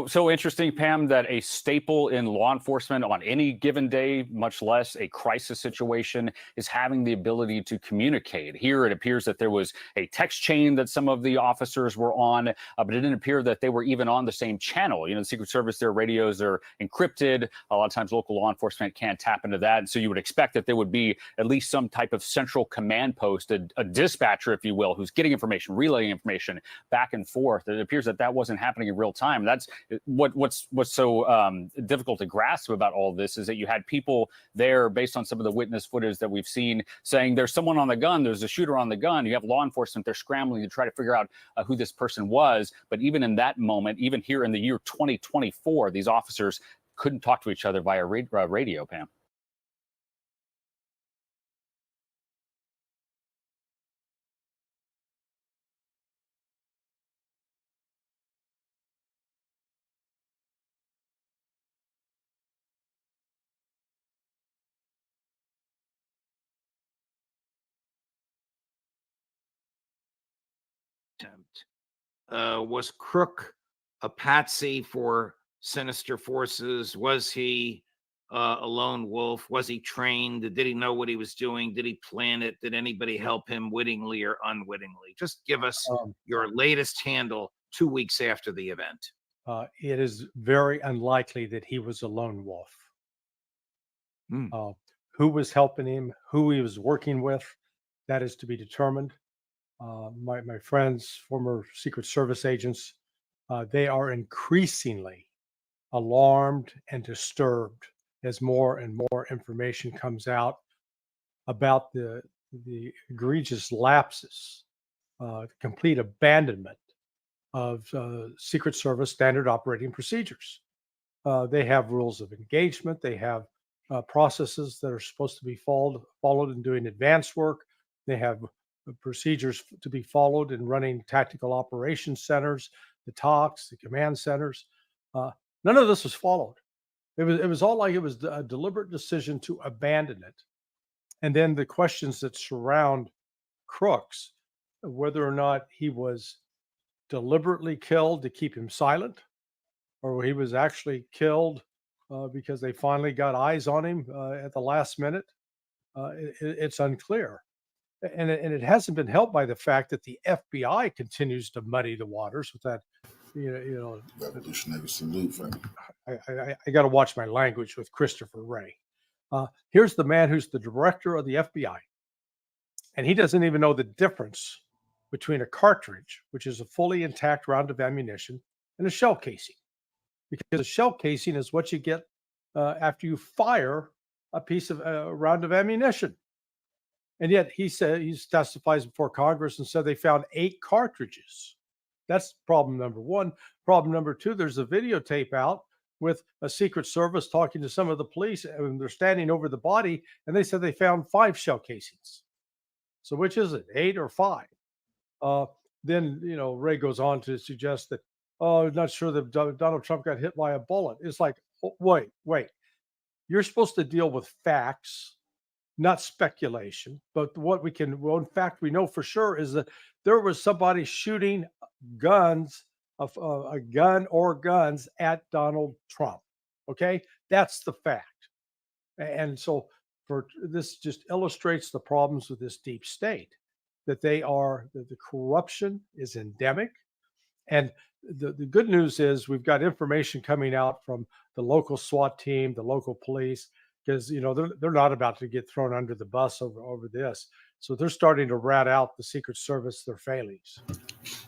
So interesting, Pam, that a staple in law enforcement on any given day, much less a crisis situation, is having the ability to communicate. Here, it appears that there was a text chain that some of the officers were on, but it didn't appear that they were even on the same channel. The Secret Service, their radios are encrypted. A lot of times local law enforcement can't tap into that. And so you would expect that there would be at least some type of central command post, a dispatcher, if you will, who's getting information, relaying information back and forth. It appears that wasn't happening in real time. That's Yes. What's so difficult to grasp about all this is that you had people there, based on some of the witness footage that we've seen, saying there's someone on the gun, there's a shooter on the gun. You have law enforcement, they're scrambling to try to figure out who this person was. But even in that moment, even here in the year 2024, these officers couldn't talk to each other via radio, Pam. Was Crook a patsy for sinister forces? Was he a lone wolf? Was he trained? Did he know what he was doing? Did he plan it? Did anybody help him wittingly or unwittingly? Just give us your latest handle 2 weeks after the event. It is very unlikely that he was a lone wolf. Who was helping him, who he was working with, that is to be determined. My friends, former Secret Service agents, they are increasingly alarmed and disturbed as more and more information comes out about the egregious lapses, complete abandonment of Secret Service standard operating procedures. They have rules of engagement. They have processes that are supposed to be followed in doing advance work. They have procedures to be followed in running tactical operations centers, the TOCs, the command centers. None of this was followed. It was all like it was a deliberate decision to abandon it. And then the questions that surround Crooks, whether or not he was deliberately killed to keep him silent, or he was actually killed because they finally got eyes on him at the last minute, it's unclear. And it hasn't been helped by the fact that the FBI continues to muddy the waters with that, revolutionary salute. I got to watch my language with Christopher Wray. Here's the man who's the director of the FBI, and he doesn't even know the difference between a cartridge, which is a fully intact round of ammunition, and a shell casing, because a shell casing is what you get after you fire a piece of round of ammunition. And yet he testifies before Congress and said they found 8 cartridges. That's problem number one. Problem number two, there's a videotape out with a Secret Service talking to some of the police, and they're standing over the body, and they said they found 5 shell casings. So which is it, 8 or 5? Then, Ray goes on to suggest that, I'm not sure that Donald Trump got hit by a bullet. It's like, wait. You're supposed to deal with facts, not speculation. But in fact, we know for sure is that there was somebody shooting guns, a gun or guns at Donald Trump. Okay, that's the fact. And so this just illustrates the problems with this deep state, that the corruption is endemic. And the good news is we've got information coming out from the local SWAT team, the local police, because they're not about to get thrown under the bus over this. So they're starting to rat out the Secret Service, their failures.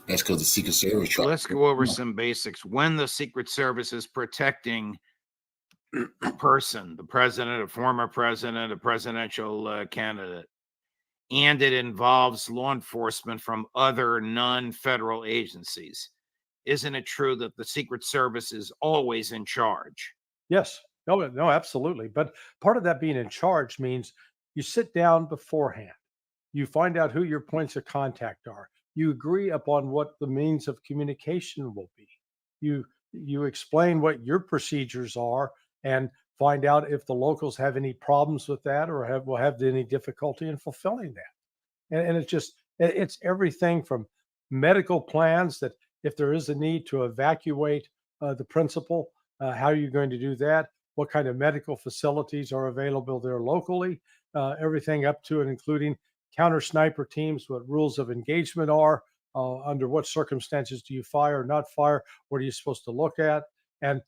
That's because the Secret Service. Let's go over some basics. When the Secret Service is protecting a person, the president, a former president, a presidential candidate, and it involves law enforcement from other non-federal agencies, isn't it true that the Secret Service is always in charge? Yes. No, absolutely. But part of that being in charge means you sit down beforehand. You find out who your points of contact are. You agree upon what the means of communication will be. You explain what your procedures are and find out if the locals have any problems with that or will have any difficulty in fulfilling that. And it's everything from medical plans, that if there is a need to evacuate the principal, how are you going to do that? What kind of medical facilities are available there locally? Everything up to and including counter sniper teams, what rules of engagement are, under what circumstances do you fire or not fire, what are you supposed to look at? And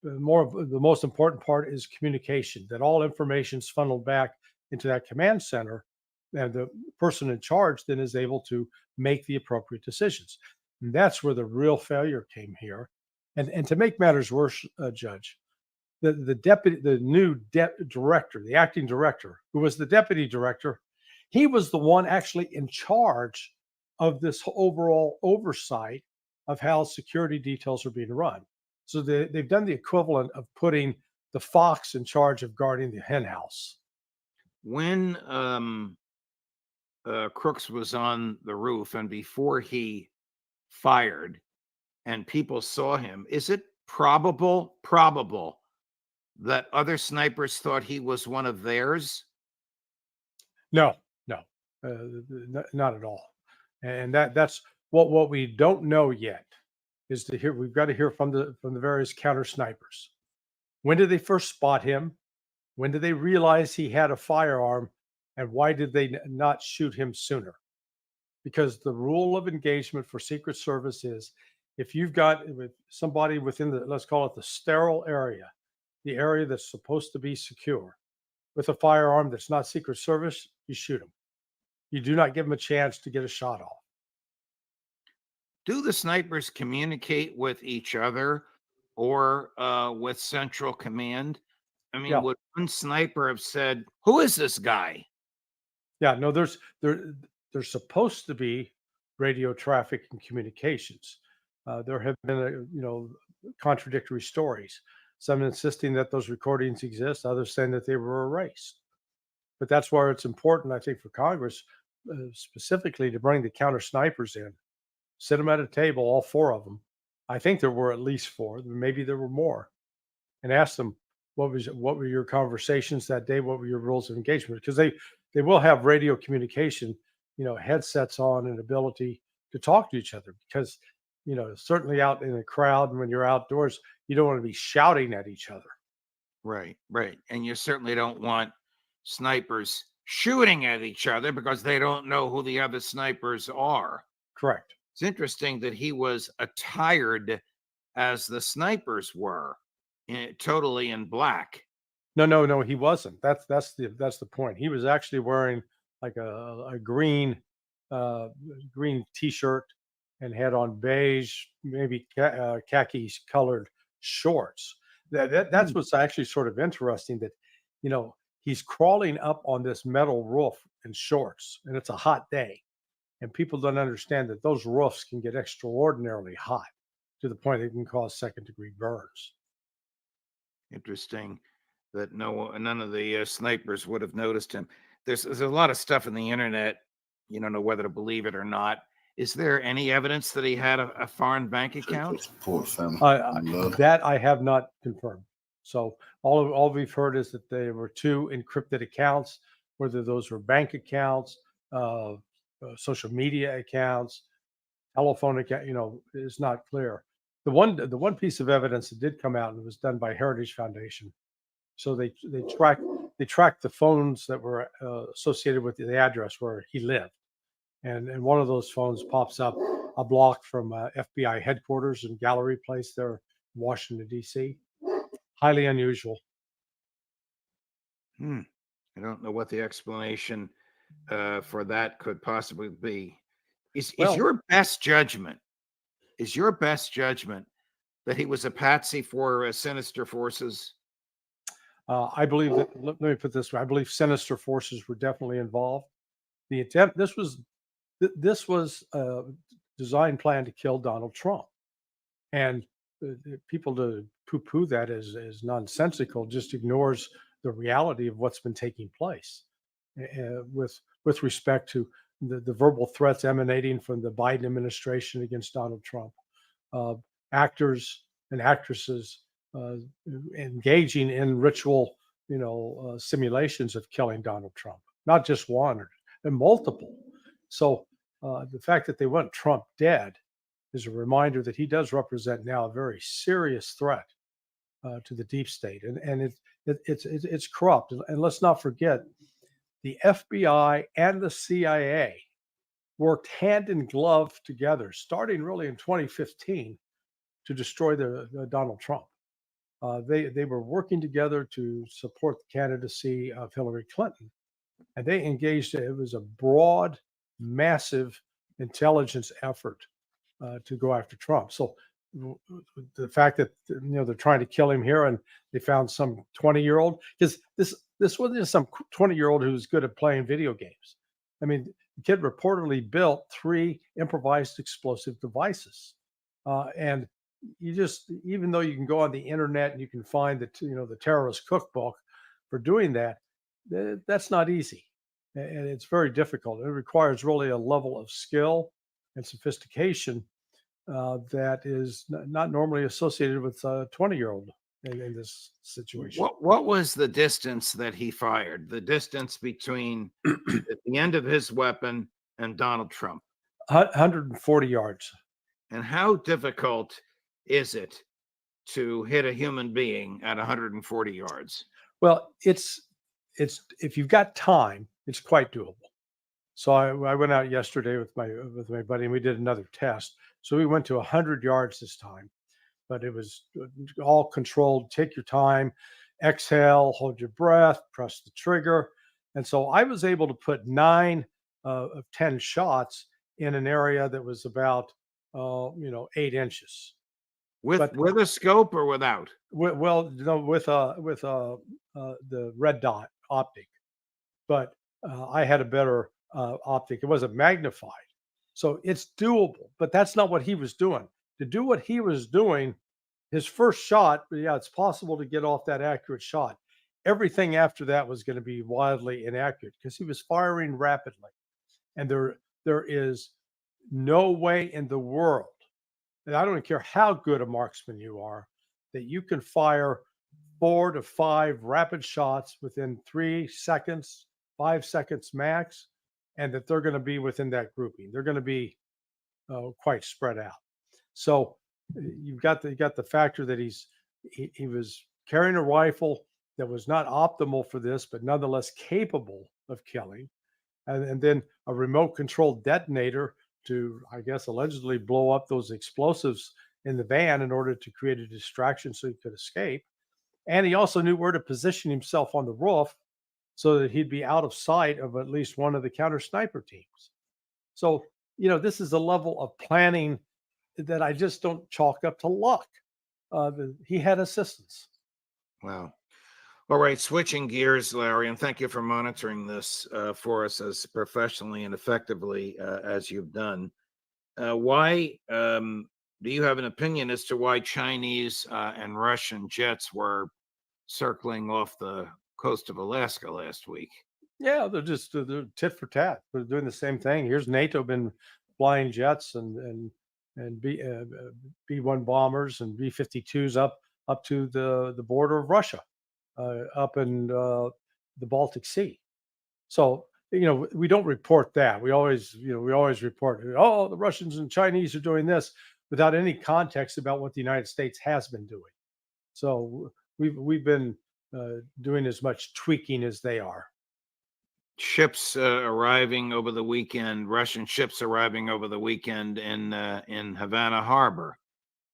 the most important part is communication, that all information is funneled back into that command center, and the person in charge then is able to make the appropriate decisions. And that's where the real failure came here. And to make matters worse, Judge, the new director, the acting director, who was the deputy director, he was the one actually in charge of this overall oversight of how security details are being run. So they've done the equivalent of putting the fox in charge of guarding the hen house. When Crooks was on the roof and before he fired and people saw him, is it probable that other snipers thought he was one of theirs? No, not at all. And that's what we don't know yet is to hear. We've got to hear from the various counter snipers. When did they first spot him? When did they realize he had a firearm? And why did they not shoot him sooner? Because the rule of engagement for Secret Service is if you've got somebody within the, let's call it the sterile area, the area that's supposed to be secure, with a firearm that's not Secret Service, you shoot them. You do not give them a chance to get a shot off. Do the snipers communicate with each other or with Central Command? I mean, would one sniper have said, "Who is this guy?" Yeah, no, there's supposed to be radio traffic and communications. There have been, contradictory stories. Some insisting that those recordings exist, others saying that they were erased. But that's where it's important, I think, for Congress specifically to bring the counter snipers in, sit them at a table, all four of them. I think there were at least four, maybe there were more, and ask them what were your conversations that day, what were your rules of engagement, because they will have radio communication, headsets on and ability to talk to each other, because certainly out in a crowd and when you're outdoors, you don't want to be shouting at each other. Right. And you certainly don't want snipers shooting at each other because they don't know who the other snipers are. Correct. It's interesting that he was attired as the snipers were, totally in black. No, he wasn't. That's the point. He was actually wearing like a green t-shirt and had on beige, maybe khaki colored shorts. That's what's actually sort of interesting, that he's crawling up on this metal roof in shorts, and it's a hot day, and people don't understand that those roofs can get extraordinarily hot to the point it can cause second-degree burns. Interesting that none of the snipers would have noticed him. There's a lot of stuff in the internet. You don't know whether to believe it or not. Is there any evidence that he had a foreign bank account? Poor family. That I have not confirmed. So all we've heard is that there were 2 encrypted accounts. Whether those were bank accounts, social media accounts, telephone account, is not clear. The one piece of evidence that did come out, and it was done by Heritage Foundation. So they tracked the phones that were associated with the address where he lived. And one of those phones pops up a block from FBI headquarters in Gallery Place there, Washington, D.C. Highly unusual. I don't know what the explanation for that could possibly be. Is your best judgment that he was a patsy for sinister forces? I believe that, let me put it this way, I believe sinister forces were definitely involved. The attempt, this was a design plan to kill Donald Trump. And people to poo-poo that as nonsensical just ignores the reality of what's been taking place with respect to the verbal threats emanating from the Biden administration against Donald Trump, actors and actresses engaging in ritual, simulations of killing Donald Trump, not just one and multiple. So the fact that they want Trump dead is a reminder that he does represent now a very serious threat to the deep state, and it's corrupt. And let's not forget, the FBI and the CIA worked hand in glove together, starting really in 2015, to destroy Donald Trump. They were working together to support the candidacy of Hillary Clinton, and they engaged. It was a broad, massive intelligence effort to go after Trump. So the fact that they're trying to kill him here, and they found some 20-year-old, because this wasn't just some 20-year-old who was good at playing video games. I mean, the kid reportedly built 3 improvised explosive devices, and you just, even though you can go on the internet and you can find the terrorist cookbook for doing that, that's not easy, and it's very difficult. It requires really a level of skill and sophistication that is not normally associated with a 20-year-old in this situation. What was the distance that he fired? The distance between the end of his weapon and Donald Trump? 140 yards. And how difficult is it to hit a human being at 140 yards? Well, it's if you've got time, it's quite doable. So I went out yesterday with my buddy, and we did another test. So we went to 100 yards this time, but it was all controlled. Take your time, exhale, hold your breath, press the trigger. And so I was able to put 9 of 10 shots in an area that was about 8 inches. With a scope or without? With the red dot optic, but I had a better optic. It wasn't magnified, so it's doable. But that's not what he was doing. To do what he was doing, his first shot, yeah, it's possible to get off that accurate shot. Everything after that was going to be wildly inaccurate because he was firing rapidly, and there is no way in the world, and I don't care how good a marksman you are, that you can fire 4 to 5 rapid shots within 3 seconds, 5 seconds max, and that they're going to be within that grouping. They're going to be quite spread out. So you've got the factor that he was carrying a rifle that was not optimal for this, but nonetheless capable of killing, and then a remote controlled detonator to, I guess, allegedly blow up those explosives in the van in order to create a distraction so he could escape. And he also knew where to position himself on the roof so that he'd be out of sight of at least one of the counter sniper teams. So, this is a level of planning that I just don't chalk up to luck. He had assistance. Wow. All right, switching gears, Larry, and thank you for monitoring this for us as professionally and effectively as you've done. Why do you have an opinion as to why Chinese and Russian jets were circling off the coast of Alaska last week? Yeah, they're tit for tat. They're doing the same thing. Here's NATO been flying jets and B-1 bombers and B-52s up to the border of Russia, up in the Baltic Sea. So we don't report that. We always report, the Russians and Chinese are doing this, without any context about what the United States has been doing. So we've been doing as much tweaking as they are. Ships arriving over the weekend, Russian ships arriving over the weekend in Havana Harbor.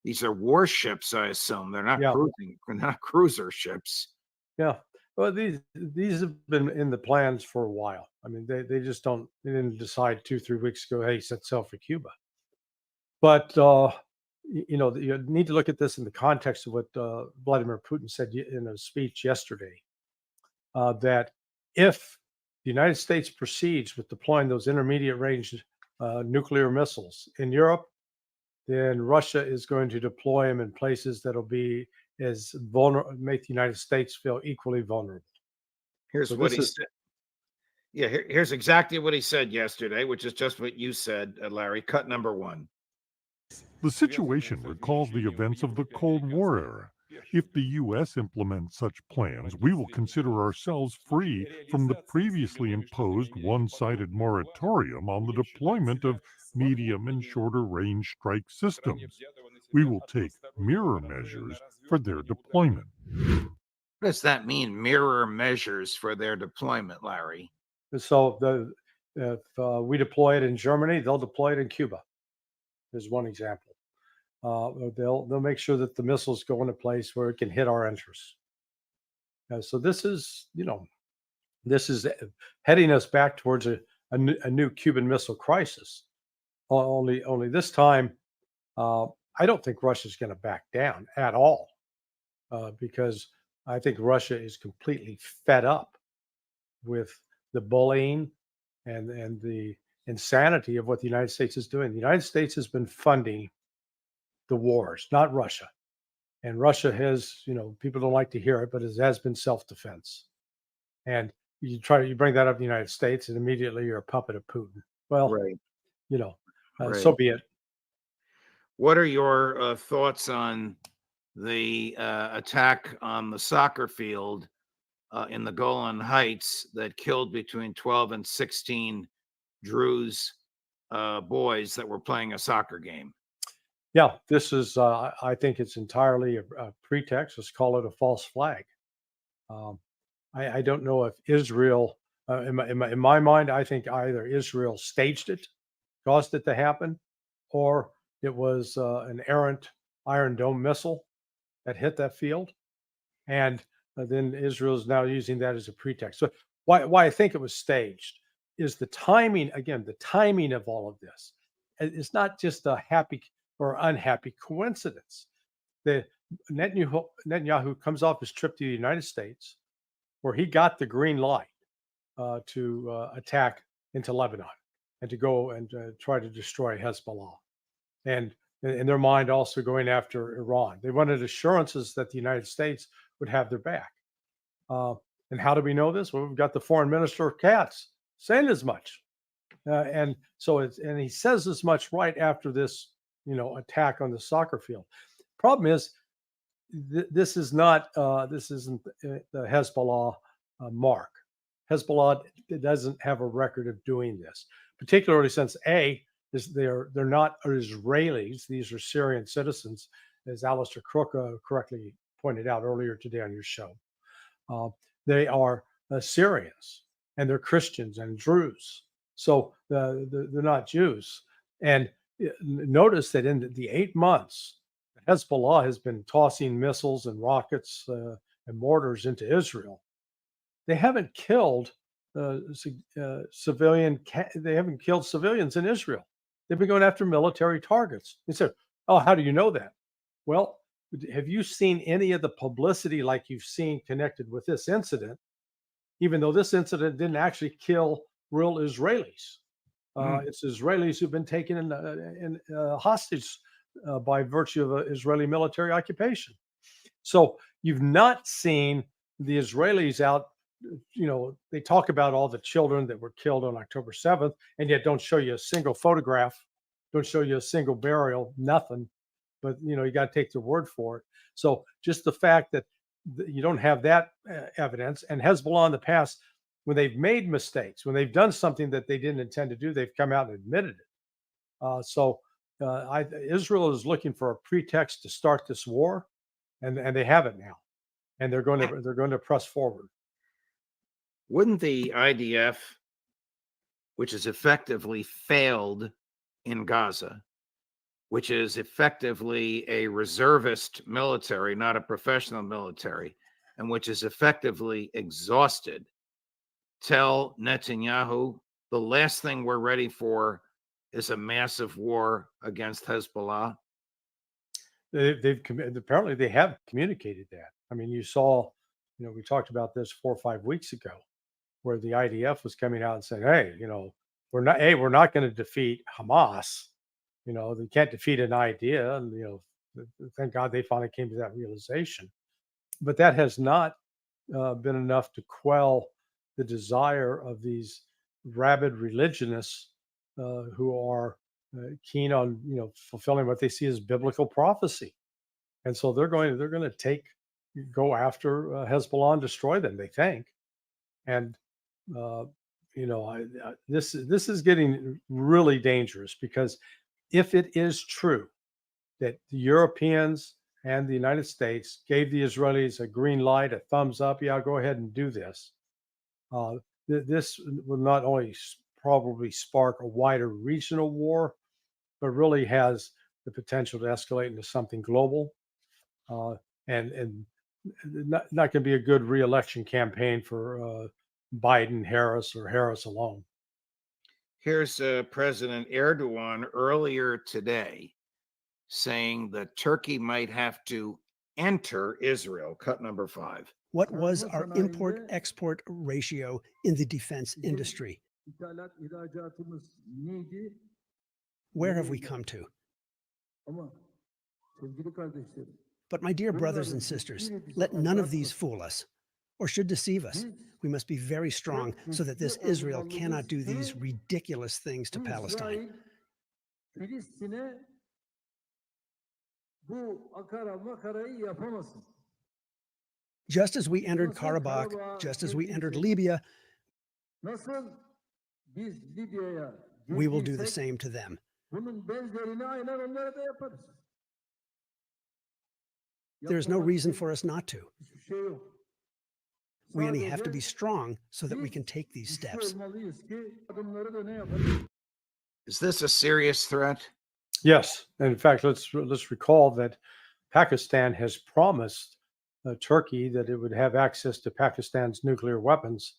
These are warships, I assume. They're not cruising, they're not cruiser ships. Yeah. Well, these have been in the plans for a while. I mean, they didn't decide 2-3 weeks ago, hey, set sail for Cuba. But you need to look at this in the context of what Vladimir Putin said in a speech yesterday, that if the United States proceeds with deploying those intermediate range nuclear missiles in Europe, then Russia is going to deploy them in places that'll be as vulnerable, make the United States feel equally vulnerable. Here's what he said. Yeah, here's exactly what he said yesterday, which is just what you said, Larry. Cut number 1. The situation recalls the events of the Cold War era. If the U.S. implements such plans, we will consider ourselves free from the previously imposed one-sided moratorium on the deployment of medium and shorter range strike systems. We will take mirror measures for their deployment. What does that mean, mirror measures for their deployment, Larry? So if we deploy it in Germany, they'll deploy it in Cuba. There's one example. They'll make sure that the missiles go in a place where it can hit our interests. So this is heading us back towards a new Cuban Missile Crisis. Only this time, I don't think Russia's going to back down at all, because I think Russia is completely fed up with the bullying and the insanity of what the United States is doing. The United States has been funding the wars, not Russia. And Russia has, people don't like to hear it, but it has been self-defense. And you bring that up in the United States, and immediately you're a puppet of Putin. Well, Right. So be it. What are your thoughts on the attack on the soccer field in the Golan Heights that killed between 12 and 16 Druze boys that were playing a soccer game? Yeah, this is, I think it's entirely a pretext. Let's call it a false flag. I don't know if Israel, in my mind, I think either Israel staged it, caused it to happen, or it was an errant Iron Dome missile that hit that field. And then Israel is now using that as a pretext. So why I think it was staged is the timing, again, the timing of all of this. It's not just a happy or unhappy coincidence. Netanyahu comes off his trip to the United States, where he got the green light to attack into Lebanon and to go and try to destroy Hezbollah. And in their mind, also going after Iran. They wanted assurances that the United States would have their back. And how do we know this? Well, we've got the foreign minister, Katz, saying as much. And he says as much right after this, attack on the soccer field. Problem is, this isn't the Hezbollah mark. Hezbollah doesn't have a record of doing this, particularly since they're not Israelis. These are Syrian citizens, as Alistair Crook correctly pointed out earlier today on your show. They are Syrians, and they're Christians and Druze. So they're not Jews. And notice that in the 8 months, Hezbollah has been tossing missiles and rockets and mortars into Israel. They haven't killed They haven't killed civilians in Israel. They've been going after military targets. They said, "Oh, how do you know that?" Well, have you seen any of the publicity like you've seen connected with this incident? Even though this incident didn't actually kill real Israelis. It's Israelis who've been taken in hostage by virtue of Israeli military occupation. So you've not seen the Israelis out, they talk about all the children that were killed on October 7th, and yet don't show you a single photograph, don't show you a single burial, nothing. But, you got to take their word for it. So just the fact that you don't have that evidence, and Hezbollah in the past, when they've made mistakes, when they've done something that they didn't intend to do, they've come out and admitted it. Israel is looking for a pretext to start this war, and they have it now, and they're going to press forward. Wouldn't the IDF, which has effectively failed in Gaza, which is effectively a reservist military, not a professional military, and which is effectively exhausted, tell Netanyahu the last thing we're ready for is a massive war against Hezbollah? Apparently they have communicated that. I mean, you saw, we talked about this 4 or 5 weeks ago, where the IDF was coming out and saying, "Hey, we're not going to defeat Hamas. They can't defeat an idea." And thank God they finally came to that realization. But that has not been enough to quell the desire of these rabid religionists who are keen on fulfilling what they see as biblical prophecy, and so they're going to go after Hezbollah and destroy them, they think. And this is getting really dangerous, because if it is true that the Europeans and the United States gave the Israelis a green light, a thumbs up, yeah, go ahead and do this, this will not only probably spark a wider regional war, but really has the potential to escalate into something global, and not going to be a good re-election campaign for Biden, Harris, or Harris alone. Here's President Erdogan earlier today saying that Turkey might have to enter Israel. Cut number 5. What was our import-export ratio in the defense industry? Where have we come to? But my dear brothers and sisters, let none of these fool us or should deceive us. We must be very strong so that this Israel cannot do these ridiculous things to Palestine. Just as we entered Karabakh, just as we entered Libya, we will do the same to them. There is no reason for us not to. We only have to be strong so that we can take these steps. Is this a serious threat? Yes. And in fact, let's recall that Pakistan has promised Turkey that it would have access to Pakistan's nuclear weapons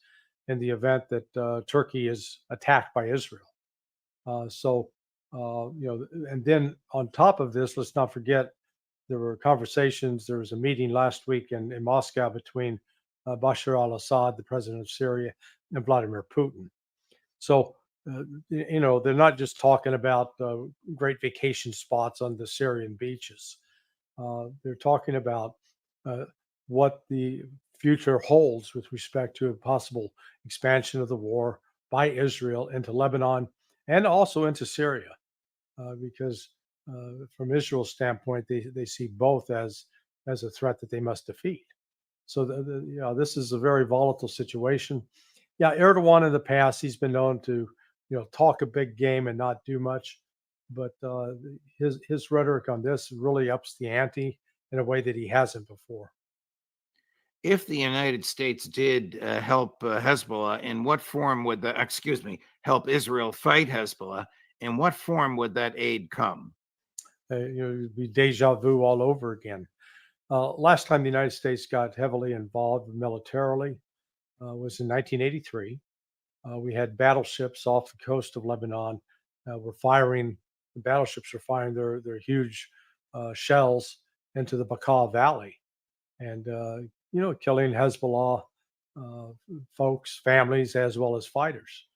in the event that Turkey is attacked by Israel. And then on top of this, let's not forget there were conversations. There was a meeting last week in Moscow between Bashar al-Assad, the president of Syria, and Vladimir Putin. So, they're not just talking about great vacation spots on the Syrian beaches. They're talking about what the future holds with respect to a possible expansion of the war by Israel into Lebanon and also into Syria, because from Israel's standpoint, they see both as a threat that they must defeat. So this is a very volatile situation. Yeah, Erdogan in the past, he's been known to talk a big game and not do much, but his rhetoric on this really ups the ante in a way that he hasn't before. If the United States did help Hezbollah, in what form would help Israel fight Hezbollah? In what form would that aid come? It'd be deja vu all over again. Last time the United States got heavily involved militarily was in 1983. We had battleships off the coast of Lebanon. The battleships were firing their huge shells into the Bekaa Valley, and killing Hezbollah folks, families, as well as fighters.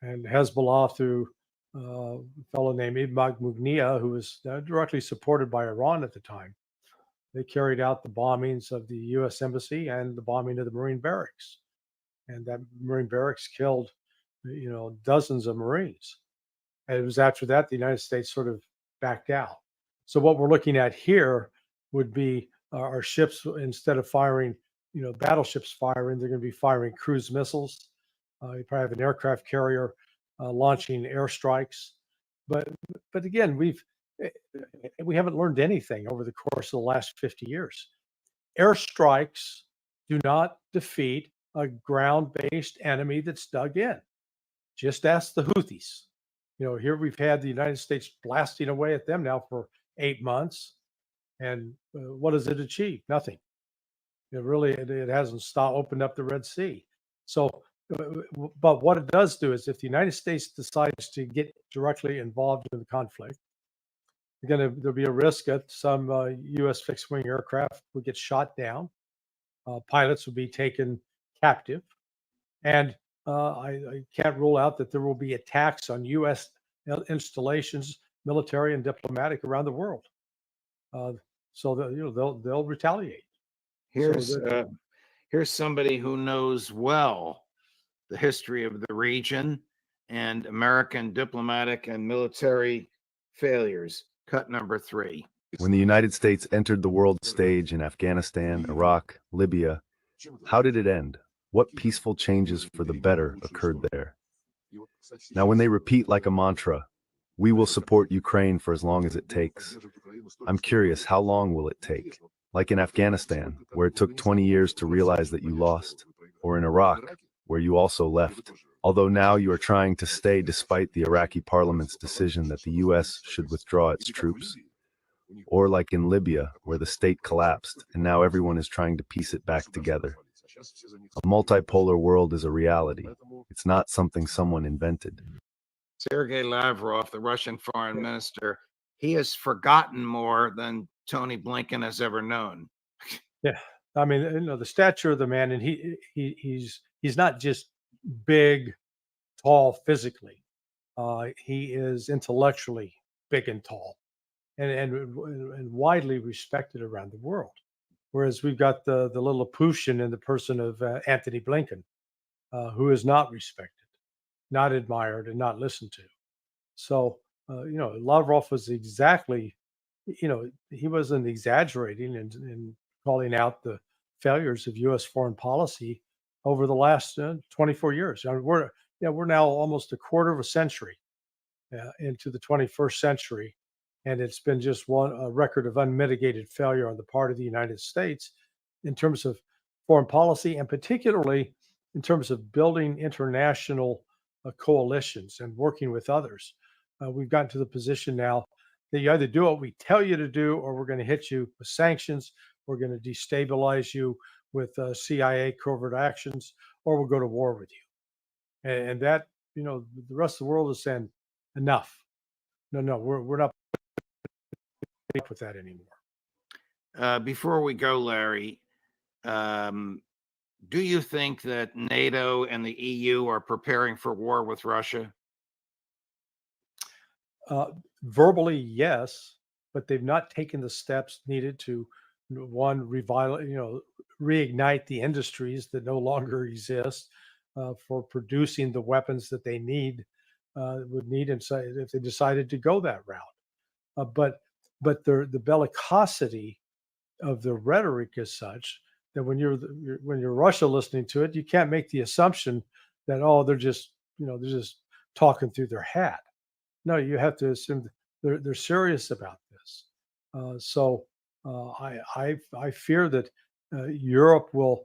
And Hezbollah, through a fellow named Ibn Mughniya, who was directly supported by Iran at the time, they carried out the bombings of the U.S. Embassy and the bombing of the Marine barracks. And that Marine barracks killed, dozens of Marines. And it was after that the United States sort of backed out. So what we're looking at here would be our ships, instead of firing, battleships firing, they're going to be firing cruise missiles. You probably have an aircraft carrier launching airstrikes. But again, we haven't learned anything over the course of the last 50 years. Airstrikes do not defeat a ground-based enemy that's dug in. Just ask the Houthis. Here we've had the United States blasting away at them now for 8 months. And what does it achieve? Nothing. It hasn't opened up the Red Sea. So, but what it does do is if the United States decides to get directly involved in the conflict, there'll be a risk that some U.S. fixed-wing aircraft will get shot down. Pilots will be taken captive. And I can't rule out that there will be attacks on U.S. installations, military and diplomatic, around the world. So that, they'll retaliate. Here's somebody who knows well the history of the region and American diplomatic and military failures. Cut number 3. When the United States entered the world stage in Afghanistan, Iraq, Libya, how did it end? What peaceful changes for the better occurred there? Now, when they repeat like a mantra, we will support Ukraine for as long as it takes, I'm curious, how long will it take? Like in Afghanistan, where it took 20 years to realize that you lost, or in Iraq, where you also left, although now you are trying to stay despite the Iraqi parliament's decision that the U.S. should withdraw its troops, or like in Libya, where the state collapsed, and now everyone is trying to piece it back together. A multipolar world is a reality. It's not something someone invented. Sergei Lavrov, the Russian foreign minister, he has forgotten more than Tony Blinken has ever known. Yeah, I mean, the stature of the man, and he's not just big, tall physically. He is intellectually big and tall, and widely respected around the world. Whereas we've got the little Pushin in the person of Anthony Blinken, who is not respected, not admired, and not listened to. So Lavrov was exactly, he wasn't exaggerating and calling out the failures of U.S. foreign policy over the last 24 years. I mean, we're now almost a quarter of a century into the 21st century, and it's been just a record of unmitigated failure on the part of the United States in terms of foreign policy, and particularly in terms of building international coalitions and working with others. We've gotten to the position now that you either do what we tell you to do, or we're going to hit you with sanctions, we're going to destabilize you with CIA covert actions, or we'll go to war with you. And that, the rest of the world is saying, enough. No, we're not with that anymore. Before we go, Larry, do you think that NATO and the EU are preparing for war with Russia? Verbally, yes, but they've not taken the steps needed to, one, reignite the industries that no longer exist for producing the weapons that they would need inside if they decided to go that route. But the bellicosity of the rhetoric is such that when you're Russia listening to it, you can't make the assumption that they're just talking through their hat. No, you have to assume they're serious about this. So I fear that Europe will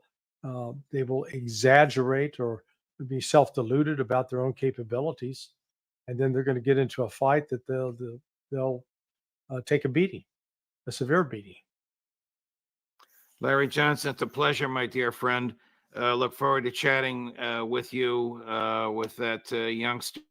exaggerate or be self-deluded about their own capabilities, and then they're going to get into a fight that they'll take a beating, a severe beating. Larry Johnson, it's a pleasure, my dear friend. Look forward to chatting with you with that youngster.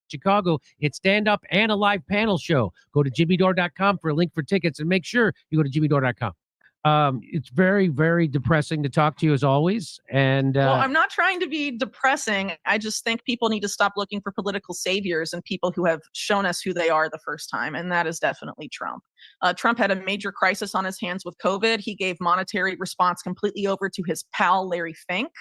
Chicago, it's stand-up and a live panel show. Go to jimmydore.com for a link for tickets, and make sure you go to jimmydore.com. It's very, very depressing to talk to you as always. And well, I'm not trying to be depressing. I just think people need to stop looking for political saviors and people who have shown us who they are the first time. And that is definitely Trump. Trump had a major crisis on his hands with COVID. He gave monetary response completely over to his pal, Larry Fink,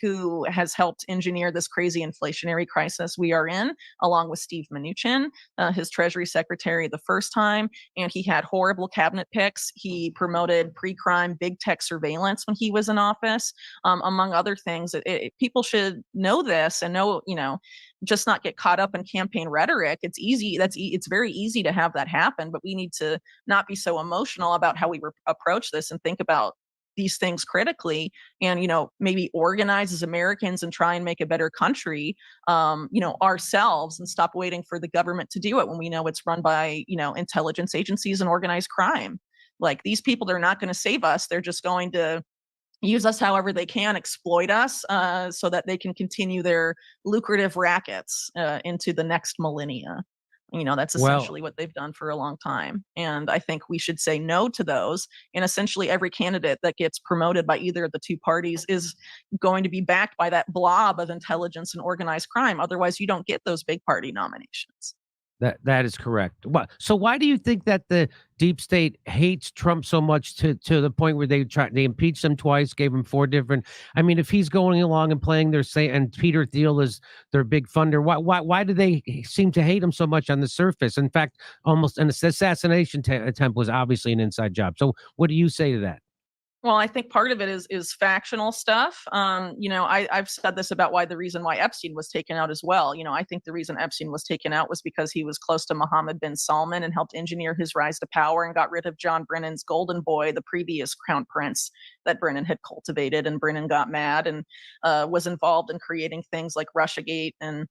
who has helped engineer this crazy inflationary crisis we are in, along with Steve Mnuchin, his Treasury Secretary the first time. And he had horrible cabinet picks. He promoted pre-crime big tech surveillance when he was in office, among other things. People should know this and know, just not get caught up in campaign rhetoric. It's easy. It's very easy to have that happen, but we need to not be so emotional about how we approach this and think about these things critically and, maybe organize as Americans and try and make a better country, ourselves, and stop waiting for the government to do it when we know it's run by, intelligence agencies and organized crime. Like, these people are not going to save us. They're just going to use us however they can, exploit us so that they can continue their lucrative rackets into the next millennia. That's essentially what they've done for a long time. And I think we should say no to those. And essentially every candidate that gets promoted by either of the two parties is going to be backed by that blob of intelligence and organized crime. Otherwise, you don't get those big party nominations. That is correct. So why do you think that the deep state hates Trump so much to the point where they impeached him twice, gave him 4 different? I mean, if he's going along and playing and Peter Thiel is their big funder, why do they seem to hate him so much on the surface? In fact, almost an assassination attempt was obviously an inside job. So what do you say to that? Well, I think part of it is factional stuff. I've said this about the reason why Epstein was taken out as well. I think the reason Epstein was taken out was because he was close to Mohammed bin Salman and helped engineer his rise to power and got rid of John Brennan's golden boy, the previous crown prince that Brennan had cultivated. And Brennan got mad and was involved in creating things like Russiagate and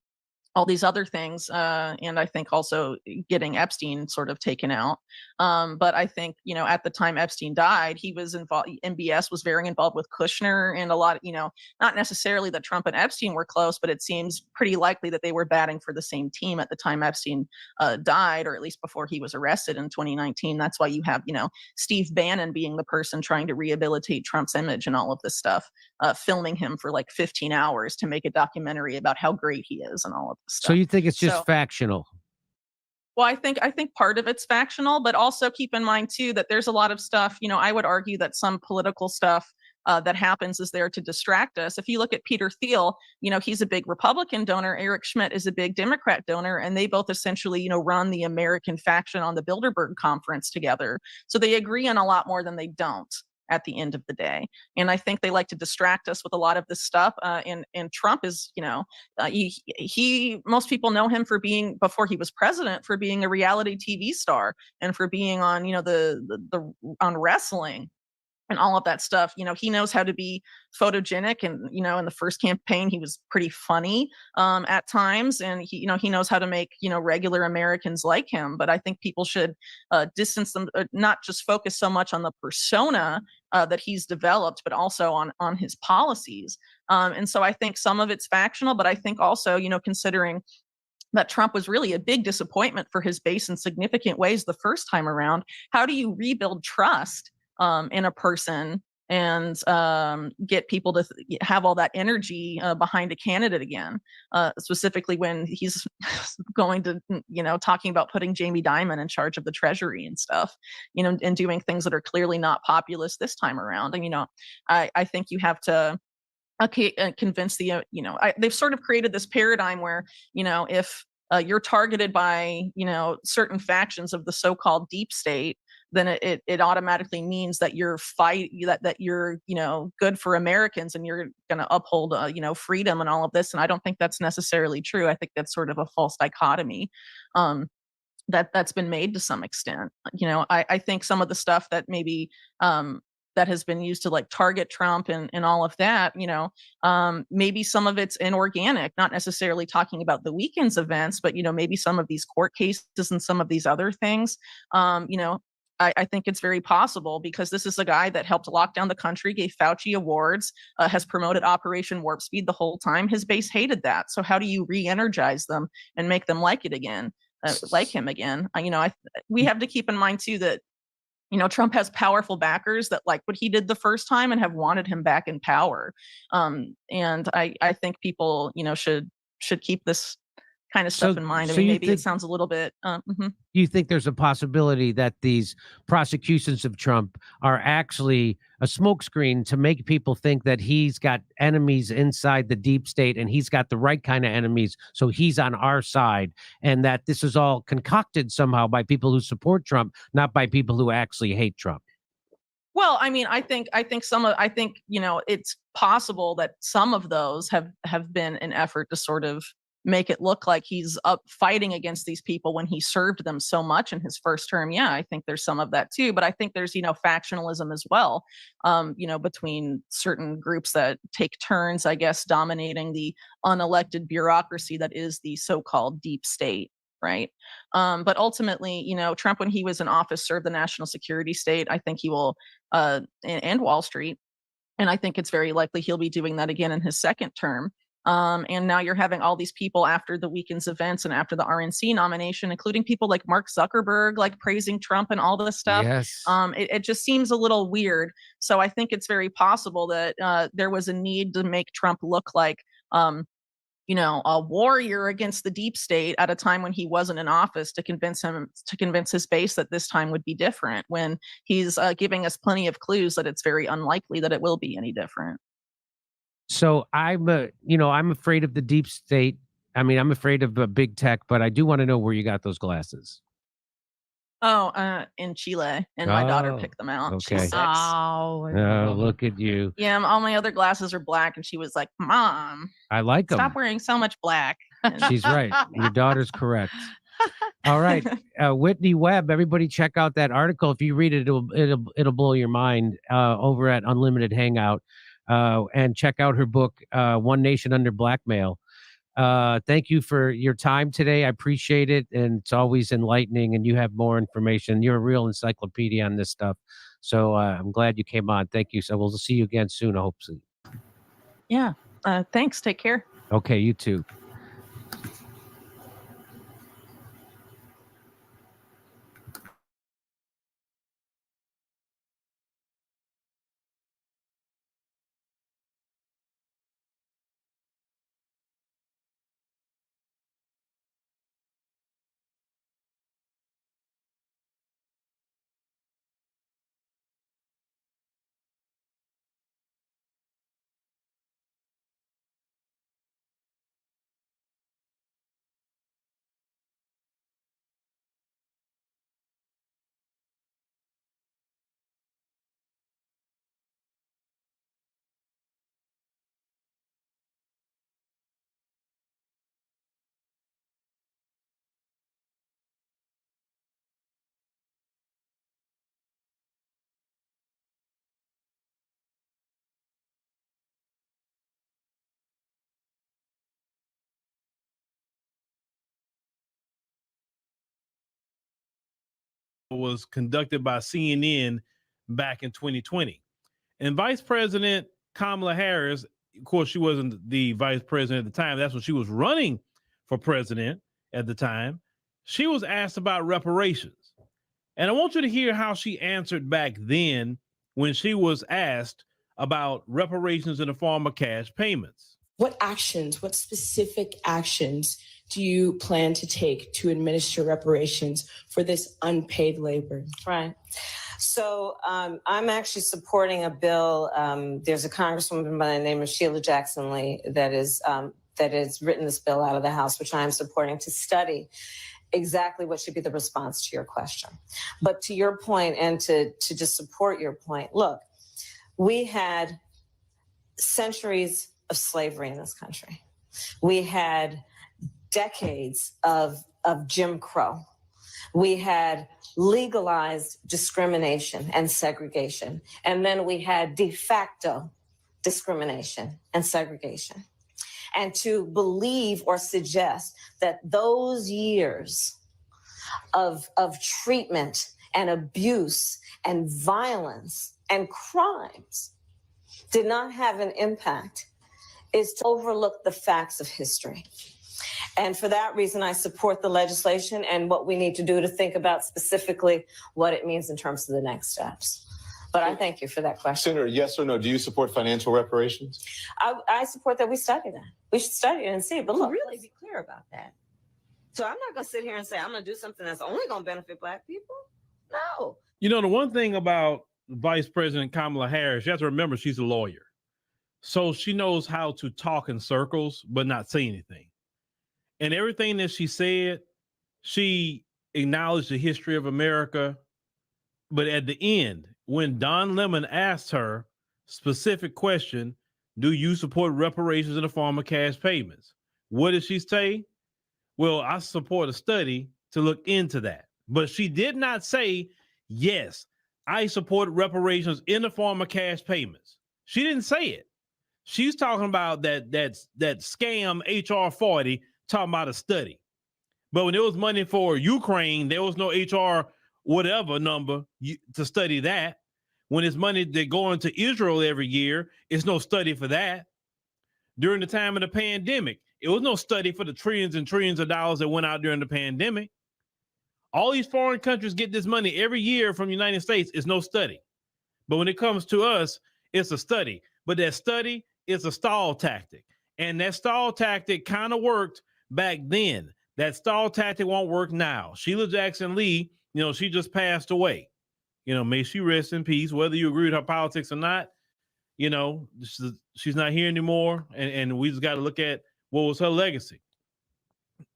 all these other things, and I think also getting Epstein sort of taken out. But I think, at the time Epstein died, he was involved, MBS was very involved with Kushner and a lot, not necessarily that Trump and Epstein were close, but it seems pretty likely that they were batting for the same team at the time Epstein died, or at least before he was arrested in 2019. That's why you have, Steve Bannon being the person trying to rehabilitate Trump's image and all of this stuff, filming him for like 15 hours to make a documentary about how great he is and all of this stuff. So you think it's just factional? Well, I think part of it's factional, but also keep in mind too that there's a lot of stuff. I would argue that some political stuff that happens is there to distract us. If you look at Peter Thiel, he's a big Republican donor. Eric Schmidt is a big Democrat donor, and they both essentially, run the American faction on the Bilderberg Conference together. So they agree on a lot more than they don't at the end of the day. And I think they like to distract us with a lot of this stuff. And Trump is, most people know him for being, before he was president, for being a reality TV star and for being on, on wrestling and all of that stuff. He knows how to be photogenic, and in the first campaign he was pretty funny at times, and he knows how to make regular Americans like him. But I think people should distance them, not just focus so much on the persona that he's developed, but also on his policies. And so I think some of it's factional, but I think also, considering that Trump was really a big disappointment for his base in significant ways the first time around, how do you rebuild trust in a person and get people to have all that energy behind a candidate again, specifically when he's going to, talking about putting Jamie Dimon in charge of the Treasury and stuff, and doing things that are clearly not populist this time around. And, I think you have to convince they've sort of created this paradigm where, if you're targeted by, certain factions of the so-called deep state, then it automatically means that you're that you're, good for Americans and you're going to uphold, freedom and all of this. And I don't think that's necessarily true. I think that's sort of a false dichotomy that's been made to some extent. I think some of the stuff that maybe that has been used to like target Trump and all of that, maybe some of it's inorganic, not necessarily talking about the weekend's events, but, maybe some of these court cases and some of these other things, I think it's very possible, because this is a guy that helped lock down the country, gave Fauci awards, has promoted Operation Warp Speed the whole time. His base hated that. So how do you re-energize them and make them like it again, like him again? We have to keep in mind too that, Trump has powerful backers that like what he did the first time and have wanted him back in power. And I think people, should keep this kind of stuff in mind. I mean, maybe it sounds a little bit. You think there's a possibility that these prosecutions of Trump are actually a smokescreen to make people think that he's got enemies inside the deep state and he's got the right kind of enemies, so he's on our side, and that this is all concocted somehow by people who support Trump, not by people who actually hate Trump? Well, I mean, I think it's possible that some of those have been an effort to sort of make it look like he's up fighting against these people when he served them so much in his first term. Yeah, I think there's some of that too, but I think there's, factionalism as well, between certain groups that take turns, I guess, dominating the unelected bureaucracy that is the so-called deep state. Right. But ultimately, Trump, when he was in office, served the national security state. I think he will, and Wall Street. And I think it's very likely he'll be doing that again in his second term. And now you're having all these people after the weekend's events and after the RNC nomination, including people like Mark Zuckerberg, like praising Trump and all this stuff. Yes. It just seems a little weird. So I think it's very possible that there was a need to make Trump look like, a warrior against the deep state at a time when he wasn't in office, to convince his base that this time would be different, when he's giving us plenty of clues that it's very unlikely that it will be any different. So I'm afraid of the deep state. I mean, I'm afraid of big tech, but I do want to know where you got those glasses. In Chile, and my daughter Oh, picked them out. okay. She's 6. Oh, look at you. Yeah, all my other glasses are black, and she was like, "Mom, I like them. stop wearing so much black." And She's right. Your daughter's correct. All right, Whitney Webb. Everybody, check out that article. If you read it, it'll blow your mind. Over at Unlimited Hangout, and check out her book, One Nation Under Blackmail. Thank you for your time today. I appreciate it, and it's always enlightening. And you have more information. You're a real encyclopedia on this stuff. So I'm glad you came on. Thank you. So we'll see you again soon. I hope so. Yeah. Thanks. Take care. Okay, you too. Was conducted by CNN back in 2020. And Vice President Kamala Harris, of course, she wasn't the vice president at the time. That's when she was running for president at the time. She was asked about reparations. And I want you to hear how she answered back then when she was asked about reparations in the form of cash payments. What specific actions do you plan to take to administer reparations for this unpaid labor? Right. So I'm actually supporting a bill. There's a congresswoman by the name of Sheila Jackson Lee that has written this bill out of the House, which I am supporting, to study exactly what should be the response to your question. But to your point, and to just support your point, look, we had centuries of slavery in this country. We had decades of Jim Crow. We had legalized discrimination and segregation. And then we had de facto discrimination and segregation. And to believe or suggest that those years of treatment and abuse and violence and crimes did not have an impact is to overlook the facts of history. And for that reason, I support the legislation and what we need to do to think about specifically what it means in terms of the next steps. But I thank you for that question. Senator, yes or no, do you support financial reparations? I support that we study that. We should study it and see. But look, really be clear about that. So I'm not going to sit here and say I'm going to do something that's only going to benefit Black people. No. You know, the one thing about Vice President Kamala Harris, you have to remember she's a lawyer. So she knows how to talk in circles, but not say anything. And everything that she said, she acknowledged the history of America. But at the end, when Don Lemon asked her specific question, do you support reparations in the form of cash payments? What did she say? Well, I support a study to look into that. But she did not say, yes, I support reparations in the form of cash payments. She didn't say it. She's talking about that scam HR 40, talking about a study. But when there was money for Ukraine, there was no HR whatever number to study that. When it's money that go into Israel every year, it's no study for that. During the time of the pandemic, it was no study for the trillions and trillions of dollars that went out during the pandemic. All these foreign countries get this money every year from the United States. It's no study. But when it comes to us, it's a study. But that study is a stall tactic. And that stall tactic kind of worked back then. That stall tactic won't work now. Sheila Jackson Lee, she just passed away. May she rest in peace, whether you agree with her politics or not. She's not here anymore. And we just got to look at what was her legacy,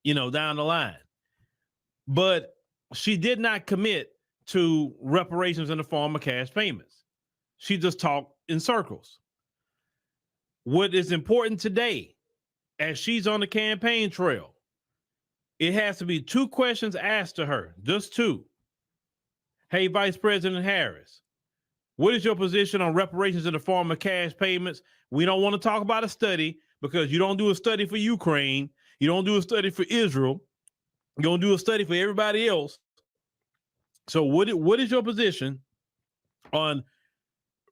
down the line. But she did not commit to reparations in the form of cash payments. She just talked in circles. What is important today, as she's on the campaign trail, it has to be 2 questions asked to her, just 2. Hey, Vice President Harris, what is your position on reparations in the form of cash payments? We don't want to talk about a study because you don't do a study for Ukraine. You don't do a study for Israel. You don't do a study for everybody else. So what is your position on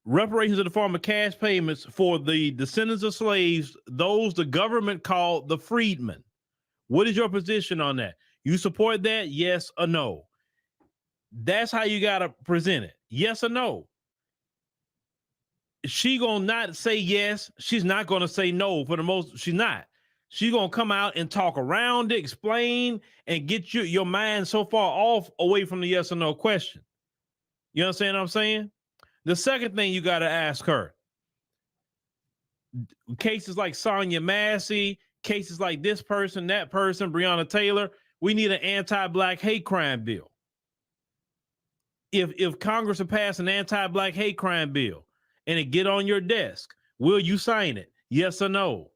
reparations in the form of cash payments for the descendants of slaves, those the government called the freedmen? What is your position on that? You support that? Yes or no? That's how you got to present it. Yes or no? She gonna not say yes. She's not gonna say no for the most. She's not. She's gonna come out and talk around it, explain, and get your mind so far off away from the yes or no question. You understand what I'm saying? The second thing you got to ask her, cases like Sonia Massey, cases like this person, that person, Breonna Taylor, we need an anti-Black hate crime bill. If Congress would pass an anti-Black hate crime bill and it get on your desk, will you sign it? Yes or no?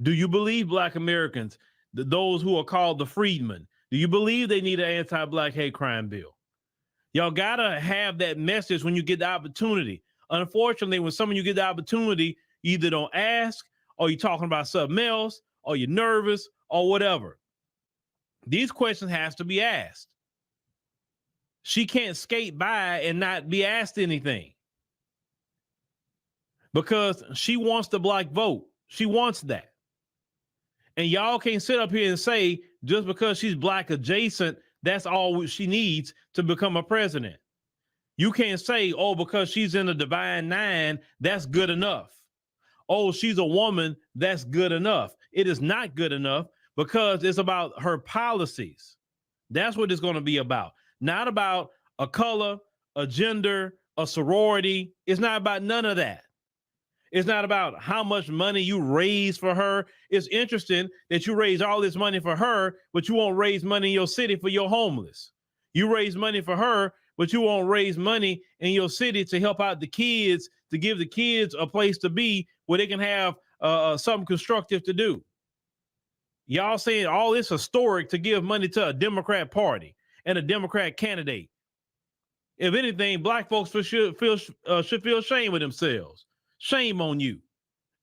Do you believe Black Americans, those who are called the freedmen, do you believe they need an anti-Black hate crime bill? Y'all gotta have that message when you get the opportunity. Unfortunately, when some of you get the opportunity, you either don't ask, or you're talking about something else, or you're nervous, or whatever. These questions have to be asked. She can't skate by and not be asked anything, because she wants the Black vote. She wants that. And y'all can't sit up here and say just because she's Black adjacent, that's all she needs to become a president. You can't say, oh, because she's in the Divine Nine, that's good enough. Oh, she's a woman, that's good enough. It is not good enough, because it's about her policies. That's what it's going to be about. Not about a color, a gender, a sorority. It's not about none of that. It's not about how much money you raise for her. It's interesting that you raise all this money for her, but you won't raise money in your city for your homeless. You raise money for her, but you won't raise money in your city to help out the kids, to give the kids a place to be where they can have something constructive to do. Y'all saying all this historic to give money to a Democrat party and a Democrat candidate. If anything, Black folks should feel shame with themselves. Shame on you.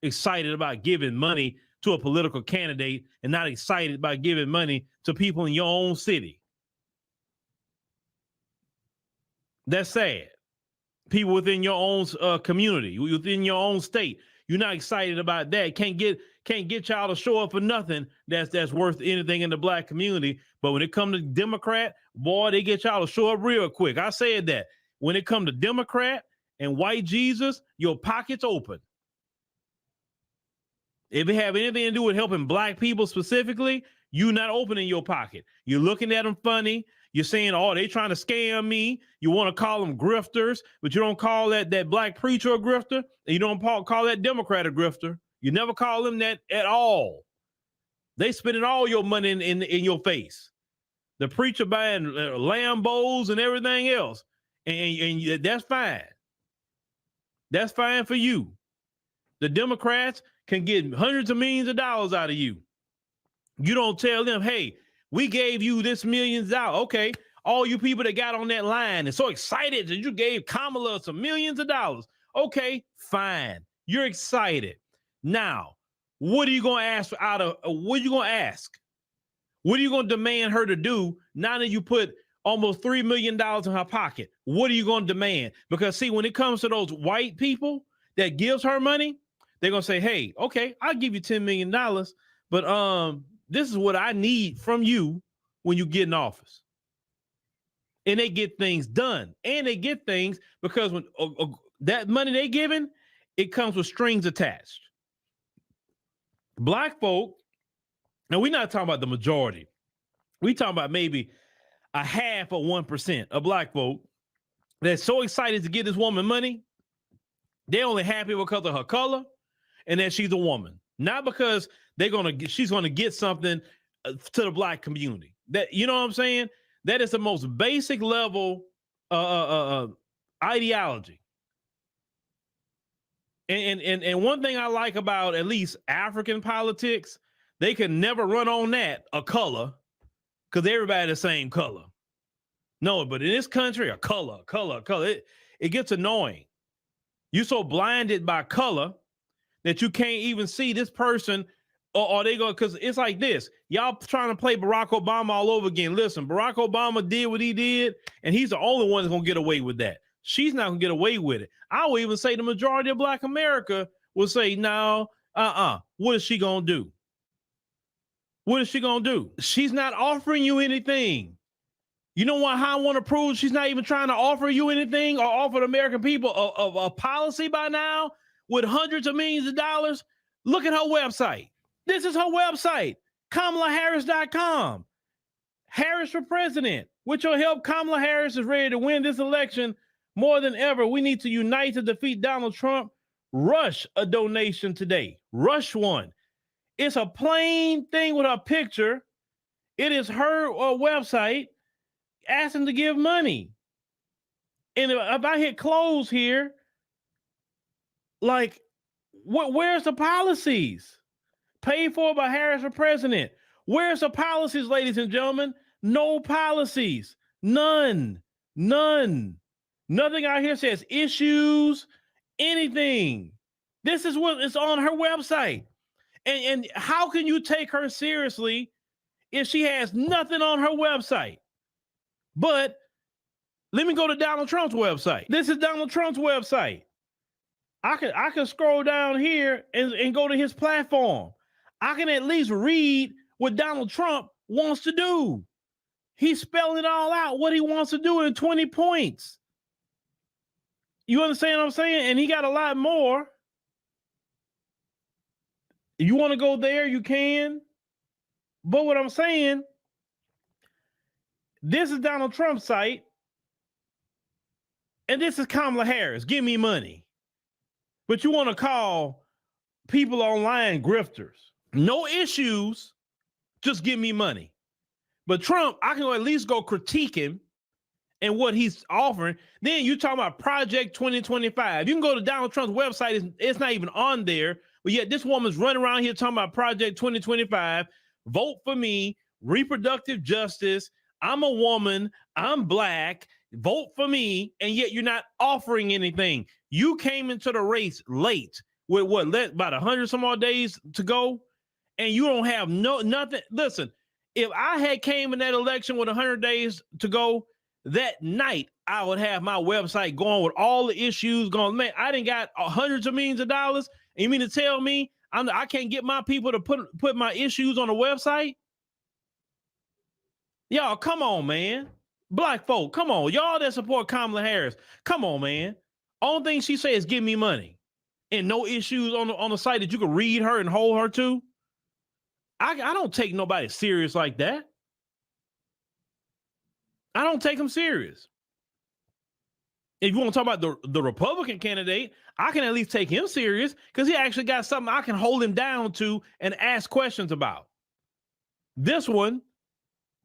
Excited about giving money to a political candidate and not excited about giving money to people in your own city. That's sad. People within your own community, within your own state. You're not excited about that. Can't get y'all to show up for nothing that's worth anything in the Black community. But when it comes to Democrat, boy, they get y'all to show up real quick. I said that. When it comes to Democrat and white Jesus, your pocket's open. If it have anything to do with helping Black people specifically, you're not opening your pocket. You're looking at them funny. You're saying, oh, they trying to scam me. You want to call them grifters, but you don't call that Black preacher a grifter, and you don't call that Democrat a grifter. You never call them that at all. They spending all your money in your face. The preacher buying Lambos and everything else, and that's fine. That's fine for you. The Democrats can get hundreds of millions of dollars out of you. You don't tell them, hey, we gave you this millions of dollars. Okay, all you people that got on that line and so excited that you gave Kamala some millions of dollars. Okay, fine. You're excited. Now, what are you going to ask what are you going to ask? What are you going to demand her to do now that you put almost $3 million in her pocket? What are you going to demand? Because see, when it comes to those white people that gives her money, they're going to say, hey, okay, I'll give you $10 million, but this is what I need from you when you get in office. And they get things done. And they get things because when that money they giving, it comes with strings attached. Black folk, now we're not talking about the majority. We talking about maybe a half of 1% of Black folk that's so excited to get this woman money. They're only happy because of her color and that she's a woman, not because she's gonna get something to the Black community. That, you know what I'm saying? That is the most basic level ideology. And one thing I like about at least African politics, they can never run on that a color, because everybody the same color. No, but in this country, a color. It gets annoying. You're so blinded by color that you can't even see this person, or they go, because it's like this. Y'all trying to play Barack Obama all over again. Listen, Barack Obama did what he did, and he's the only one that's going to get away with that. She's not going to get away with it. I would even say the majority of Black America will say, no, what is she going to do? What is she going to do? She's not offering you anything. You know what? How I want to prove she's not even trying to offer you anything or offer the American people a policy by now with hundreds of millions of dollars. Look at her website. This is her website, KamalaHarris.com. Harris for president. With your help, Kamala Harris is ready to win this election more than ever. We need to unite to defeat Donald Trump. Rush a donation today. Rush one. It's a plain thing with her picture. It is her website asking to give money. And if I hit close here, like, where's the policies? Paid for by Harris for president. Where's the policies, ladies and gentlemen? No policies. None. Nothing out here says issues, anything. This is what is on her website. And how can you take her seriously if she has nothing on her website? But let me go to Donald Trump's website. This is Donald Trump's website. I can scroll down here and go to his platform. I can at least read what Donald Trump wants to do. He's spelling it all out, what he wants to do in 20 points. You understand what I'm saying? And he got a lot more. You want to go there, you can. But what I'm saying, this is Donald Trump's site, and this is Kamala Harris. Give me money. But you want to call people online grifters. No issues, just give me money. But Trump, I can at least go critique him and what he's offering. Then you talking about Project 2025. You can go to Donald Trump's website. It's not even on there. But yet this woman's running around here talking about Project 2025. Vote for me. Reproductive justice. I'm a woman. I'm Black. Vote for me. And yet you're not offering anything. You came into the race late with about 100 some odd days to go. And you don't have nothing. Listen, if I had came in that election with 100 days to go, that night I would have my website going with all the issues going. Man, I didn't got hundreds of millions of dollars. And you mean to tell me I can't get my people to put my issues on the website? Y'all, come on, man. Black folk, come on. Y'all that support Kamala Harris, come on, man. Only thing she says is give me money. And no issues on the site that you can read her and hold her to. I don't take nobody serious like that. I don't take them serious. If you want to talk about the Republican candidate, I can at least take him serious because he actually got something I can hold him down to and ask questions about. This one,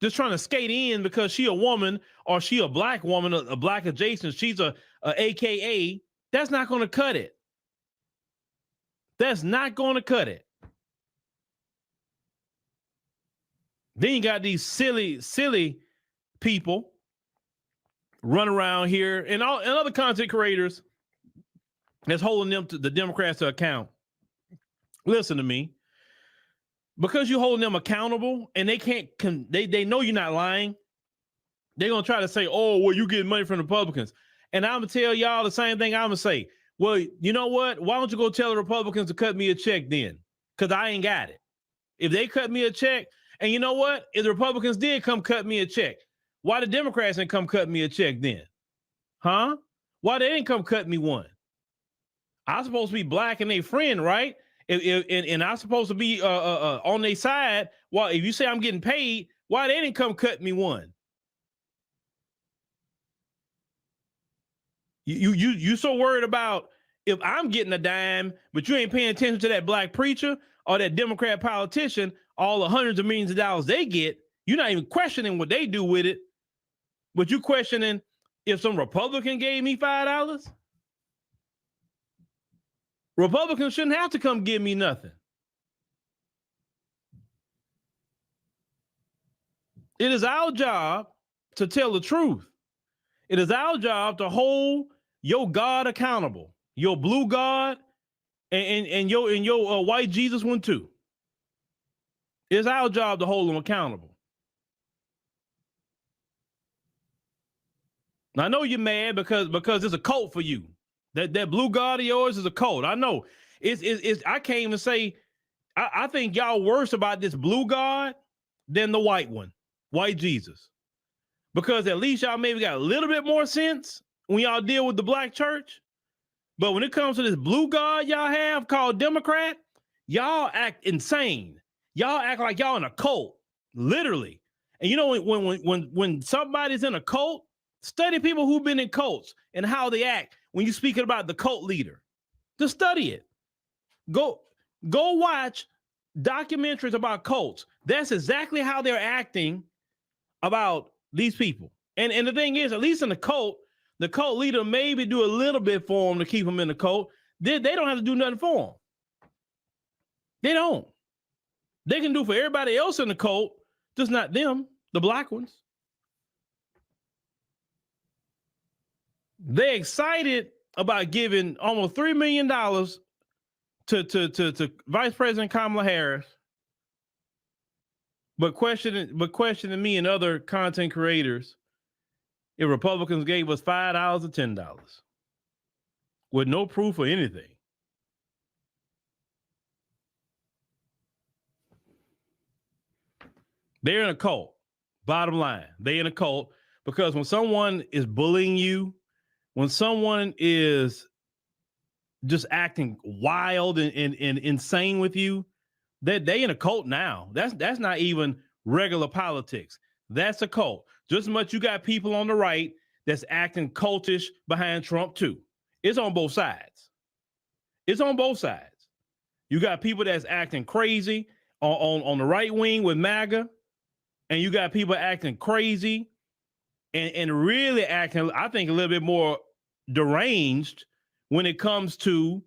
just trying to skate in because she a woman or she a Black woman, a Black adjacent, she's a AKA, that's not going to cut it. That's not going to cut it. Then you got these silly people run around here and other content creators that's holding them to the Democrats to account. Listen to me. Because you're holding them accountable and they can't, they know you're not lying. They're going to try to say, oh, well, you getting money from the Republicans. And I'm going to tell y'all the same thing I'm going to say. Well, you know what? Why don't you go tell the Republicans to cut me a check then? Because I ain't got it. If they cut me a check, and you know what? If the Republicans did come cut me a check, why the Democrats didn't come cut me a check then? Huh? Why they didn't come cut me one? I'm supposed to be Black and they friend, right? And I'm supposed to be on their side. Well, if you say I'm getting paid, why they didn't come cut me one? You so worried about if I'm getting a dime, but you ain't paying attention to that Black preacher or that Democrat politician, all the hundreds of millions of dollars they get, you're not even questioning what they do with it. But you questioning if some Republican gave me $5? Republicans shouldn't have to come give me nothing. It is our job to tell the truth. It is our job to hold your God accountable, your blue God and your white Jesus one too. It's our job to hold them accountable. Now, I know you're mad because it's a cult for you. That blue God of yours is a cult. I know. It's I came to say, I think y'all worse about this blue God than the white one, white Jesus. Because at least y'all maybe got a little bit more sense when y'all deal with the black church. But when it comes to this blue God y'all have called Democrat, y'all act insane. Y'all act like y'all in a cult, literally. And you know, when somebody's in a cult, study people who've been in cults and how they act when you're speaking about the cult leader. Just study it. Go watch documentaries about cults. That's exactly how they're acting about these people. And the thing is, at least in the cult leader maybe do a little bit for them to keep them in the cult. They don't have to do nothing for them. They don't. They can do for everybody else in the cult, just not them, the black ones. They're excited about giving almost $3 million to Vice President Kamala Harris, but questioning me and other content creators if Republicans gave us $5 or $10 with no proof or anything. They're in a cult. Bottom line, they're in a cult because when someone is bullying you, when someone is just acting wild and insane with you, they in a cult now. That's not even regular politics. That's a cult. Just as much you got people on the right that's acting cultish behind Trump too. It's on both sides. It's on both sides. You got people that's acting crazy on the right wing with MAGA, and you got people acting crazy and really acting, I think, a little bit more deranged when it comes to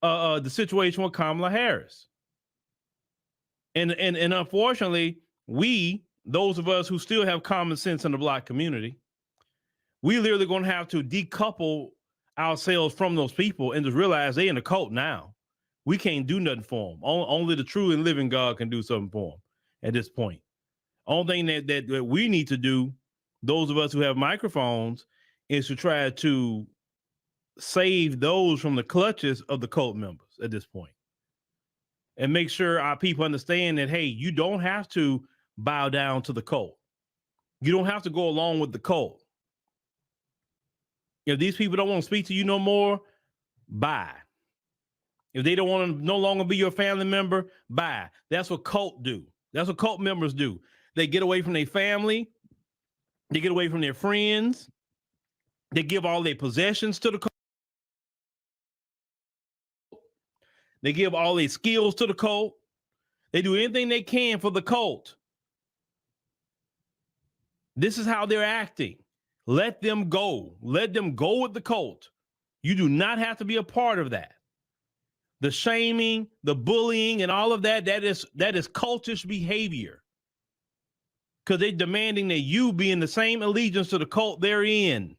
the situation with Kamala Harris. And unfortunately, those of us who still have common sense in the black community, we literally going to have to decouple ourselves from those people and just realize they in a cult now. We can't do nothing for them. Only the true and living God can do something for them at this point. Only thing that we need to do, those of us who have microphones, is to try to save those from the clutches of the cult members at this point. And make sure our people understand that, hey, you don't have to bow down to the cult. You don't have to go along with the cult. If these people don't want to speak to you no more, bye. If they don't want to no longer be your family member, bye. That's what cult do. That's what cult members do. They get away from their family. They get away from their friends. They give all their possessions to the cult. They give all their skills to the cult. They do anything they can for the cult. This is how they're acting. Let them go. Let them go with the cult. You do not have to be a part of that. The shaming, the bullying, and all of that, that is cultish behavior. Because they're demanding that you be in the same allegiance to the cult they're in.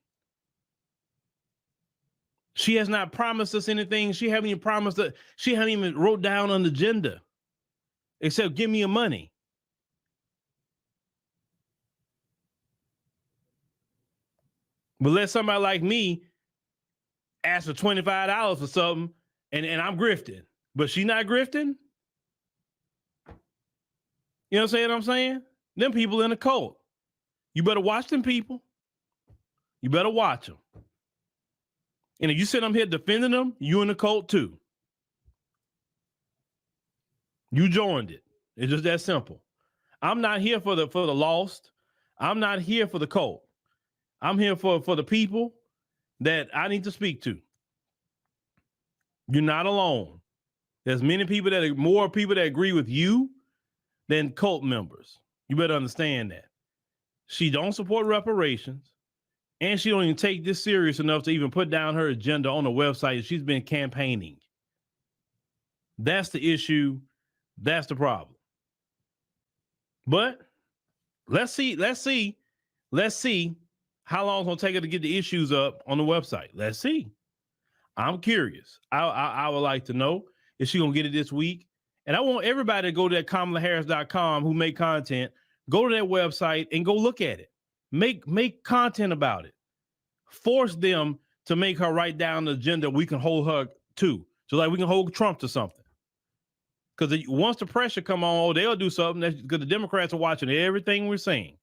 She has not promised us anything. She haven't even promised that. She haven't even wrote down an agenda. Except give me your money. But let somebody like me ask for $25 for something and I'm grifting. But she not grifting? You know what I'm saying? Them people in a cult. You better watch them people. You better watch them. And if you sit up here defending them, you in the cult too. You joined it. It's just that simple. I'm not here for the lost. I'm not here for the cult. I'm here for the people that I need to speak to. You're not alone. There's more people that agree with you than cult members. You better understand that. She don't support reparations, and she don't even take this serious enough to even put down her agenda on the website. She's been campaigning. That's the issue. That's the problem. But let's see how long it's gonna take her to get the issues up on the website. Let's see. I'm curious. I would like to know if she's gonna get it this week. And I want everybody to go to that KamalaHarris.com who make content. Go to that website and go look at it. Make content about it. Force them to make her write down the agenda we can hold her to. So like we can hold Trump to something. Because once the pressure come on, they'll do something because the Democrats are watching everything we're saying.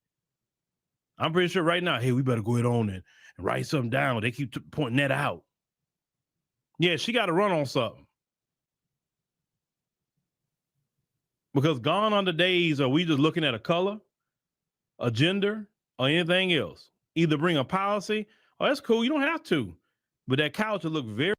I'm pretty sure right now, hey, we better go ahead on and write something down. They keep pointing that out. Yeah, she got to run on something. Because gone are the days are we just looking at a color, a gender, or anything else. Either bring a policy, oh, that's cool, you don't have to. But that couch will look very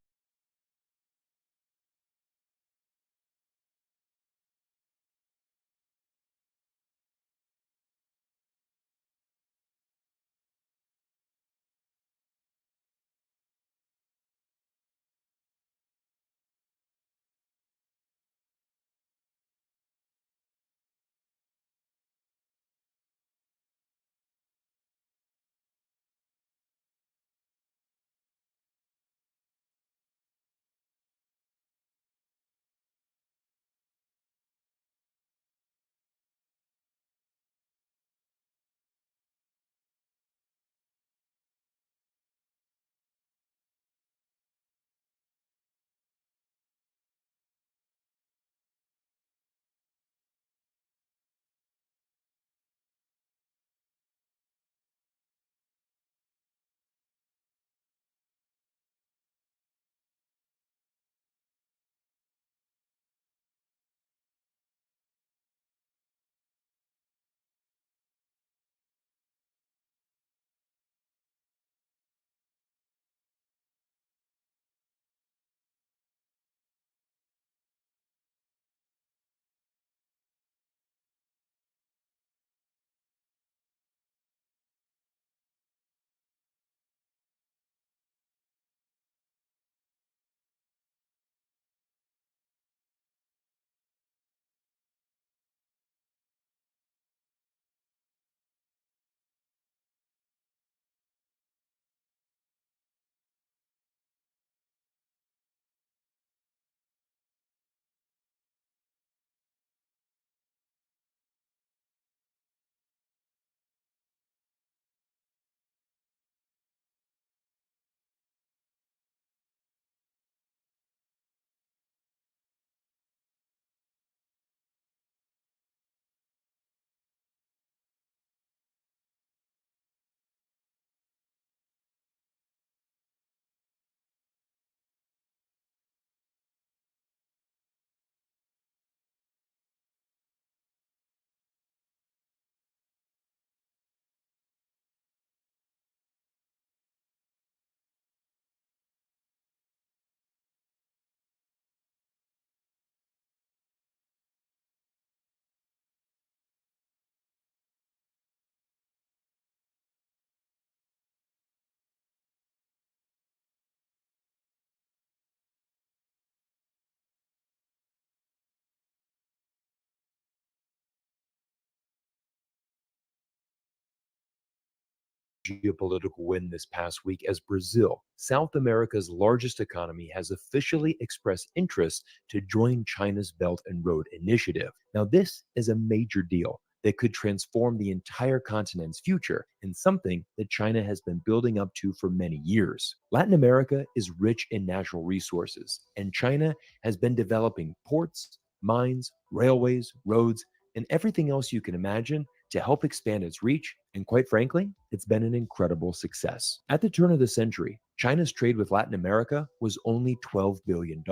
geopolitical win this past week as Brazil, South America's largest economy, has officially expressed interest to join China's Belt and Road Initiative. Now, this is a major deal that could transform the entire continent's future and something that China has been building up to for many years. Latin America is rich in natural resources, and China has been developing ports, mines, railways, roads, and everything else you can imagine to help expand its reach, and quite frankly, it's been an incredible success. At the turn of the century, China's trade with Latin America was only $12 billion.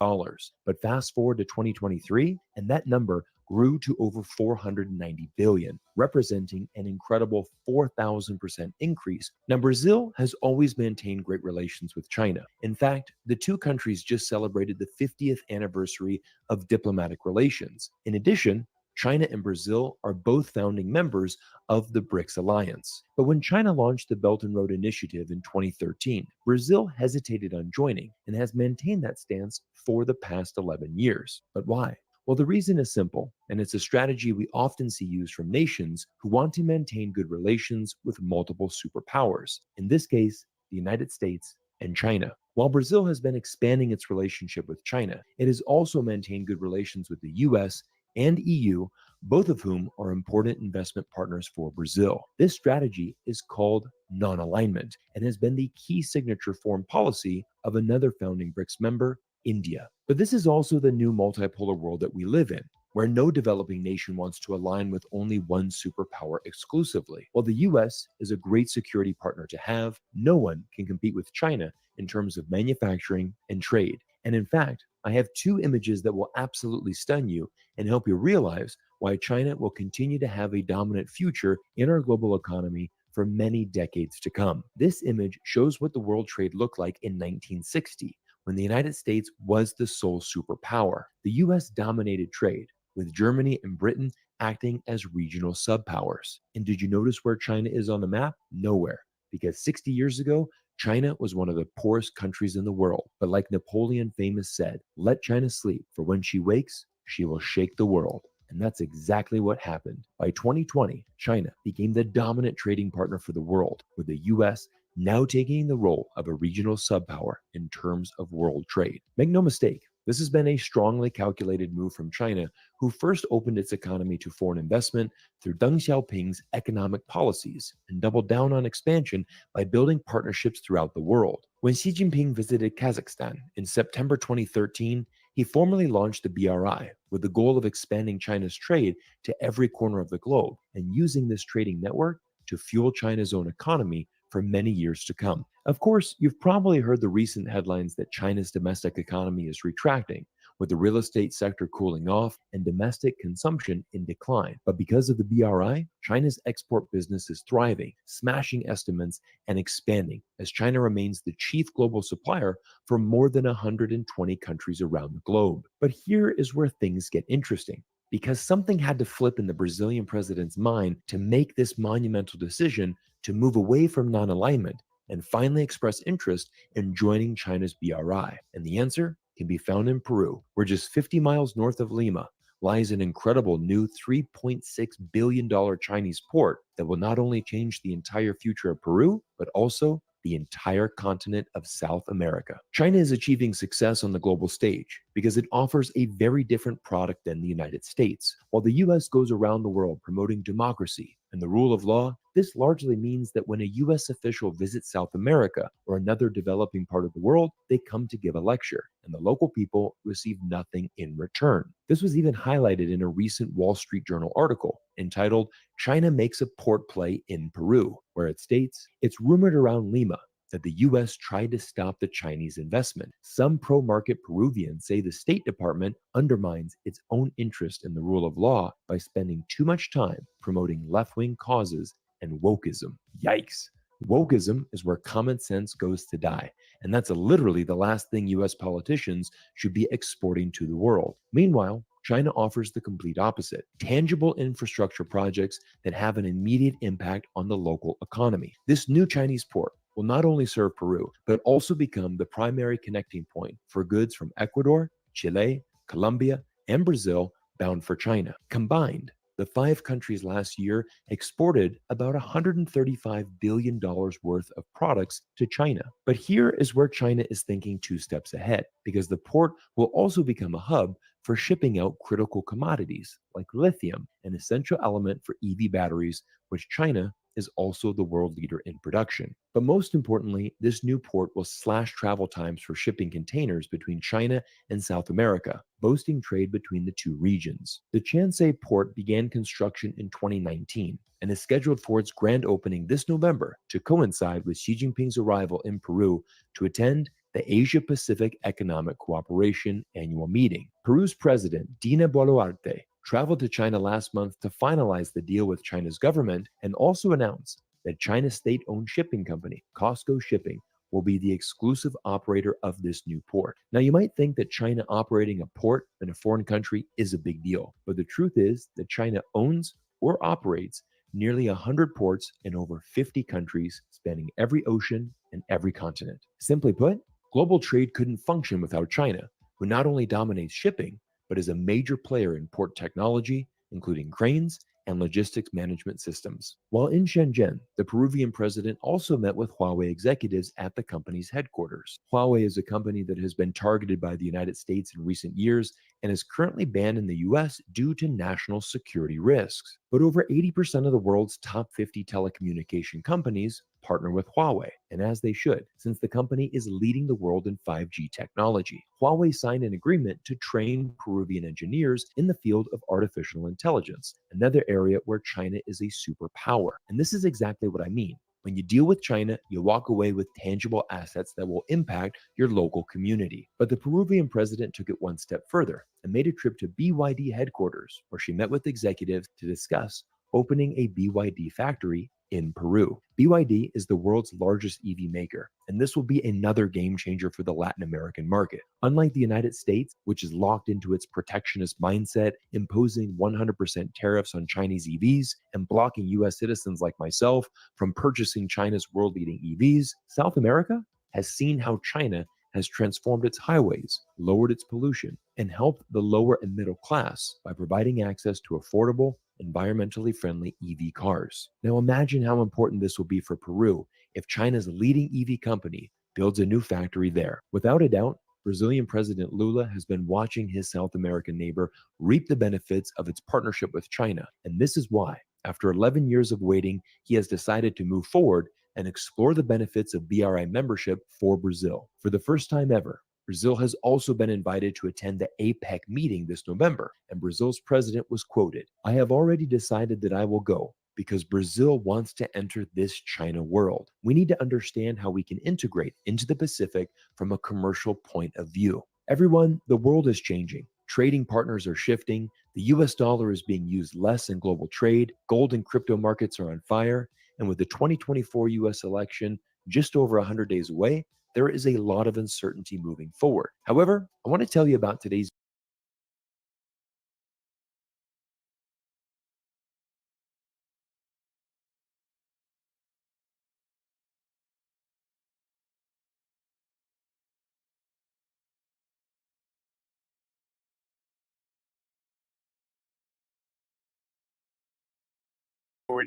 But fast forward to 2023, and that number grew to over $490 billion, representing an incredible 4,000% increase. Now, Brazil has always maintained great relations with China. In fact, the two countries just celebrated the 50th anniversary of diplomatic relations. In addition, China and Brazil are both founding members of the BRICS alliance. But when China launched the Belt and Road Initiative in 2013, Brazil hesitated on joining and has maintained that stance for the past 11 years. But why? Well, the reason is simple, and it's a strategy we often see used from nations who want to maintain good relations with multiple superpowers, in this case, the United States and China. While Brazil has been expanding its relationship with China, it has also maintained good relations with the US and EU, both of whom are important investment partners for Brazil. This strategy is called non-alignment and has been the key signature foreign policy of another founding BRICS member, India. But this is also the new multipolar world that we live in, where no developing nation wants to align with only one superpower exclusively. While the US is a great security partner to have, no one can compete with China in terms of manufacturing and trade. And in fact, I have two images that will absolutely stun you and help you realize why China will continue to have a dominant future in our global economy for many decades to come. This image shows what the world trade looked like in 1960, when the United States was the sole superpower. The US dominated trade, with Germany and Britain acting as regional subpowers. And did you notice where China is on the map? Nowhere. Because 60 years ago, China was one of the poorest countries in the world. But like Napoleon famous said, let China sleep, for when she wakes, she will shake the world. And that's exactly what happened. By 2020, China became the dominant trading partner for the world, with the US now taking the role of a regional subpower in terms of world trade. Make no mistake, this has been a strongly calculated move from China, who first opened its economy to foreign investment through Deng Xiaoping's economic policies and doubled down on expansion by building partnerships throughout the world. When Xi Jinping visited Kazakhstan in September 2013, he formally launched the BRI with the goal of expanding China's trade to every corner of the globe and using this trading network to fuel China's own economy for many years to come. Of course, you've probably heard the recent headlines that China's domestic economy is retracting, with the real estate sector cooling off and domestic consumption in decline. But because of the BRI, China's export business is thriving, smashing estimates and expanding, as China remains the chief global supplier for more than 120 countries around the globe. But here is where things get interesting, because something had to flip in the Brazilian president's mind to make this monumental decision to move away from non-alignment and finally express interest in joining China's BRI. And the answer can be found in Peru, where just 50 miles north of Lima lies an incredible new $3.6 billion Chinese port that will not only change the entire future of Peru, but also the entire continent of South America. China is achieving success on the global stage because it offers a very different product than the United States. While the US goes around the world promoting democracy and the rule of law, this largely means that when a US official visits South America or another developing part of the world, they come to give a lecture, and the local people receive nothing in return. This was even highlighted in a recent Wall Street Journal article entitled "China Makes a Port Play in Peru," where it states, "It's rumored around Lima that the US tried to stop the Chinese investment. Some pro-market Peruvians say the State Department undermines its own interest in the rule of law by spending too much time promoting left-wing causes and wokeism." Yikes. Wokeism is where common sense goes to die, and that's literally the last thing US politicians should be exporting to the world. Meanwhile, China offers the complete opposite: tangible infrastructure projects that have an immediate impact on the local economy. This new Chinese port will not only serve Peru, but also become the primary connecting point for goods from Ecuador, Chile, Colombia, and Brazil bound for China. Combined, the 5 countries last year exported about $135 billion worth of products to China. But here is where China is thinking 2 steps ahead, because the port will also become a hub for shipping out critical commodities like lithium, an essential element for EV batteries, which China is also the world leader in production. But most importantly, this new port will slash travel times for shipping containers between China and South America, boosting trade between the 2 regions. The Chansay port began construction in 2019 and is scheduled for its grand opening this November to coincide with Xi Jinping's arrival in Peru to attend the Asia-Pacific Economic Cooperation annual meeting. Peru's president, Dina Boluarte, traveled to China last month to finalize the deal with China's government and also announced that China's state-owned shipping company, COSCO Shipping, will be the exclusive operator of this new port. Now, you might think that China operating a port in a foreign country is a big deal, but the truth is that China owns or operates nearly 100 ports in over 50 countries, spanning every ocean and every continent. Simply put, global trade couldn't function without China, who not only dominates shipping, but is a major player in port technology, including cranes and logistics management systems. While in Shenzhen, the Peruvian president also met with Huawei executives at the company's headquarters. Huawei is a company that has been targeted by the United States in recent years and is currently banned in the US due to national security risks. But over 80% of the world's top 50 telecommunication companies partner with Huawei, and as they should, since the company is leading the world in 5G technology. Huawei signed an agreement to train Peruvian engineers in the field of artificial intelligence, another area where China is a superpower. And this is exactly what I mean. When you deal with China, you walk away with tangible assets that will impact your local community. But the Peruvian president took it one step further and made a trip to BYD headquarters, where she met with executives to discuss opening a BYD factory in Peru. BYD is the world's largest EV maker, and this will be another game changer for the Latin American market. Unlike the United States, which is locked into its protectionist mindset, imposing 100% tariffs on Chinese EVs and blocking US citizens like myself from purchasing China's world-leading EVs, South America has seen how China has transformed its highways, lowered its pollution, and helped the lower and middle class by providing access to affordable, environmentally friendly EV cars. Now imagine how important this will be for Peru if China's leading EV company builds a new factory there. Without a doubt, Brazilian President Lula has been watching his South American neighbor reap the benefits of its partnership with China. And this is why, after 11 years of waiting, he has decided to move forward and explore the benefits of BRI membership for Brazil. For the first time ever, Brazil has also been invited to attend the APEC meeting this November, and Brazil's president was quoted, "I have already decided that I will go because Brazil wants to enter this China world. We need to understand how we can integrate into the Pacific from a commercial point of view." Everyone, the world is changing. Trading partners are shifting. The US dollar is being used less in global trade. Gold and crypto markets are on fire. And with the 2024 US election just over 100 days away, there is a lot of uncertainty moving forward. However, I want to tell you about today's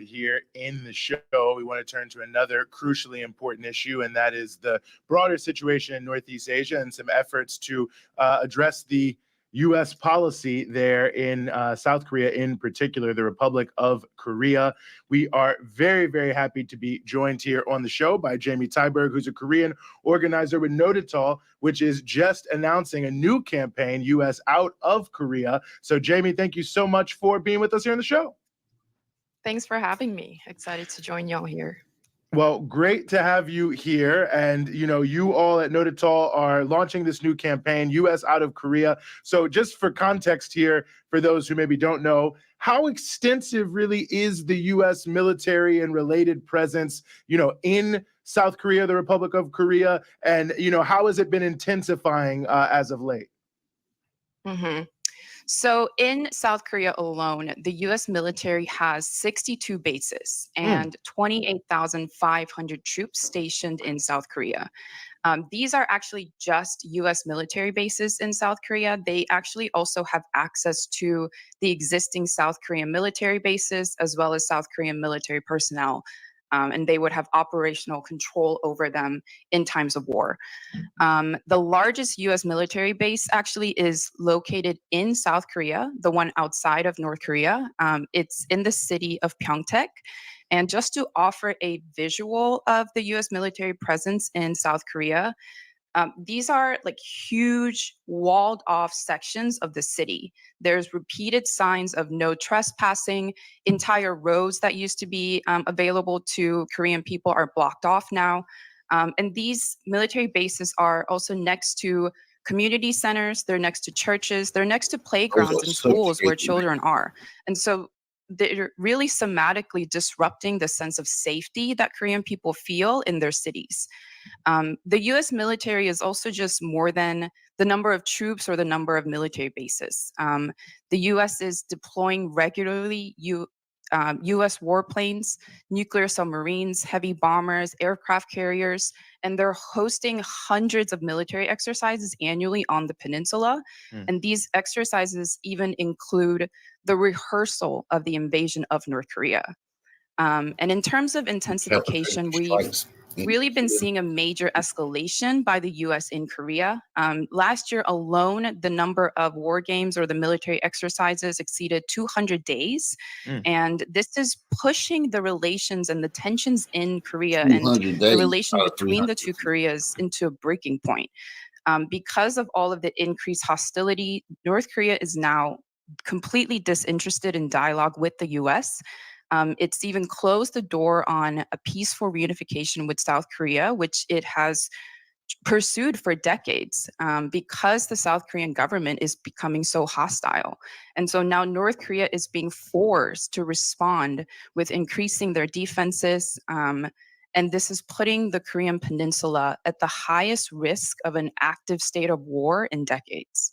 here in the show. We want to turn to another crucially important issue, and that is the broader situation in Northeast Asia and some efforts to address the U.S. policy there in South Korea, in particular, the Republic of Korea. We are very, very happy to be joined here on the show by Jamie Tyberg, who's a Korean organizer with Notital, which is just announcing a new campaign, U.S. out of Korea. So, Jamie, thank you so much for being with us here on the show. Thanks for having me. Excited to join y'all here. Well, great to have you here. And, you know, you all at Notital are launching this new campaign, U.S. out of Korea. So just for context here, for those who maybe don't know, how extensive really is the U.S. military and related presence, you know, in South Korea, the Republic of Korea? And, you know, how has it been intensifying as of late? Mm-hmm. So in South Korea alone, the U.S. military has 62 bases and 28,500 troops stationed in South Korea. These are actually just U.S. military bases in South Korea. They actually also have access to the existing South Korean military bases as well as South Korean military personnel. And they would have operational control over them in times of war. The largest U.S. military base actually is located in South Korea, the one outside of North Korea. It's in the city of Pyeongtaek. And just to offer a visual of the U.S. military presence in South Korea, these are like huge walled off sections of the city. There's repeated signs of no trespassing. Entire roads that used to be available to Korean people are blocked off now. And these military bases are also next to community centers. They're next to churches. They're next to playgrounds and schools where children are. And so they're really somatically disrupting the sense of safety that Korean people feel in their cities. The US military is also just more than the number of troops or the number of military bases. The US is deploying regularly US warplanes, nuclear submarines, heavy bombers, aircraft carriers, and they're hosting hundreds of military exercises annually on the peninsula. And these exercises even include the rehearsal of the invasion of North Korea. And in terms of intensification, we've really been seeing a major escalation by the US in Korea. Last year alone, the number of war games or the military exercises exceeded 200 days. And this is pushing the relations and the tensions in Korea and the relation between the two Koreas into a breaking point. Because of all of the increased hostility, North Korea is now completely disinterested in dialogue with the US. It's even closed the door on a peaceful reunification with South Korea, which it has pursued for decades, because the South Korean government is becoming so hostile. And so now North Korea is being forced to respond with increasing their defenses. And this is putting the Korean peninsula at the highest risk of an active state of war in decades.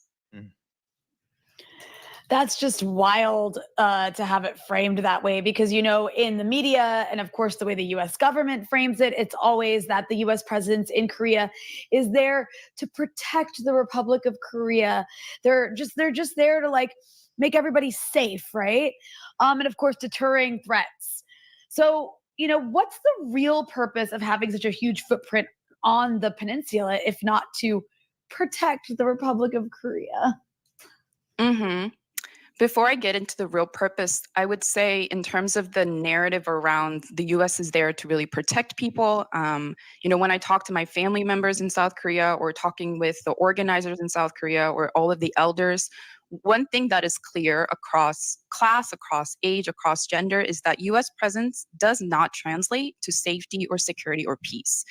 That's just wild to have it framed that way, because, you know, in the media and of course the way the US government frames it, it's always that the US presence in Korea is there to protect the Republic of Korea. They're just there to like make everybody safe, right? And of course deterring threats. So, you know, what's the real purpose of having such a huge footprint on the peninsula if not to protect the Republic of Korea? Before I get into the real purpose, I would say in terms of the narrative around the US is there to really protect people, you know, when I talk to my family members in South Korea or talking with the organizers in South Korea or all of the elders, one thing that is clear across class, across age, across gender is that US presence does not translate to safety or security or peace.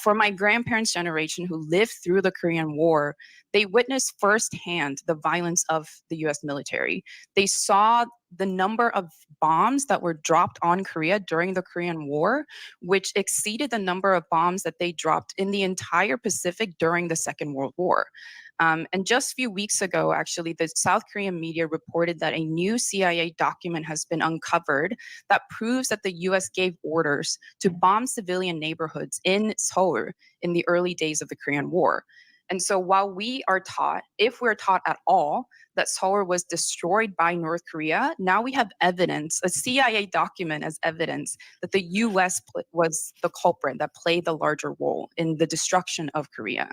For my grandparents' generation who lived through the Korean War, they witnessed firsthand the violence of the US military. They saw the number of bombs that were dropped on Korea during the Korean War, which exceeded the number of bombs that they dropped in the entire Pacific during the Second World War. And just a few weeks ago, actually, the South Korean media reported that a new CIA document has been uncovered that proves that the US gave orders to bomb civilian neighborhoods in Seoul in the early days of the Korean War. And so while we are taught, if we're taught at all, that Seoul was destroyed by North Korea, now we have evidence, a CIA document as evidence that the US was the culprit that played the larger role in the destruction of Korea.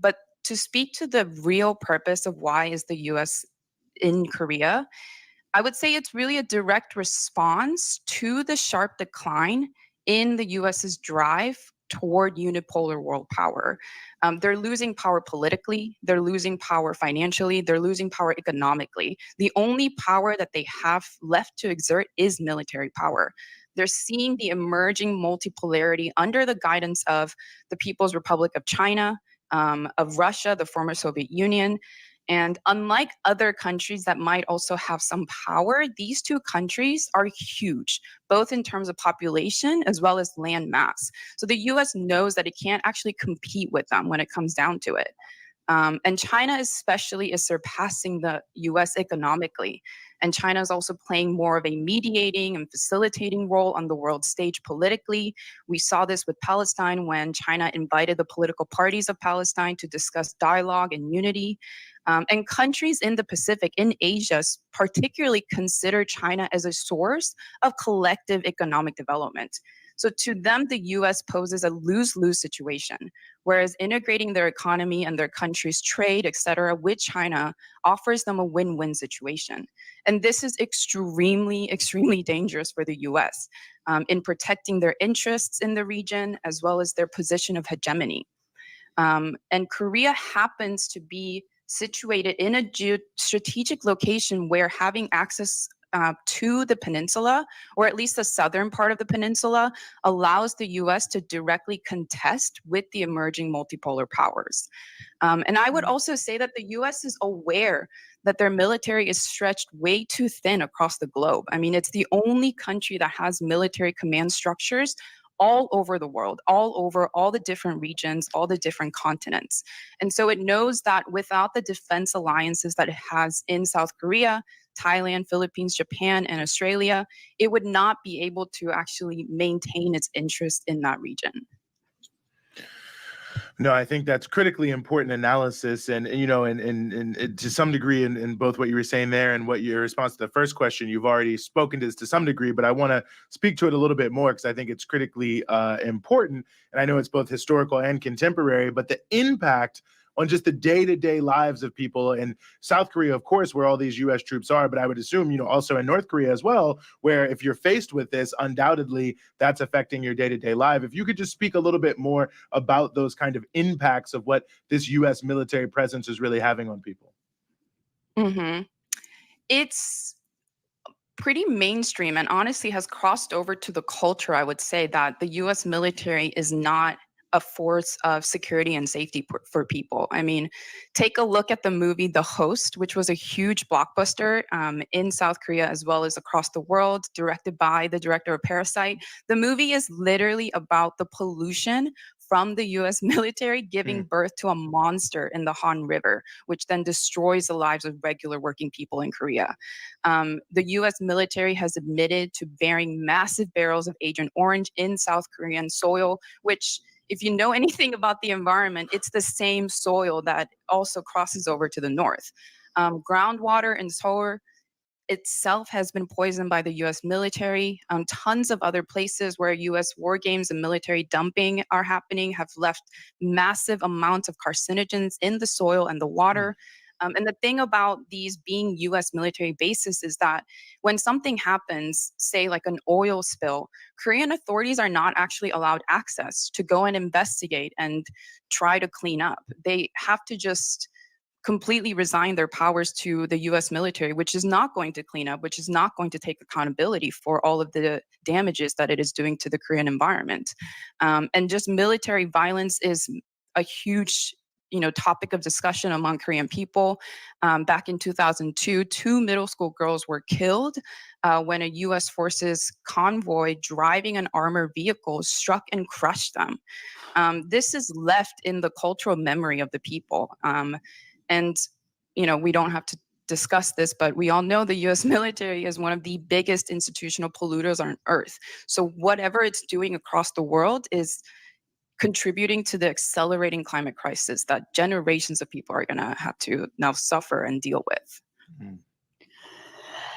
But to speak to the real purpose of why is the US in Korea, I would say it's really a direct response to the sharp decline in the US's drive toward unipolar world power. They're losing power politically, they're losing power financially, they're losing power economically. The only power that they have left to exert is military power. They're seeing the emerging multipolarity under the guidance of the People's Republic of China, of Russia, the former Soviet Union. And unlike other countries that might also have some power, these two countries are huge, both in terms of population as well as land mass. So the US knows that it can't actually compete with them when it comes down to it. And China especially is surpassing the US economically. And China is also playing more of a mediating and facilitating role on the world stage politically. We saw this with Palestine when China invited the political parties of Palestine to discuss dialogue and unity. And countries in the Pacific, in Asia, particularly consider China as a source of collective economic development. So to them, the US poses a lose-lose situation, whereas integrating their economy and their country's trade, et cetera, with China offers them a win-win situation. And this is extremely, extremely dangerous for the US in protecting their interests in the region, as well as their position of hegemony. And Korea happens to be situated in a strategic location where having access to the peninsula, or at least the southern part of the peninsula, allows the U.S. to directly contest with the emerging multipolar powers. And I would also say that the U.S. is aware that their military is stretched way too thin across the globe. I mean, it's the only country that has military command structures all over the world, all over all the different regions, all the different continents. And so it knows that without the defense alliances that it has in South Korea, Thailand, Philippines, Japan, and Australia, it would not be able to actually maintain its interest in that region. No, I think that's critically important analysis, and to some degree, in both what you were saying there and what your response to the first question, you've already spoken to this to some degree, but I want to speak to it a little bit more because I think it's critically important, and I know it's both historical and contemporary, but the impact on just the day-to-day lives of people in South Korea, of course, where all these U.S. troops are, but I would assume, also in North Korea as well, where if you're faced with this, undoubtedly that's affecting your day-to-day life. If you could just speak a little bit more about those kind of impacts of what this U.S. military presence is really having on people. Mm-hmm. It's pretty mainstream and honestly has crossed over to the culture, I would say, that the U.S. military is not a force of security and safety for people. I mean, take a look at the movie The Host, which was a huge blockbuster in South Korea as well as across the world, directed by the director of Parasite. The movie is literally about the pollution from the U.S. military giving birth to a monster in the Han River, which then destroys the lives of regular working people in Korea. The U.S. military has admitted to burying massive barrels of Agent Orange in South Korean soil, which, if you know anything about the environment, it's the same soil that also crosses over to the north. Groundwater in Seoul itself has been poisoned by the U.S. military. Tons of other places where U.S. war games and military dumping are happening have left massive amounts of carcinogens in the soil and the water. And the thing about these being U.S. military bases is that when something happens, say like an oil spill, Korean authorities are not actually allowed access to go and investigate and try to clean up. They have to just completely resign their powers to the U.S. military, which is not going to clean up, which is not going to take accountability for all of the damages that it is doing to the Korean environment. And just military violence is a huge topic of discussion among Korean people. Back in 2002, 2 middle school girls were killed when a U.S. forces convoy driving an armored vehicle struck and crushed them. This is left in the cultural memory of the people. And, we don't have to discuss this, but we all know the U.S. military is one of the biggest institutional polluters on Earth. So whatever it's doing across the world is contributing to the accelerating climate crisis that generations of people are going to have to now suffer and deal with.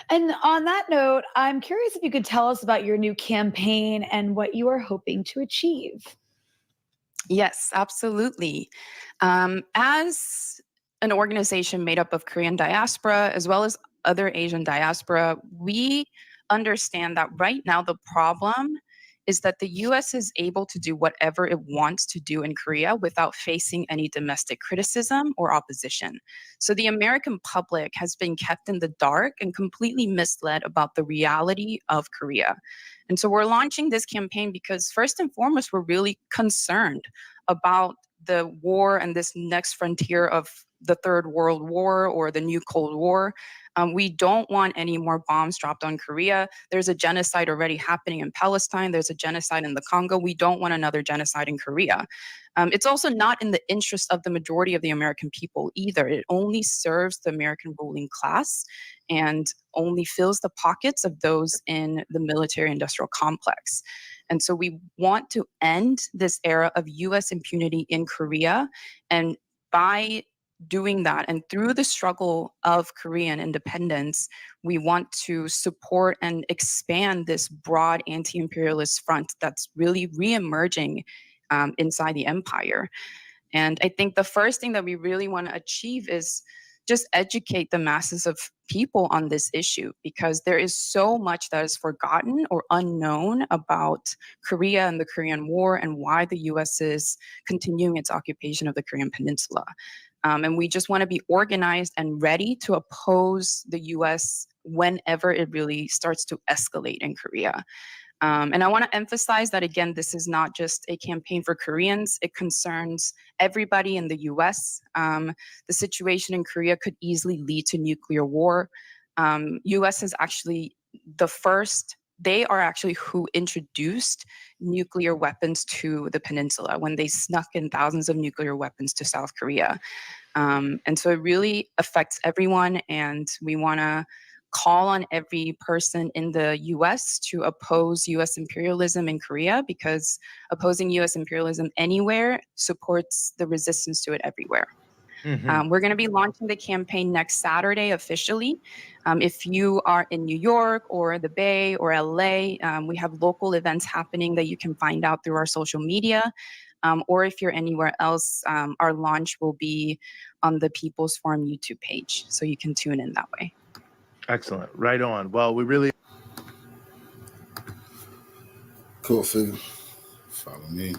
And on that note, I'm curious if you could tell us about your new campaign and what you are hoping to achieve. Yes, absolutely. As an organization made up of Korean diaspora as well as other Asian diaspora, we understand that right now the problem is that the U.S. is able to do whatever it wants to do in Korea without facing any domestic criticism or opposition. So the American public has been kept in the dark and completely misled about the reality of Korea. And so we're launching this campaign because first and foremost, we're really concerned about the war and this next frontier of the Third World War or the new Cold War. We don't want any more bombs dropped on Korea. There's a genocide already happening in Palestine. There's a genocide in the Congo. We don't want another genocide in Korea. It's also not in the interest of the majority of the American people either. It only serves the American ruling class and only fills the pockets of those in the military-industrial complex. And so we want to end this era of U.S. impunity in Korea. And by doing that, and through the struggle of Korean independence, we want to support and expand this broad anti-imperialist front that's really re-emerging inside the empire. And I think the first thing that we really want to achieve is just educate the masses of people on this issue, because there is so much that is forgotten or unknown about Korea and the Korean War and why the U.S. is continuing its occupation of the Korean Peninsula. And we just want to be organized and ready to oppose the US whenever it really starts to escalate in Korea. And I want to emphasize that, again, this is not just a campaign for Koreans. It concerns everybody in the US. The situation in Korea could easily lead to nuclear war. US is actually the first, they are actually who introduced nuclear weapons to the peninsula when they snuck in thousands of nuclear weapons to South Korea. And so it really affects everyone, and we want to call on every person in the US to oppose US imperialism in Korea, because opposing US imperialism anywhere supports the resistance to it everywhere. We're going to be launching the campaign next Saturday officially. If you are in New York or the Bay or LA, we have local events happening that you can find out through our social media. Or if you're anywhere else, our launch will be on the People's Forum YouTube page, so you can tune in that way. Excellent. Right on. Well, we really Cool figure. Follow me.